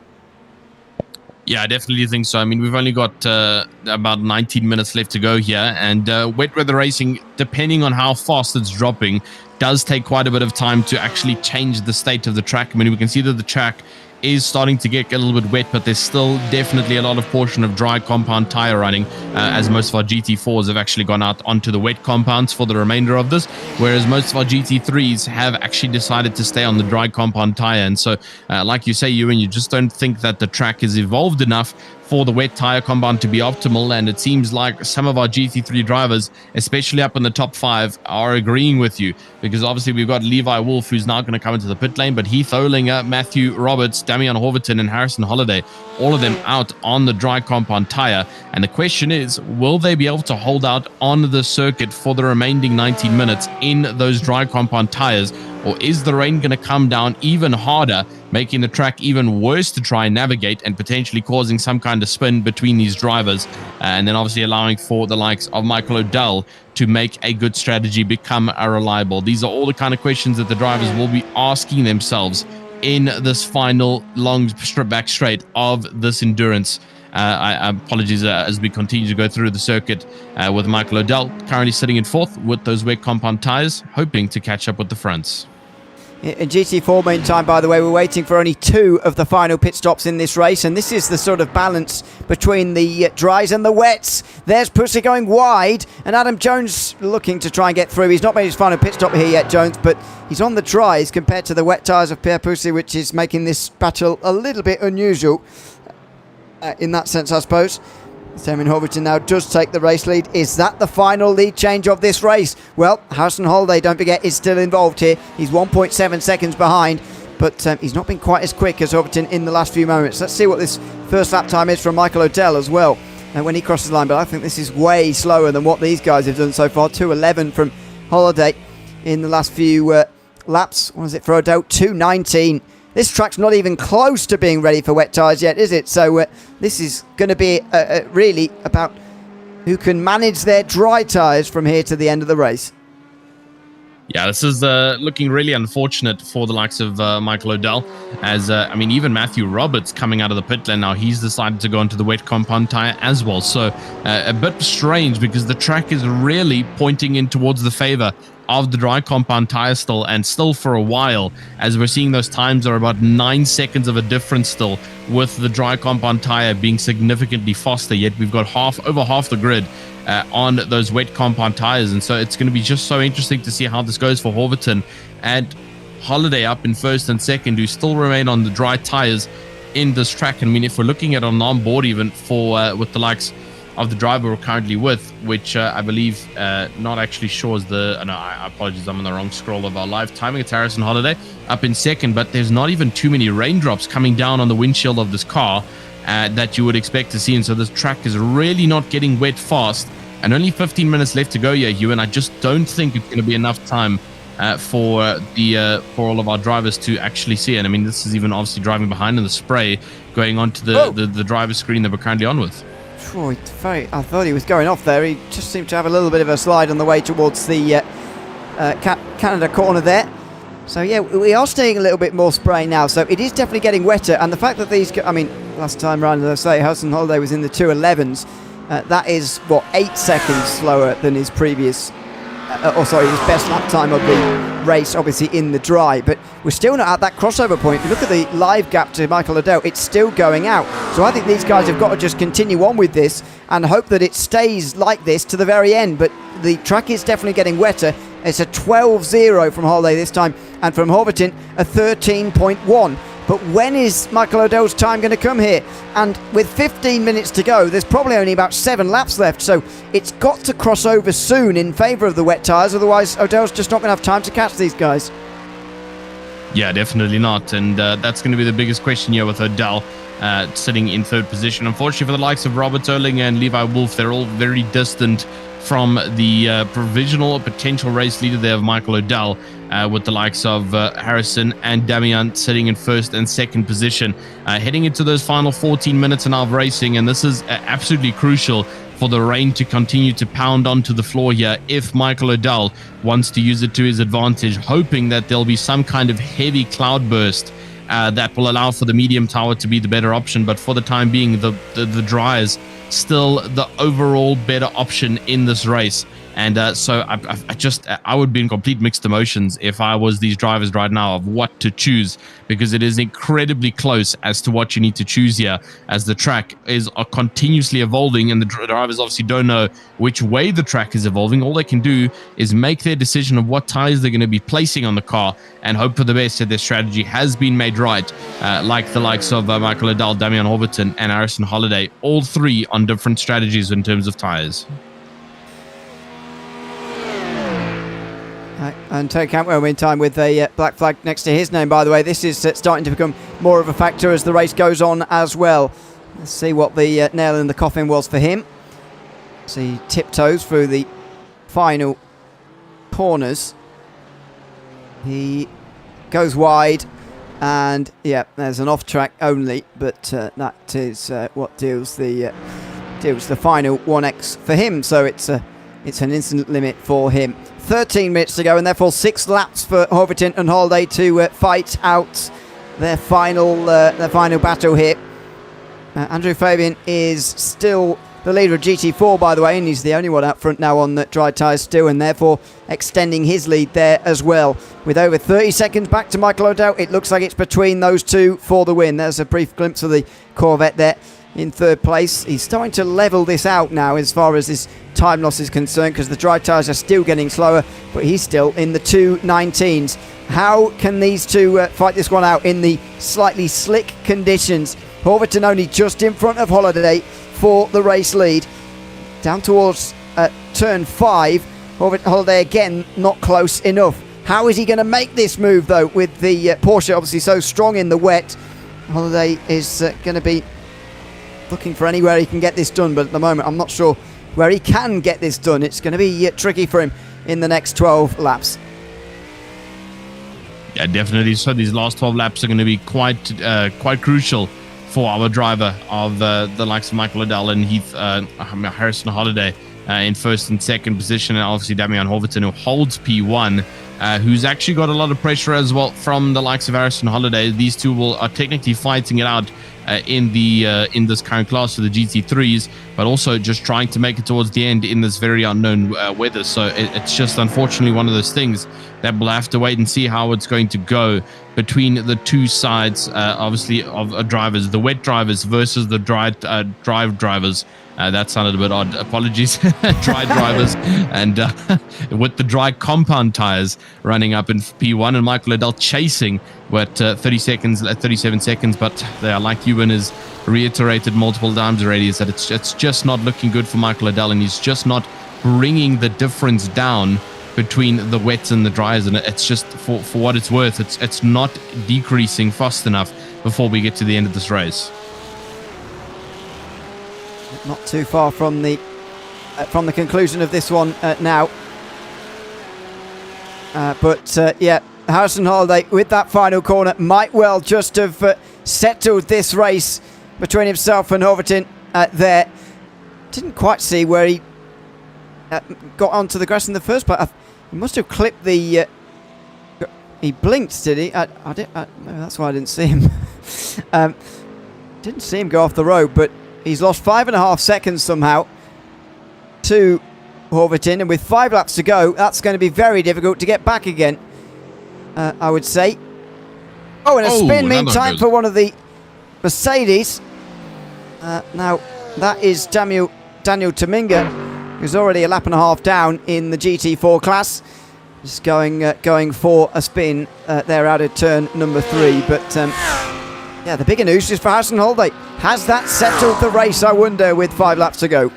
Yeah, I definitely think so. I mean, we've only got about 19 minutes left to go here. And wet weather racing, depending on how fast it's dropping, does take quite a bit of time to actually change the state of the track. I mean, we can see that the track is starting to get a little bit wet, but there's still definitely a lot of portion of dry compound tire running, as most of our GT4s have actually gone out onto the wet compounds for the remainder of this, whereas most of our GT3s have actually decided to stay on the dry compound tire. And so like you say, Ewan, you just don't think that the track is evolved enough for the wet tire compound to be optimal. And it seems like some of our GT3 drivers, especially up in the top 5, are agreeing with you, because obviously we've got Levi Wolf, who's now going to come into the pit lane, but Heath Olinger, Matthew Roberts, Damian Horverton and Harrison Holliday, all of them out on the dry compound tire. And the question is, will they be able to hold out on the circuit for the remaining 19 minutes in those dry compound tires, or is the rain going to come down even harder, making the track even worse to try and navigate and potentially causing some kind of spin between these drivers, and then obviously allowing for the likes of Michael O'Dell to make a good strategy become a reliable? These are all the kind of questions that the drivers will be asking themselves in this final long back straight of this endurance. Apologies as we continue to go through the circuit with Michael O'Dell currently sitting in 4th with those wet compound tires, hoping to catch up with the fronts. In GT4 meantime, by the way, we're waiting for only 2 of the final pit stops in this race, and this is the sort of balance between the dries and the wets. There's Pussy going wide, and Adam Jones looking to try and get through. He's not made his final pit stop here yet, Jones, but he's on the dries compared to the wet tyres of Pierre Pussy, which is making this battle a little bit unusual in that sense, I suppose. Damien Horviton now does take the race lead. Is that the final lead change of this race? Well, Harrison Holiday, don't forget, is still involved here. He's 1.7 seconds behind, but he's not been quite as quick as Horviton in the last few moments. Let's see what this first lap time is from Michael O'Dell as well when he crosses the line, but I think this is way slower than what these guys have done so far. 2:11 from Holiday in the last few laps. What is it for O'Dell? 2:19. This track's not even close to being ready for wet tyres yet, is it? So this is going to be really about who can manage their dry tyres from here to the end of the race. Yeah, this is looking really unfortunate for the likes of Michael O'Dell, as I mean, even Matthew Roberts coming out of the pit lane now, he's decided to go into the wet compound tyre as well. So a bit strange, because the track is really pointing in towards the favour of the dry compound tyre still, and still for a while, as we're seeing those times are about 9 seconds of a difference still, with the dry compound tyre being significantly faster, yet we've got over half the grid on those wet compound tires. And so it's going to be just so interesting to see how this goes for Horviton and Holiday up in first and second, who still remain on the dry tires in this track. And I mean, if we're looking at on board even for with the likes of the driver we're currently with, which I believe not actually shows the no, I apologize, I'm on the wrong scroll of our live timing. It's Harrison Holiday up in second, but there's not even too many raindrops coming down on the windshield of this car that you would expect to see. And so this track is really not getting wet fast, and only 15 minutes left to go here, Hugh, and I just don't think it's going to be enough time for all of our drivers to actually see it. I mean, this is even obviously driving behind in the spray going onto the driver's screen that we're currently on with. Troy, I thought he was going off there. He just seemed to have a little bit of a slide on the way towards the Canada corner there. So yeah, we are seeing a little bit more spray now, so it is definitely getting wetter. And the fact that these, I mean, last time round, as I say, Harrison Holiday was in the 2:11s. That is, 8 seconds slower than his previous, his best lap time of the race, obviously in the dry. But we're still not at that crossover point. If you look at the live gap to Michael O'Dell, it's still going out. So I think these guys have got to just continue on with this and hope that it stays like this to the very end. But the track is definitely getting wetter. It's a 12.0 from Holiday this time, and from Horviton, a 13.1. But when is Michael O'Dell's time going to come here? And with 15 minutes to go, there's probably only about 7 laps left, so it's got to cross over soon in favour of the wet tyres, otherwise O'Dell's just not going to have time to catch these guys. Yeah, definitely not, and that's going to be the biggest question here with O'Dell sitting in third position. Unfortunately for the likes of Robert Erling and Levi Wolf, they're all very distant from the provisional potential race leader there of Michael O'Dell, with the likes of Harrison and Damian sitting in first and second position, heading into those final 14 minutes and a half of racing. And this is absolutely crucial for the rain to continue to pound onto the floor here if Michael O'Dell wants to use it to his advantage, hoping that there'll be some kind of heavy cloud burst that will allow for the medium tower to be the better option. But for the time being, the dryers still the overall better option in this race. And so I would be in complete mixed emotions if I was these drivers right now of what to choose, because it is incredibly close as to what you need to choose here, as the track is continuously evolving, and the drivers obviously don't know which way the track is evolving. All they can do is make their decision of what tires they're going to be placing on the car and hope for the best that their strategy has been made right, like the likes of Michael O'Dell, Damian Horviton and Harrison Holiday, all three on different strategies in terms of tires. And Tony Cantwell in time with a black flag next to his name, by the way. This is starting to become more of a factor as the race goes on as well. Let's see what the nail in the coffin was for him. See, tiptoes through the final corners. He goes wide, and yeah, there's an off track only, but that is what deals the final 1x for him. So it's an instant limit for him. 13 minutes to go, and therefore 6 laps for Horviton and Holiday to fight out their final battle here. Andrew Fabian is still the leader of GT4, by the way, and he's the only one out front now on the dry tyres still, and therefore extending his lead there as well. With over 30 seconds back to Michael O'Dell, it looks like it's between those two for the win. There's a brief glimpse of the Corvette there in third place. He's starting to level this out now as far as his time loss is concerned, because the dry tyres are still getting slower, but he's still in the 2:19s. How can these two fight this one out in the slightly slick conditions? Horverton only just in front of Holiday for the race lead. Down towards turn 5. Holiday again not close enough. How is he going to make this move though, with the Porsche obviously so strong in the wet? Holiday is going to be looking for anywhere he can get this done, but at the moment I'm not sure where he can get this done. It's going to be tricky for him in the next 12 laps. Yeah, definitely. So these last 12 laps are going to be quite crucial for our driver of the likes of Michael Liddell and Harrison Holiday in first and second position, and obviously Damian Horverton, who holds P1, who's actually got a lot of pressure as well from the likes of Harrison Holiday. These two are technically fighting it out in this current class for the GT3s, but also just trying to make it towards the end in this very unknown weather. So it's just unfortunately one of those things that we'll have to wait and see how it's going to go between the two sides, obviously, of drivers, the wet drivers versus the dry drivers. That sounded a bit odd. Apologies. Dry drivers and with the dry compound tires running up in P1 and Michael Liddell chasing with 37 seconds. But they are, like Ewan has reiterated multiple times already, is that it's just not looking good for Michael Liddell, and he's just not bringing the difference down between the wets and the dries. And it's just for what it's worth, it's not decreasing fast enough before we get to the end of this race. Not too far from the conclusion of this one now. Yeah, Harrison Holiday with that final corner might well just have settled this race between himself and Horverton there. Didn't quite see where he got onto the grass in the first place. He must have clipped the... he blinked, did he? Maybe that's why I didn't see him. Didn't see him go off the road, but he's lost 5.5 seconds somehow to Horverton, and with 5 laps to go, that's going to be very difficult to get back again, I would say. Oh, and a spin meantime for one of the Mercedes. Now, that is Daniel Tominga, who's already a lap and a half down in the GT4 class. Just going for a spin there out of turn number 3, but... yeah, the bigger news is for Harrison Holiday. Has that settled the race, I wonder, with 5 laps to go?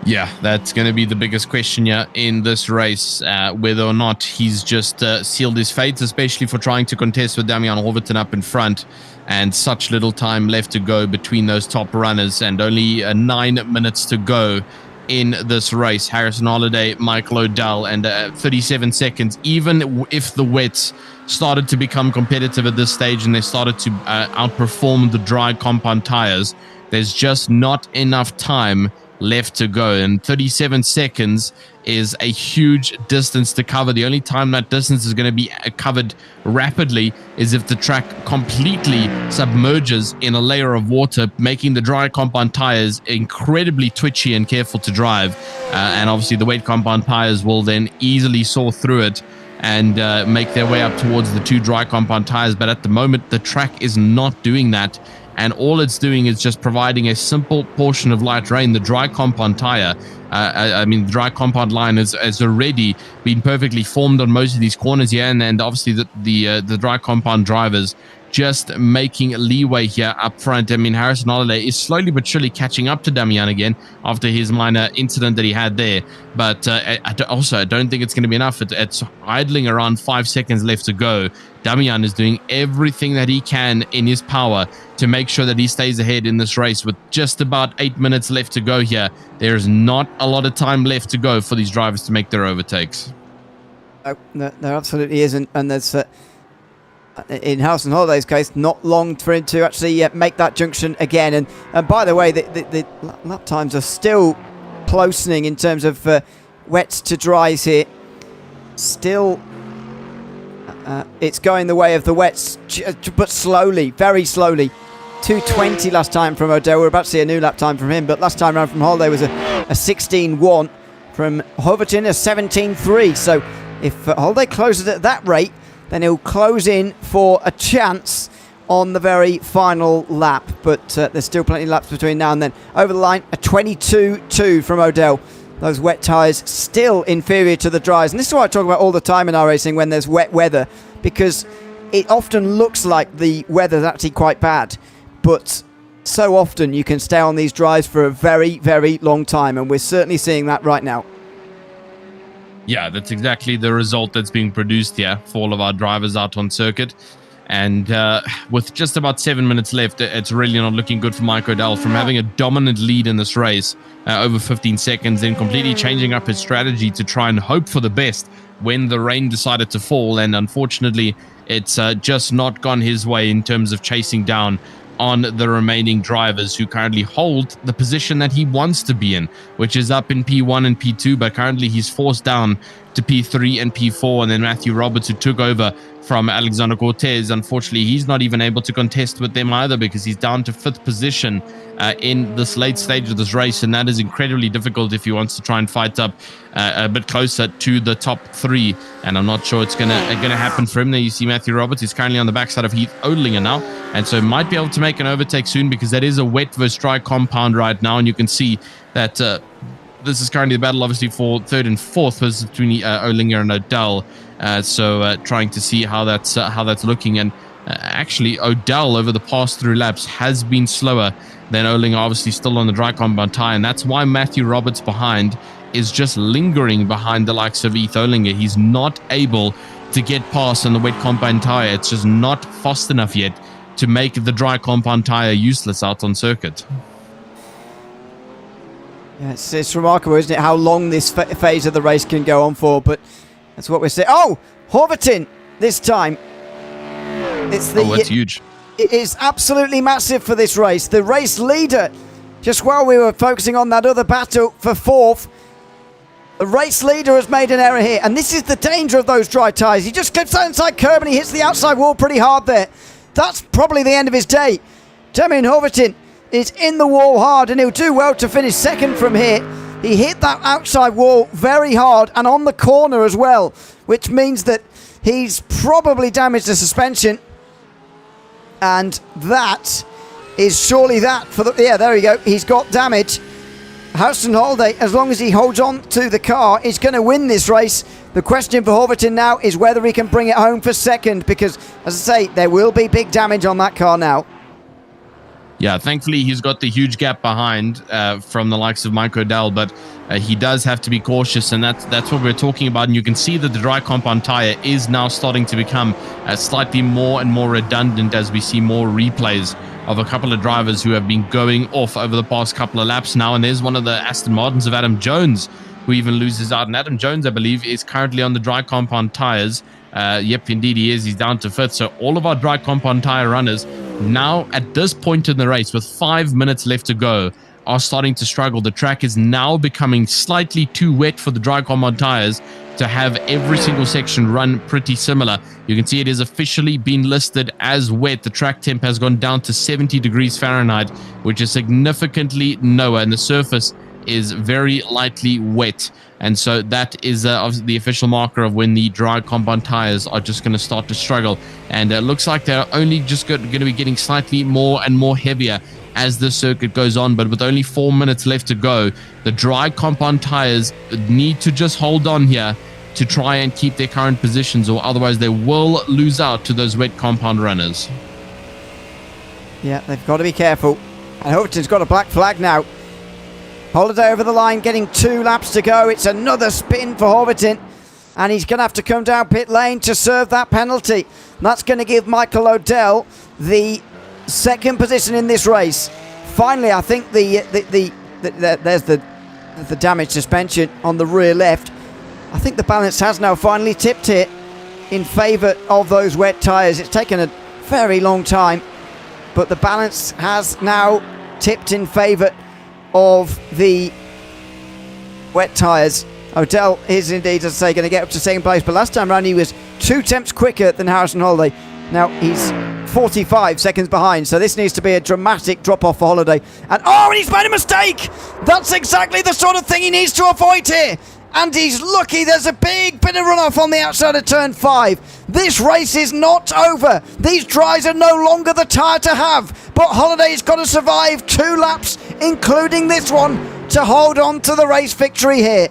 Yeah, that's going to be the biggest question here in this race, whether or not he's just sealed his fate, especially for trying to contest with Damian Horverton up in front, and such little time left to go between those top runners, and only 9 minutes to go in this race. Harrison Holiday, Michael O'Dell, and 37 seconds. Even if the wets started to become competitive at this stage and they started to outperform the dry compound tires, there's just not enough time left to go, and 37 seconds is a huge distance to cover. The only time that distance is going to be covered rapidly is if the track completely submerges in a layer of water, making the dry compound tires incredibly twitchy and careful to drive, and obviously the wet compound tires will then easily saw through it and make their way up towards the 2 dry compound tires. But at the moment the track is not doing that, and all it's doing is just providing a simple portion of light rain. The dry compound tire, the dry compound line has already been perfectly formed on most of these corners here, and obviously the dry compound drivers just making leeway here up front. I mean, Harrison Holiday is slowly but surely catching up to Damian again after his minor incident that he had there. But I don't think it's going to be enough. It's idling around 5 seconds left to go. Damian is doing everything that he can in his power to make sure that he stays ahead in this race. With just about 8 minutes left to go here, there's not a lot of time left to go for these drivers to make their overtakes. No, there absolutely isn't. And there's... in Harrison Holiday's case, not long for him to actually make that junction again. And by the way, the lap times are still closening in terms of wets to dries here. Still, it's going the way of the wets, but slowly, very slowly. 2:20 last time from O'Dell. We're about to see a new lap time from him, but last time around from Holiday was a 16:1. From Horverton, a 17:3. So if Holiday closes at that rate, then he'll close in for a chance on the very final lap. But there's still plenty of laps between now and then. Over the line, a 22.2 from O'Dell. Those wet tyres still inferior to the dries. And this is what I talk about all the time in iRacing when there's wet weather. Because it often looks like the weather's actually quite bad, but so often you can stay on these drives for a very, very long time, and we're certainly seeing that right now. Yeah, that's exactly the result that's being produced here for all of our drivers out on circuit. And with just about 7 minutes left, it's really not looking good for Mike O'Dell from having a dominant lead in this race over 15 seconds, then completely changing up his strategy to try and hope for the best when the rain decided to fall. And unfortunately, it's just not gone his way in terms of chasing down on the remaining drivers who currently hold the position that he wants to be in, which is up in P1 and P2, but currently he's forced down to P3 and P4. And then Matthew Roberts, who took over from Alexander Cortez, unfortunately he's not even able to contest with them either, because he's down to 5th position in this late stage of this race, and that is incredibly difficult if he wants to try and fight up a bit closer to the top 3. And I'm not sure it's gonna happen for him. There you see Matthew Roberts, he's currently on the backside of Heath Odlinger now, and so might be able to make an overtake soon, because that is a wet versus dry compound right now. And you can see that this is currently the battle, obviously, for 3rd and 4th was between Odlinger and O'Dell. So trying to see how that's looking. And actually, O'Dell over the past 3 laps has been slower than Odlinger, obviously still on the dry compound tire, and that's why Matthew Roberts behind is just lingering behind the likes of Heath Odlinger. He's not able to get past on the wet compound tire. It's just not fast enough yet to make the dry compound tire useless out on circuit. Yeah, it's remarkable, isn't it, how long this phase of the race can go on for, but that's what we're saying. Oh, Horvatin this time. That's huge. It is absolutely massive for this race. The race leader, just while we were focusing on that other battle for 4th, the race leader has made an error here, and this is the danger of those dry tyres. He just gets that inside curb and he hits the outside wall pretty hard there. That's probably the end of his day. Damian Horvatin is in the wall hard, and he'll do well to finish 2nd from here. He hit that outside wall very hard and on the corner as well, which means that he's probably damaged the suspension. And that is surely that for the... Yeah, there we go. He's got damage. Houston Holiday, as long as he holds on to the car, is going to win this race. The question for Horvatin now is whether he can bring it home for 2nd, because, as I say, there will be big damage on that car now. Yeah, thankfully he's got the huge gap behind from the likes of Mike O'Dell, but he does have to be cautious, and that's what we're talking about. And you can see that the dry compound tire is now starting to become slightly more and more redundant as we see more replays of a couple of drivers who have been going off over the past couple of laps now. And there's one of the Aston Martins of Adam Jones who even loses out. And Adam Jones, I believe, is currently on the dry compound tires. Yep, indeed he is. He's down to 5th. So all of our dry compound tire runners now at this point in the race with 5 minutes left to go are starting to struggle. The track is now becoming slightly too wet for the dry compound tires to have every single section run pretty similar. You can see it is officially been listed as wet. The track temp has gone down to 70 degrees Fahrenheit, which is significantly lower, and the surface is very lightly wet. And so that is the official marker of when the dry compound tires are just going to start to struggle. And it looks like they're only just going to be getting slightly more and more heavier as the circuit goes on. But with only 4 minutes left to go, the dry compound tires need to just hold on here to try and keep their current positions, or otherwise they will lose out to those wet compound runners. Yeah, they've got to be careful. And Horvatin's got a black flag now. Holiday over the line, getting 2 laps to go. It's another spin for Horvatin, and he's going to have to come down pit lane to serve that penalty. And that's going to give Michael O'Dell the 2nd position in this race. Finally, I think there's the damaged suspension on the rear left. I think the balance has now finally tipped here in favour of those wet tyres. It's taken a very long time, but the balance has now tipped in favour of the wet tyres. O'Dell is indeed, as I say, going to get up to 2nd place, but last time round he was 2 tenths quicker than Harrison Holiday. Now he's 45 seconds behind, so this needs to be a dramatic drop-off for Holiday. And he's made a mistake! That's exactly the sort of thing he needs to avoid here. And he's lucky there's a big bit of runoff on the outside of turn 5. This race is not over. These dries are no longer the tyre to have. But Holiday's got to survive 2 laps, including this one, to hold on to the race victory here.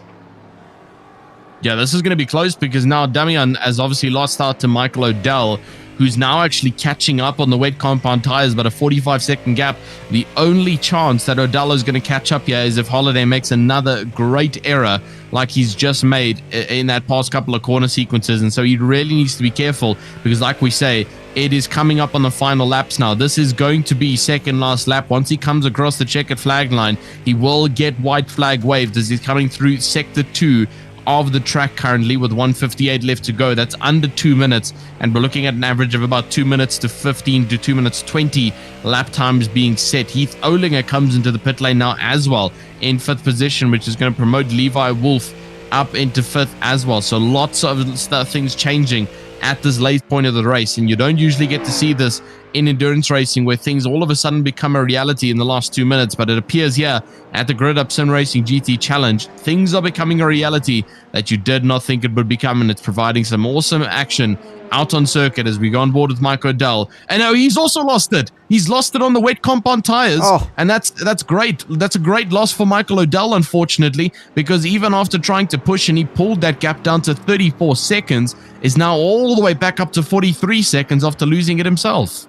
Yeah, this is going to be close, because now Damian has obviously lost out to Michael O'Dell, who who's now actually catching up on the wet compound tires, but a 45-second gap. The only chance that O'Dell is going to catch up here is if Holiday makes another great error like he's just made in that past couple of corner sequences. And so he really needs to be careful, because like we say, it is coming up on the final laps now. This is going to be second last lap. Once he comes across the checkered flag line, he will get white flag waved as he's coming through sector 2 of the track currently with 1:58 left to go. That's under 2 minutes, and we're looking at an average of about 2 minutes to 15 to 2 minutes 20 lap times being set. Heath Olinger comes into the pit lane now as well in 5th position, which is going to promote Levi Wolf up into 5th as well. So lots of things changing at this late point of the race, and you don't usually get to see this in endurance racing, where things all of a sudden become a reality in the last 2 minutes. But it appears here at the Grid Up Sim Racing GT Challenge, things are becoming a reality that you did not think it would become, and it's providing some awesome action out on circuit as we go on board with Mike O'Dell. And now he's also lost it. He's lost it on the wet compound tires. And that's great. That's a great loss for Michael O'Dell, unfortunately, because even after trying to push, and he pulled that gap down to 34 seconds, is now all the way back up to 43 seconds after losing it himself.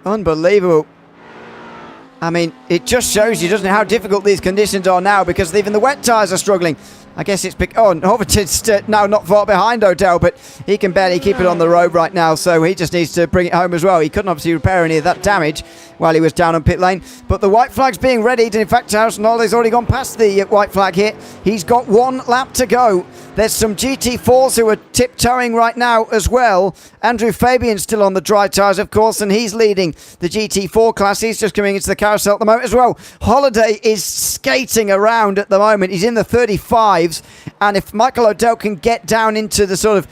Unbelievable. I mean, it just shows you, doesn't it, how difficult these conditions are now, because even the wet tyres are struggling. I guess it's... Overton's now not far behind O'Dell, but he can barely keep it on the road right now, so he just needs to bring it home as well. He couldn't obviously repair any of that damage while he was down on pit lane. But the white flag's being readied, and in fact, Harrison Holiday's already gone past the white flag here. He's got 1 lap to go. There's some GT4s who are tiptoeing right now as well. Andrew Fabian's still on the dry tyres, of course, and he's leading the GT4 class. He's just coming into the carousel at the moment as well. Holiday is skating around at the moment. He's in the 35s, and if Michael O'Dell can get down into the sort of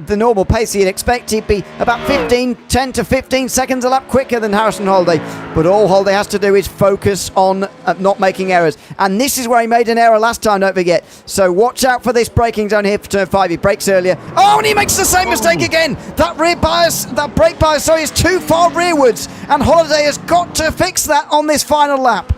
the normal pace you'd expect, he'd be about 10 to 15 seconds a lap quicker than Harrison Holiday. But all Holiday has to do is focus on not making errors. And this is where he made an error last time, don't forget. So watch out for this braking zone here for turn 5. He brakes earlier. Oh, and he makes the same mistake again. That brake bias, is too far rearwards. And Holiday has got to fix that on this final lap.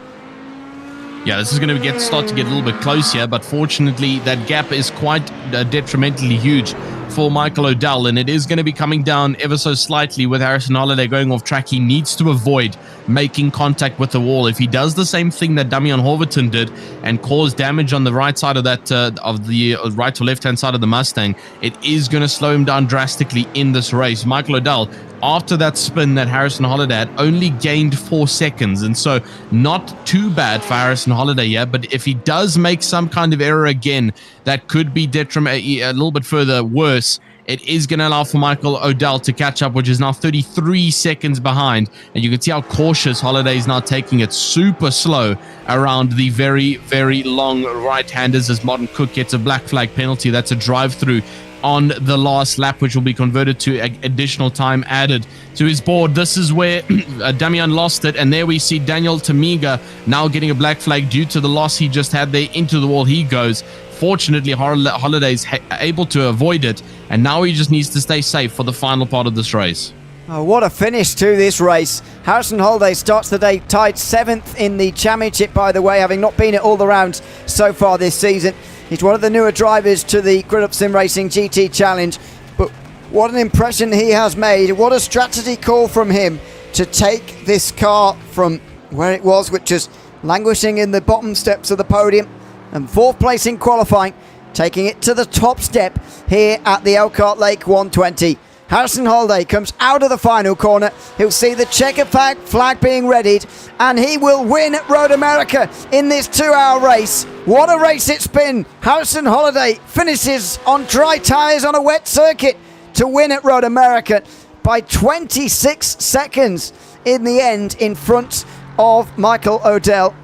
Yeah, this is going to start to get a little bit close here, but fortunately that gap is quite detrimentally huge for Michael O'Dell, and it is going to be coming down ever so slightly with Harrison Holiday going off track. He needs to avoid making contact with the wall. If he does the same thing that Damian Horvaton did and cause damage on the right side of that of the right or left hand side of the Mustang, it is going to slow him down drastically in this race. Michael O'Dell, after that spin that Harrison Holiday had, only gained 4 seconds, and so not too bad for Harrison Holiday here. But if he does make some kind of error again that could be a little bit further worse, it is going to allow for Michael O'Dell to catch up, which is now 33 seconds behind. And you can see how cautious Holiday is now taking it super slow around the very, very long right-handers as Martin Cook gets a black flag penalty. That's a drive-through on the last lap, which will be converted to additional time added to his board. This is where Damian lost it, and there we see Daniel Tamiga now getting a black flag due to the loss he just had there. Into the wall he goes. Fortunately, Holiday's able to avoid it, and now he just needs to stay safe for the final part of this race. Oh, what a finish to this race. Harrison Holiday starts the day tied 7th in the championship, by the way, having not been at all the rounds so far this season. He's one of the newer drivers to the Grid Up Sim Racing GT Challenge, but what an impression he has made. What a strategy call from him to take this car from where it was, which is languishing in the bottom steps of the podium, and 4th place in qualifying, taking it to the top step here at the Elkhart Lake 120. Harrison Holiday comes out of the final corner. He'll see the checkered flag being readied, and he will win at Road America in this 2-hour race. What a race it's been. Harrison Holiday finishes on dry tyres on a wet circuit to win at Road America by 26 seconds in the end in front of Michael O'Dell.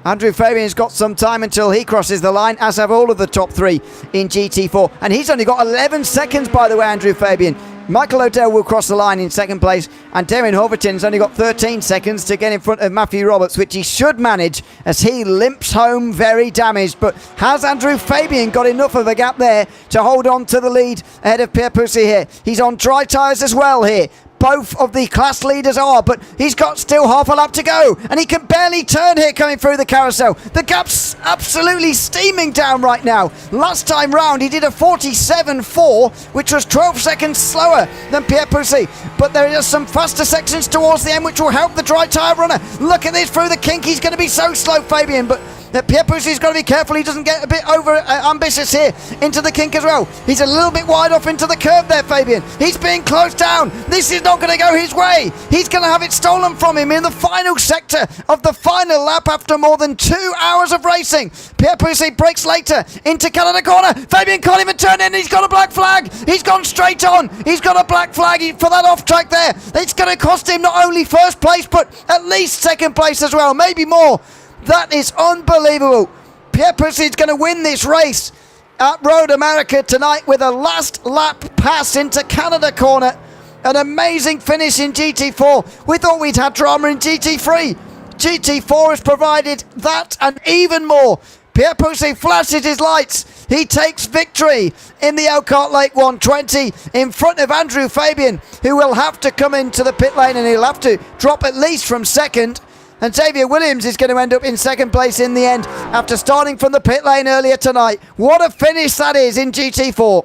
Andrew Fabian's got some time until he crosses the line, as have all of the top 3 in GT4. And he's only got 11 seconds, by the way, Andrew Fabian. Michael O'Dell will cross the line in 2nd place, and Darren Horvaton's only got 13 seconds to get in front of Matthew Roberts, which he should manage as he limps home very damaged. But has Andrew Fabian got enough of a gap there to hold on to the lead ahead of Pierre Poussey here? He's on dry tyres as well here. both of the class leaders are, but he's got still half a lap to go, and he can barely turn here coming through the carousel. The gap's absolutely steaming down right now. Last time round he did a 47.4, which was 12 seconds slower than Pierre Poussey, but there are some faster sections towards the end which will help the dry tyre runner. Look at this through the kink. He's going to be so slow, Fabian, but Pierre Poussey's got to be careful he doesn't get a bit over ambitious here into the kink as well. He's a little bit wide off into the curve there, Fabian. He's being closed down. This is not going to go his way. He's going to have it stolen from him in the final sector of the final lap after more than 2 hours of racing. Pierre Poussey breaks later into Canada Corner. Fabian can't even turn in. He's got a black flag. He's gone straight on. He's got a black flag for that off track there. It's going to cost him not only first place, but at least second place as well, maybe more. That is unbelievable. Pierre Poussey is going to win this race at Road America tonight with a last lap pass into Canada Corner. An amazing finish in GT4. We thought we'd had drama in GT3. GT4 has provided that and even more. Pierre Poussey flashes his lights. He takes victory in the Elkhart Lake 120 in front of Andrew Fabian, who will have to come into the pit lane and he'll have to drop at least from second. And Xavier Williams is going to end up in second place in the end after starting from the pit lane earlier tonight. What a finish that is in GT4.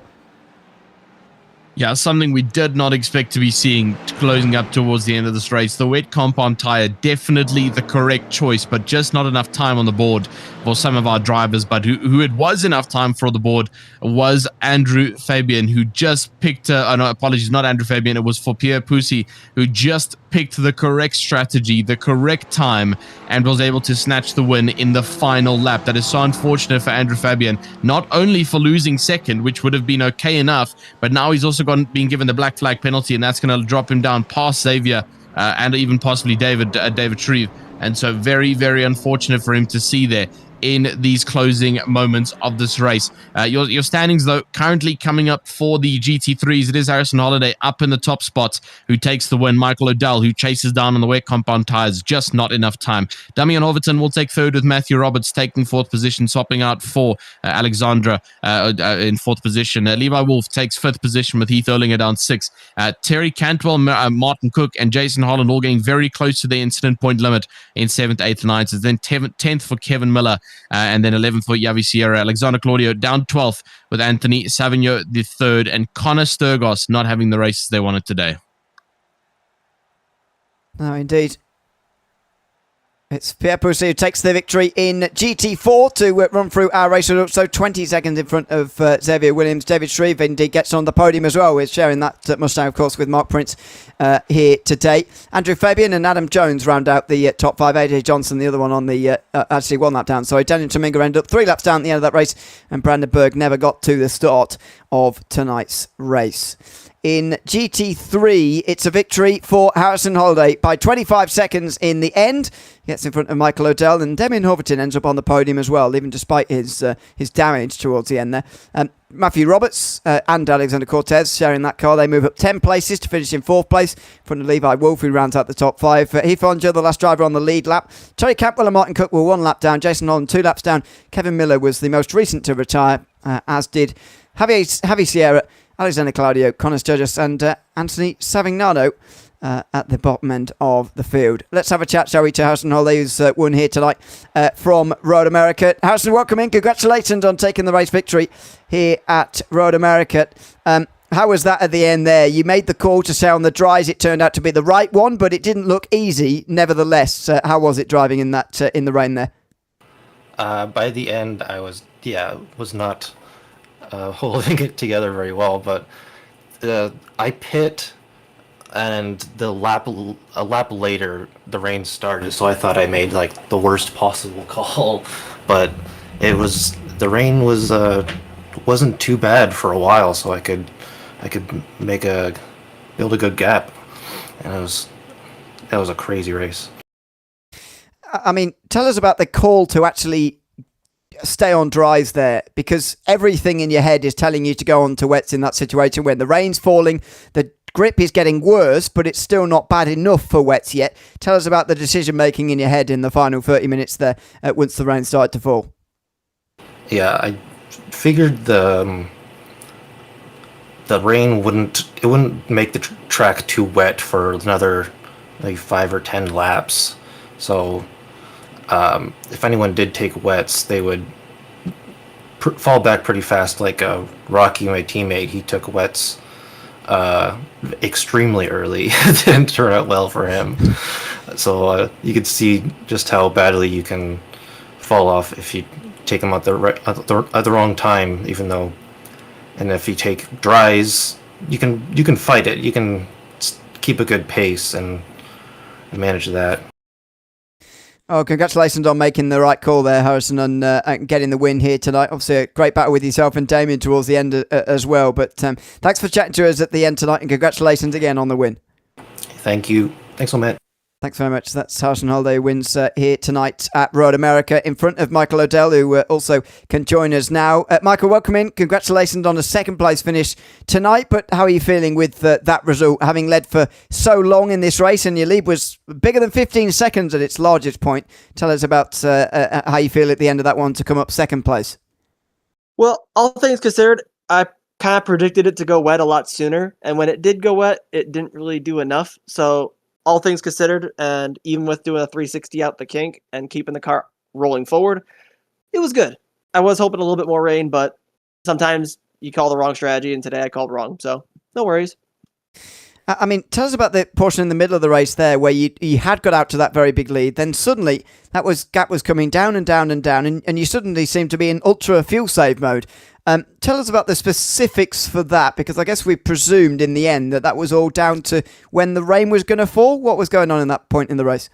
Yeah, something we did not expect to be seeing closing up towards the end of this race. The wet compound tire, definitely the correct choice, but just not enough time on the board for some of our drivers. But who it was enough time for the board was Andrew Fabian, who just picked, no, apologies, not Andrew Fabian, it was for Pierre Poussey, who just picked the correct strategy, the correct time, and was able to snatch the win in the final lap. That is so unfortunate for Andrew Fabian, not only for losing second, which would have been okay enough, but now he's also been given the black flag penalty, and that's going to drop him down past Xavier and even possibly David Shreve. And so very, very unfortunate for him to see there in these closing moments of this race. Your standings, though, currently coming up for the GT3s. It is Harrison Holiday up in the top spots, who takes the win. Michael O'Dell, who chases down on the wet compound tires, just not enough time. Damian Overton will take third, with Matthew Roberts taking fourth position, swapping out for Alexandra in fourth position. Levi Wolf takes fifth position, with Heath Erlinger down sixth. Terry Cantwell, Martin Cook, and Jason Holland all getting very close to the incident point limit in 7th, 8th, 9th. And then 10th for Kevin Miller, and then 11th for Yavi Sierra. Alexander Claudio down 12th, with Anthony Savigno the third, and Connor Sturgos not having the races they wanted today. No, indeed. It's Pierre Poussey who takes the victory in GT4 to run through our race. So 20 seconds in front of Xavier Williams. David Shreve indeed gets on the podium as well. We're sharing that Mustang, of course, with Mark Prince here today. Andrew Fabian and Adam Jones round out the top five. AJ Johnson, the other one on the, actually one lap down. Sorry, Daniel Tominga ended up 3 laps down at the end of that race, and Brandon Berg never got to the start of tonight's race. In GT3, it's a victory for Harrison Holiday by 25 seconds in the end. Gets in front of Michael O'Dell, and Damian Hoverton ends up on the podium as well, even despite his damage towards the end there. Matthew Roberts and Alexander Cortez sharing that car. They move up 10 places to finish in 4th place in front of Levi Wolf, who rounds out the top 5. Heath Onger, the last driver on the lead lap. Terry Campbell and Martin Cook were 1 lap down. Jason Holland 2 laps down. Kevin Miller was the most recent to retire, as did Javi Sierra, Alexander Claudio, Connor Sturgis, and Anthony Savignano at the bottom end of the field. Let's have a chat, shall we, to Harrison Holiday, who's won here tonight from Road America. Harrison, welcome in. Congratulations on taking the race victory here at Road America. How was that at the end there? You made the call to stay on the dries. It turned out to be the right one, but it didn't look easy nevertheless. How was it driving in that in the rain there? By the end, I was not holding it together very well, but I pit, and a lap later the rain started, so I thought I made like the worst possible call, but the rain wasn't too bad for a while, so I could build a good gap, and that was a crazy race. I mean, tell us about the call to actually stay on dries there, because everything in your head is telling you to go on to wets in that situation when the rain's falling. The grip is getting worse, but it's still not bad enough for wets yet. Tell us about the decision making in your head in the final 30 minutes there once the rain started to fall. Yeah, I figured the rain wouldn't it wouldn't make the track too wet for another like 5 or 10 laps. So if anyone did take wets, they would fall back pretty fast. Like Rocky, my teammate, he took wets extremely early. It didn't turn out well for him. So you could see just how badly you can fall off if you take them at the wrong time. Even though, and if you take dries, you can fight it. You can keep a good pace and manage that. Oh, congratulations on making the right call there, Harrison, and getting the win here tonight. Obviously, a great battle with yourself and Damien towards the end as well. But thanks for chatting to us at the end tonight, and congratulations again on the win. Thank you. Thanks so much. Thanks very much. That's Harrison Holiday wins here tonight at Road America in front of Michael O'Dell, who also can join us now. Michael, welcome in. Congratulations on a second place finish tonight. But how are you feeling with that result, having led for so long in this race, and your lead was bigger than 15 seconds at its largest point? Tell us about how you feel at the end of that one to come up second place. Well, all things considered, I kind of predicted it to go wet a lot sooner. And when it did go wet, it didn't really do enough. So all things considered, and even with doing a 360 out the kink and keeping the car rolling forward, it was good. I was hoping a little bit more rain, but sometimes you call the wrong strategy, and today I called wrong, so no worries. I mean, tell us about the portion in the middle of the race there where you had got out to that very big lead, then suddenly gap was coming down and down and down, and you suddenly seemed to be in ultra fuel save mode. Tell us about the specifics for that, because I guess we presumed in the end that was all down to when the rain was going to fall. What was going on in that point in the race?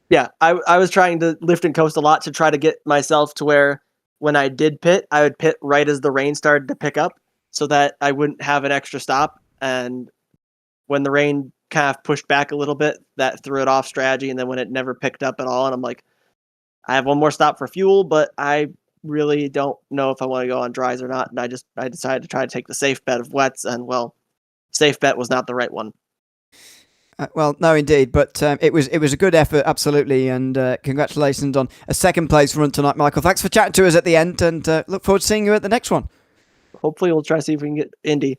Yeah, I was trying to lift and coast a lot to try to get myself to where when I did pit, I would pit right as the rain started to pick up so that I wouldn't have an extra stop. And when the rain kind of pushed back a little bit, that threw it off strategy. And then when it never picked up at all, and I'm like, I have one more stop for fuel, but I really don't know if I want to go on dries or not. And I decided to try to take the safe bet of wets, and well, safe bet was not the right one. Well, no, indeed, but it was a good effort, absolutely, and congratulations on a second place run tonight, Michael. Thanks for chatting to us at the end, and look forward to seeing you at the next one. Hopefully, we'll try to see if we can get Indy.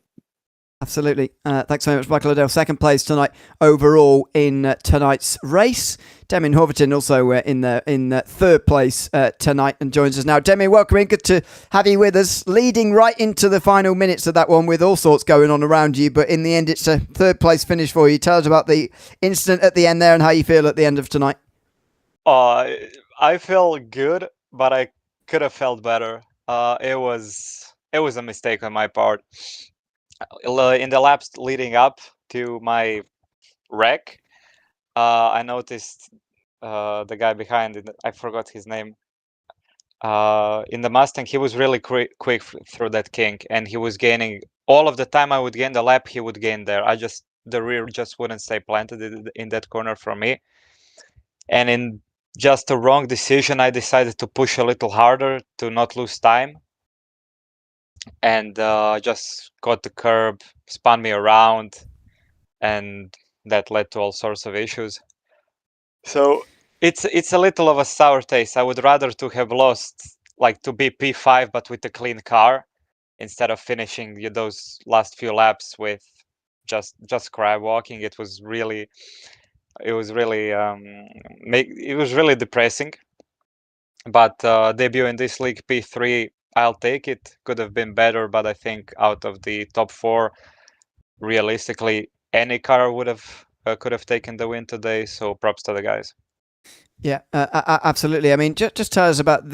Absolutely. Thanks very much, Michael O'Dell. Second place tonight overall in tonight's race. Damien Horverton also in third place tonight and joins us now. Damien, welcome in. Good to have you with us. Leading right into the final minutes of that one with all sorts going on around you, but in the end it's a third place finish for you. Tell us about the incident at the end there and how you feel at the end of tonight. I feel good, but I could have felt better. It was a mistake on my part. In the laps leading up to my wreck, I noticed the guy behind it. I forgot his name. In the Mustang, he was really quick through that kink, and he was gaining all of the time. I would gain the lap, he would gain there. The rear just wouldn't stay planted in that corner for me. And in just a wrong decision, I decided to push a little harder to not lose time. And just caught the curb, spun me around, and that led to all sorts of issues. So it's a little of a sour taste. I would rather to have lost, like to be P5 but with a clean car, instead of finishing those last few laps with just crab walking. It was really depressing. But debut in this league P3, I'll take it. Could have been better, but I think out of the top four, realistically, any car could have taken the win today. So props to the guys. Yeah, absolutely. I mean, just tell us about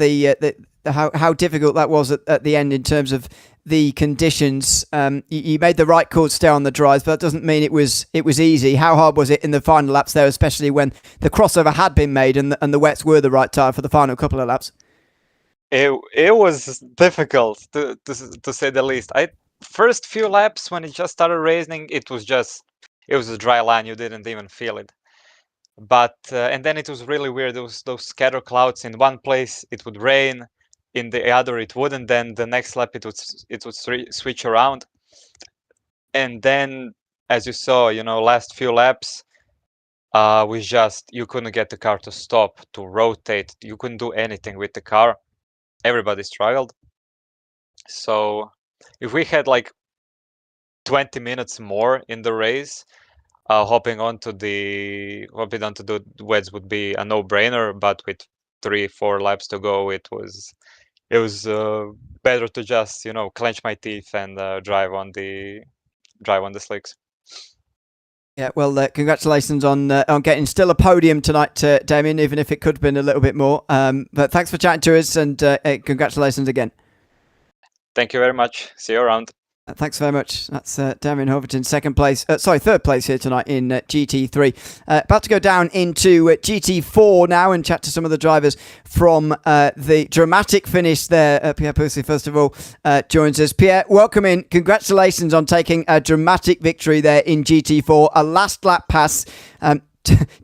how difficult that was at the end in terms of the conditions. You made the right call to stay on the dries, but that doesn't mean it was easy. How hard was it in the final laps there, especially when the crossover had been made and the wets were the right tire for the final couple of laps? It was difficult to say the least. First few laps when it just started raining, it was a dry line. You didn't even feel it. But and then it was really weird. There was those scatter clouds. In one place it would rain, in the other it wouldn't. Then the next lap it would switch around. And then, as you saw, last few laps, you couldn't get the car to stop, to rotate. You couldn't do anything with the car. Everybody struggled. So if we had like 20 minutes more in the race. Hopping onto the wets would be a no-brainer, but with 3-4 laps to go, it was better to just clench my teeth and drive on the slicks. Yeah, well, congratulations on getting still a podium tonight, Damien, even if it could have been a little bit more. But thanks for chatting to us, and congratulations again. Thank you very much. See you around. Thanks very much. That's Damien Hoverton, third place here tonight in GT3. About to go down into GT4 now and chat to some of the drivers from the dramatic finish there. Pierre Poussey, first of all, joins us. Pierre, welcome in. Congratulations on taking a dramatic victory there in GT4. A last lap pass.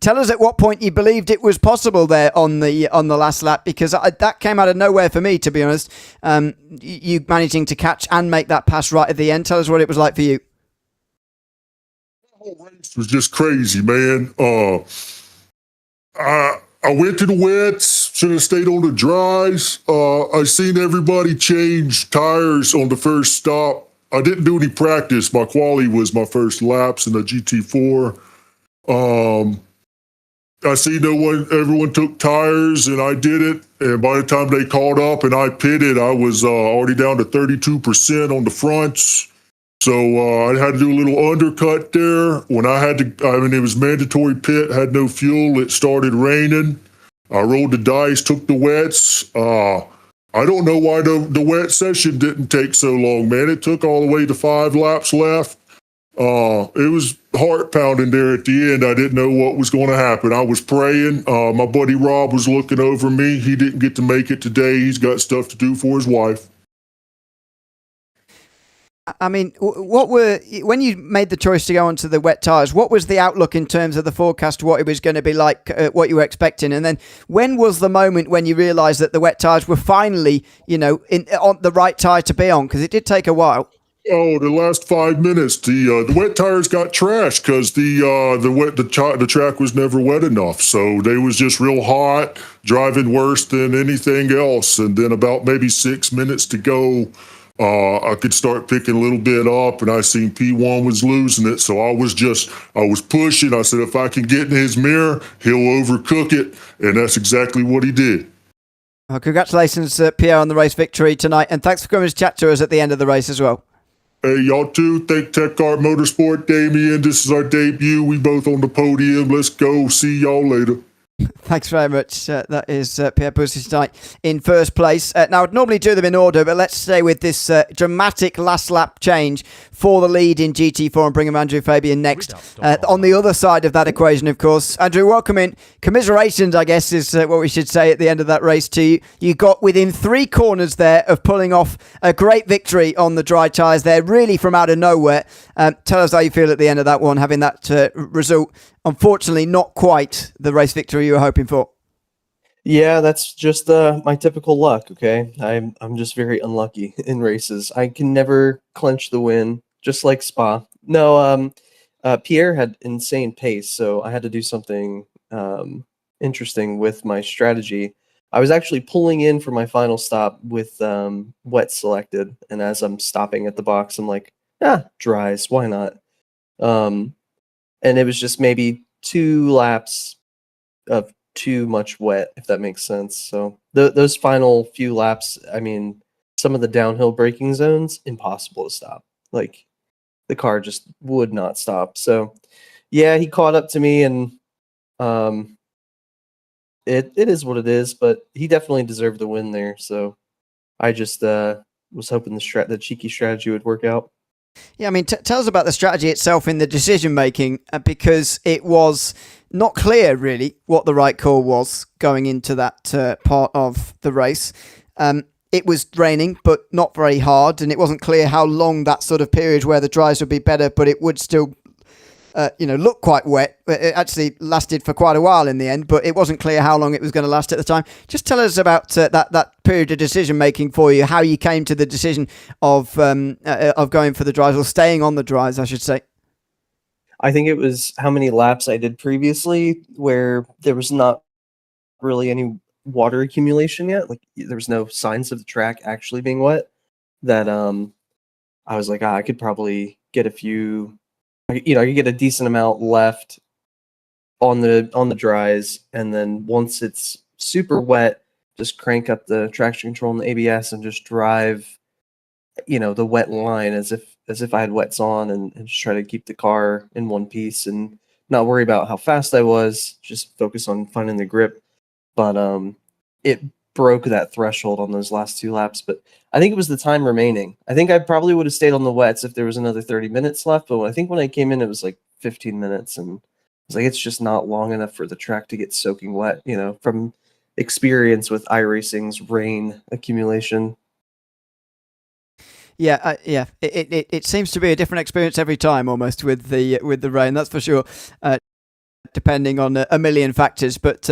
Tell us at what point you believed it was possible there on the last lap, because that came out of nowhere for me, to be honest. You managing to catch and make that pass right at the end. Tell us what it was like for you. The whole race was just crazy, man. I went to the wets, should have stayed on the dries. I seen everybody change tires on the first stop. I didn't do any practice. My quali was my first laps in the GT4. I see everyone took tires and I did it. And by the time they caught up and I pitted, I was already down to 32% on the fronts. So I had to do a little undercut there. When it was mandatory pit, had no fuel. It started raining. I rolled the dice, took the wets. I don't know why the wet session didn't take so long, man. It took all the way to 5 laps left. It was heart pounding there at the end. I didn't know what was going to happen. I was praying. My buddy Rob was looking over me. He didn't get to make it today. He's got stuff to do for his wife. I mean, when you made the choice to go onto the wet tyres, what was the outlook in terms of the forecast, what it was going to be like, what you were expecting? And then when was the moment when you realised that the wet tyres were finally, on the right tyre to be on? Because it did take a while. Oh, the last 5 minutes, the wet tires got trashed because the track was never wet enough. So they was just real hot, driving worse than anything else. And then about maybe 6 minutes to go, I could start picking a little bit up, and I seen P1 was losing it. So I was pushing. I said, if I can get in his mirror, he'll overcook it. And that's exactly what he did. Well, congratulations, Pierre, on the race victory tonight. And thanks for coming to chat to us at the end of the race as well. Hey, y'all too. Thank Elkhart Motorsport, Damien. This is our debut. We both on the podium. Let's go. See y'all later. Thanks very much. That is Pierre Poussey tonight in first place. Now, I'd normally do them in order, but let's stay with this dramatic last lap change for the lead in GT4 and bring him Andrew Fabian next. On the other side of that equation, of course. Andrew, welcome in. Commiserations, I guess, is what we should say at the end of that race to you. You got within 3 corners there of pulling off a great victory on the dry tyres there, really from out of nowhere. Tell us how you feel at the end of that one, having that result. Unfortunately, not quite the race victory you were hoping for. Yeah, that's just my typical luck, okay? I'm just very unlucky in races. I can never clinch the win, just like Spa. No, Pierre had insane pace, so I had to do something interesting with my strategy. I was actually pulling in for my final stop with wet selected, and as I'm stopping at the box, I'm like, dries, why not? And it was just maybe 2 laps of too much wet, if that makes sense. So those final few laps, I mean, some of the downhill braking zones, impossible to stop. Like, the car just would not stop. So, yeah, he caught up to me, and it is what it is, but he definitely deserved the win there. So I just was hoping the cheeky strategy would work out. Yeah, I mean, tell us about the strategy itself in the decision-making, because it was not clear, really, what the right call was going into that part of the race. It was raining, but not very hard, and it wasn't clear how long that sort of period where the dries would be better, but it would still look quite wet. It actually lasted for quite a while in the end, but it wasn't clear how long it was going to last at the time. Just tell us about that period of decision making for you, how you came to the decision of going for the dries, or staying on the dries, I should say. I think it was how many laps I did previously where there was not really any water accumulation yet. Like, there was no signs of the track actually being wet, that I was like, I could probably get a few, I could get a decent amount left on the dries, and then once it's super wet, just crank up the traction control and the ABS and just drive, the wet line as if I had wets on, and just try to keep the car in one piece and not worry about how fast I was, just focus on finding the grip. But it broke that threshold on those last 2 laps, but I think it was the time remaining. I think I probably would have stayed on the wets if there was another 30 minutes left, but I think when I came in, it was like 15 minutes, and I was like, it's just not long enough for the track to get soaking wet, from experience with iRacing's rain accumulation. Yeah, It seems to be a different experience every time, almost with the rain. That's for sure. Depending on a million factors, but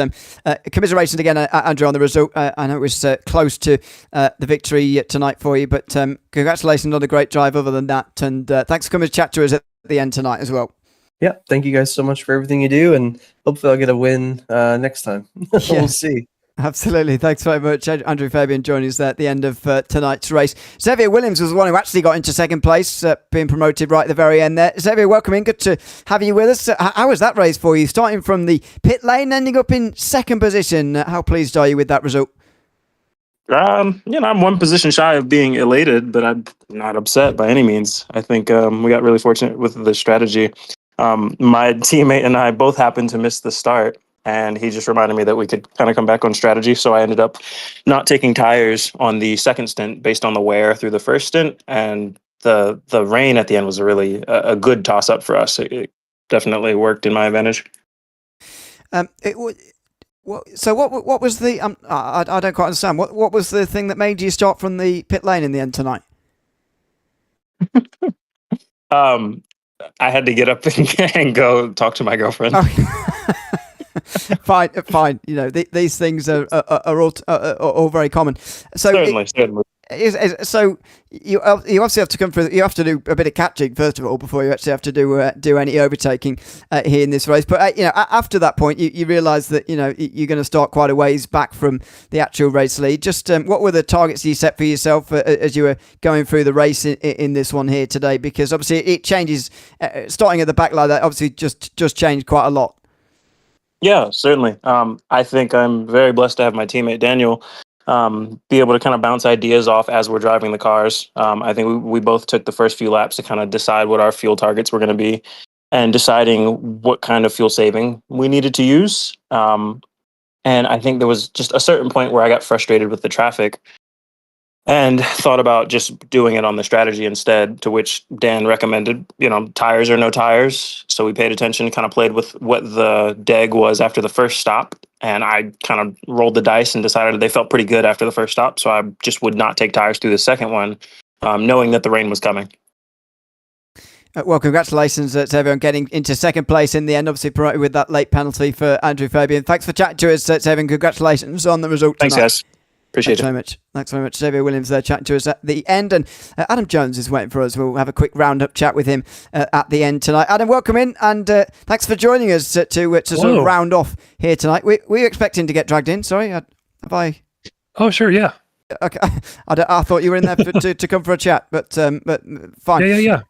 commiserations again, Andrew, on the result. I know it was close to the victory tonight for you, but congratulations on a great drive. Other than that, and thanks for coming to chat to us at the end tonight as well. Yeah, thank you guys so much for everything you do, and hopefully I'll get a win next time. We'll see. Absolutely. Thanks very much, Andrew Fabian, joining us there at the end of tonight's race. Xavier Williams was the one who actually got into second place, being promoted right at the very end there. Xavier, welcome in. Good to have you with us. How was that race for you? Starting from the pit lane, ending up in second position. How pleased are you with that result? I'm one position shy of being elated, but I'm not upset by any means. I think we got really fortunate with the strategy. My teammate and I both happened to miss the start, and he just reminded me that we could kind of come back on strategy. So I ended up not taking tires on the second stint based on the wear through the first stint, and the rain at the end was a good toss up for us. It definitely worked in my advantage. So what was the I don't quite understand. What was the thing that made you start from the pit lane in the end tonight? I had to get up and go talk to my girlfriend. Oh. Fine. These things are all very common. So certainly. So you obviously have to come through. You have to do a bit of catching first of all before you actually have to do any overtaking here in this race. But after that point, you realise that you're going to start quite a ways back from the actual race lead. Just what were the targets you set for yourself as you were going through the race in this one here today? Because obviously it changes. Starting at the back like that obviously just changed quite a lot. Yeah, certainly. I think I'm very blessed to have my teammate Daniel be able to kind of bounce ideas off as we're driving the cars. I think we both took the first few laps to kind of decide what our fuel targets were going to be and deciding what kind of fuel saving we needed to use. And I think there was just a certain point where I got frustrated with the traffic and thought about just doing it on the strategy instead, to which Dan recommended, tires or no tires. So we paid attention, kind of played with what the DEG was after the first stop. And I kind of rolled the dice and decided they felt pretty good after the first stop. So I just would not take tires through the second one, knowing that the rain was coming. Well, congratulations to everyone getting into second place in the end, obviously promoted with that late penalty for Andrew Fabian. Thanks for chatting to us, Xavier. Congratulations on the result tonight. Thanks, guys. Appreciate it. Thanks very much. Xavier Williams there chatting to us at the end. And Adam Jones is waiting for us. We'll have a quick round-up chat with him at the end tonight. Adam, welcome in, and thanks for joining us to sort of round off here tonight. Were you expecting to get dragged in? Sorry, have I? Oh, sure, yeah. Okay, I thought you were in there to come for a chat, but fine. Yeah.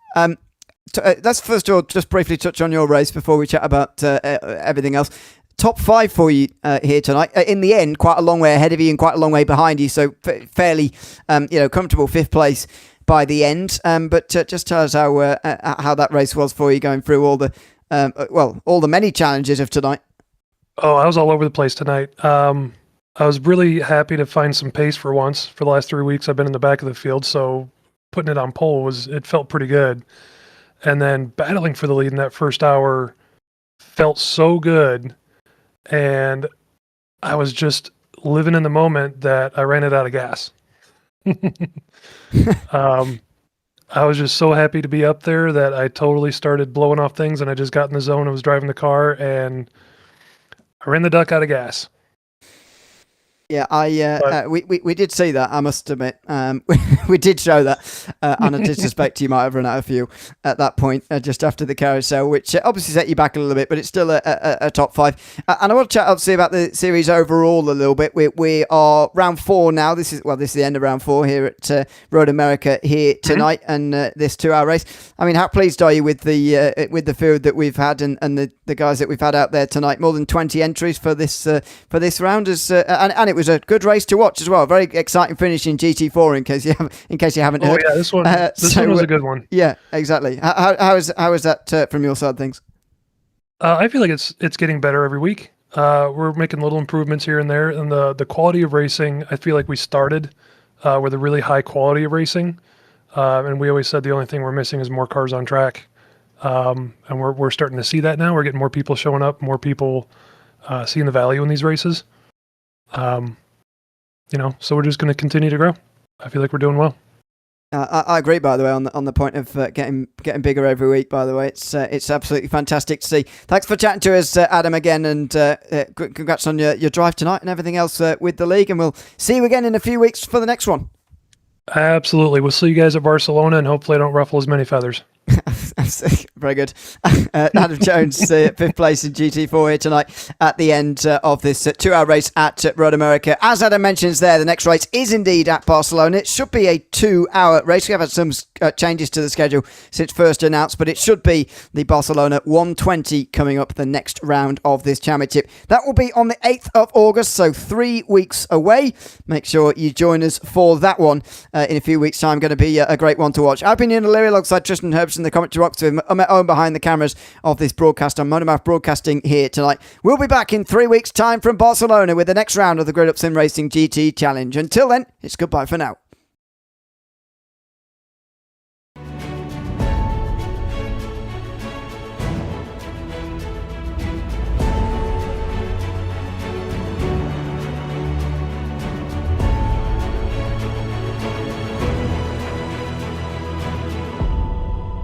Let's first of all just briefly touch on your race before we chat about everything else. Top 5 for you here tonight. In the end, quite a long way ahead of you and quite a long way behind you. So fairly, comfortable 5th place by the end. But just tell us how that race was for you, going through all the many challenges of tonight. Oh, I was all over the place tonight. I was really happy to find some pace for once. For the last 3 weeks, I've been in the back of the field, so putting it on pole it felt pretty good. And then battling for the lead in that first hour felt so good. And I was just living in the moment that I ran it out of gas. I was just so happy to be up there that I totally started blowing off things, and I just got in the zone. I was driving the car, and I ran the duck out of gas. Yeah, But- we did see that, I must admit. We did show that, and I did suspect you might have run out of fuel at that point, just after the carousel, which obviously set you back a little bit, but it's still a top 5. And I want to chat obviously about the series overall a little bit. We are round 4 now. This is the end of round 4 here at Road America here tonight, and this 2-hour race. I mean, how pleased are you with the field that we've had and the guys that we've had out there tonight? More than 20 entries for this round, and it was a good race to watch as well. Very exciting finish in GT4 in case you haven't heard. Oh yeah, this one was a good one. Yeah, exactly. How is that from your side of things? I feel like it's getting better every week. We're making little improvements here and there, and the quality of racing. I feel like we started with a really high quality of racing, and we always said the only thing we're missing is more cars on track. And we're starting to see that now. We're getting more people showing up, more people seeing the value in these races. So we're just going to continue to grow. I feel like we're doing well. I agree, by the way, on the point of getting bigger every week. By the way, it's absolutely fantastic to see. Thanks for chatting to us, Adam, again, and congrats on your drive tonight and everything else with the league. And we'll see you again in a few weeks for the next one. Absolutely, we'll see you guys at Barcelona, and hopefully I don't ruffle as many feathers. Very good. Adam Jones, 5th place in GT4 here tonight at the end of this 2-hour race at Road America. As Adam mentions there, the next race is indeed at Barcelona. It should be a 2-hour race. We have had some changes to the schedule since first announced, but it should be the Barcelona 120 coming up the next round of this championship. That will be on the 8th of August, so 3 weeks away. Make sure you join us for that one in a few weeks' time. Going to be a great one to watch. I've been Ian O'Leary alongside Tristan Herbst in the commentary box with my own behind the cameras of this broadcast on Motormouth Broadcasting here tonight. We'll be back in 3 weeks' time from Barcelona with the next round of the Grid Up Sim Racing GT Challenge. Until then, it's goodbye for now.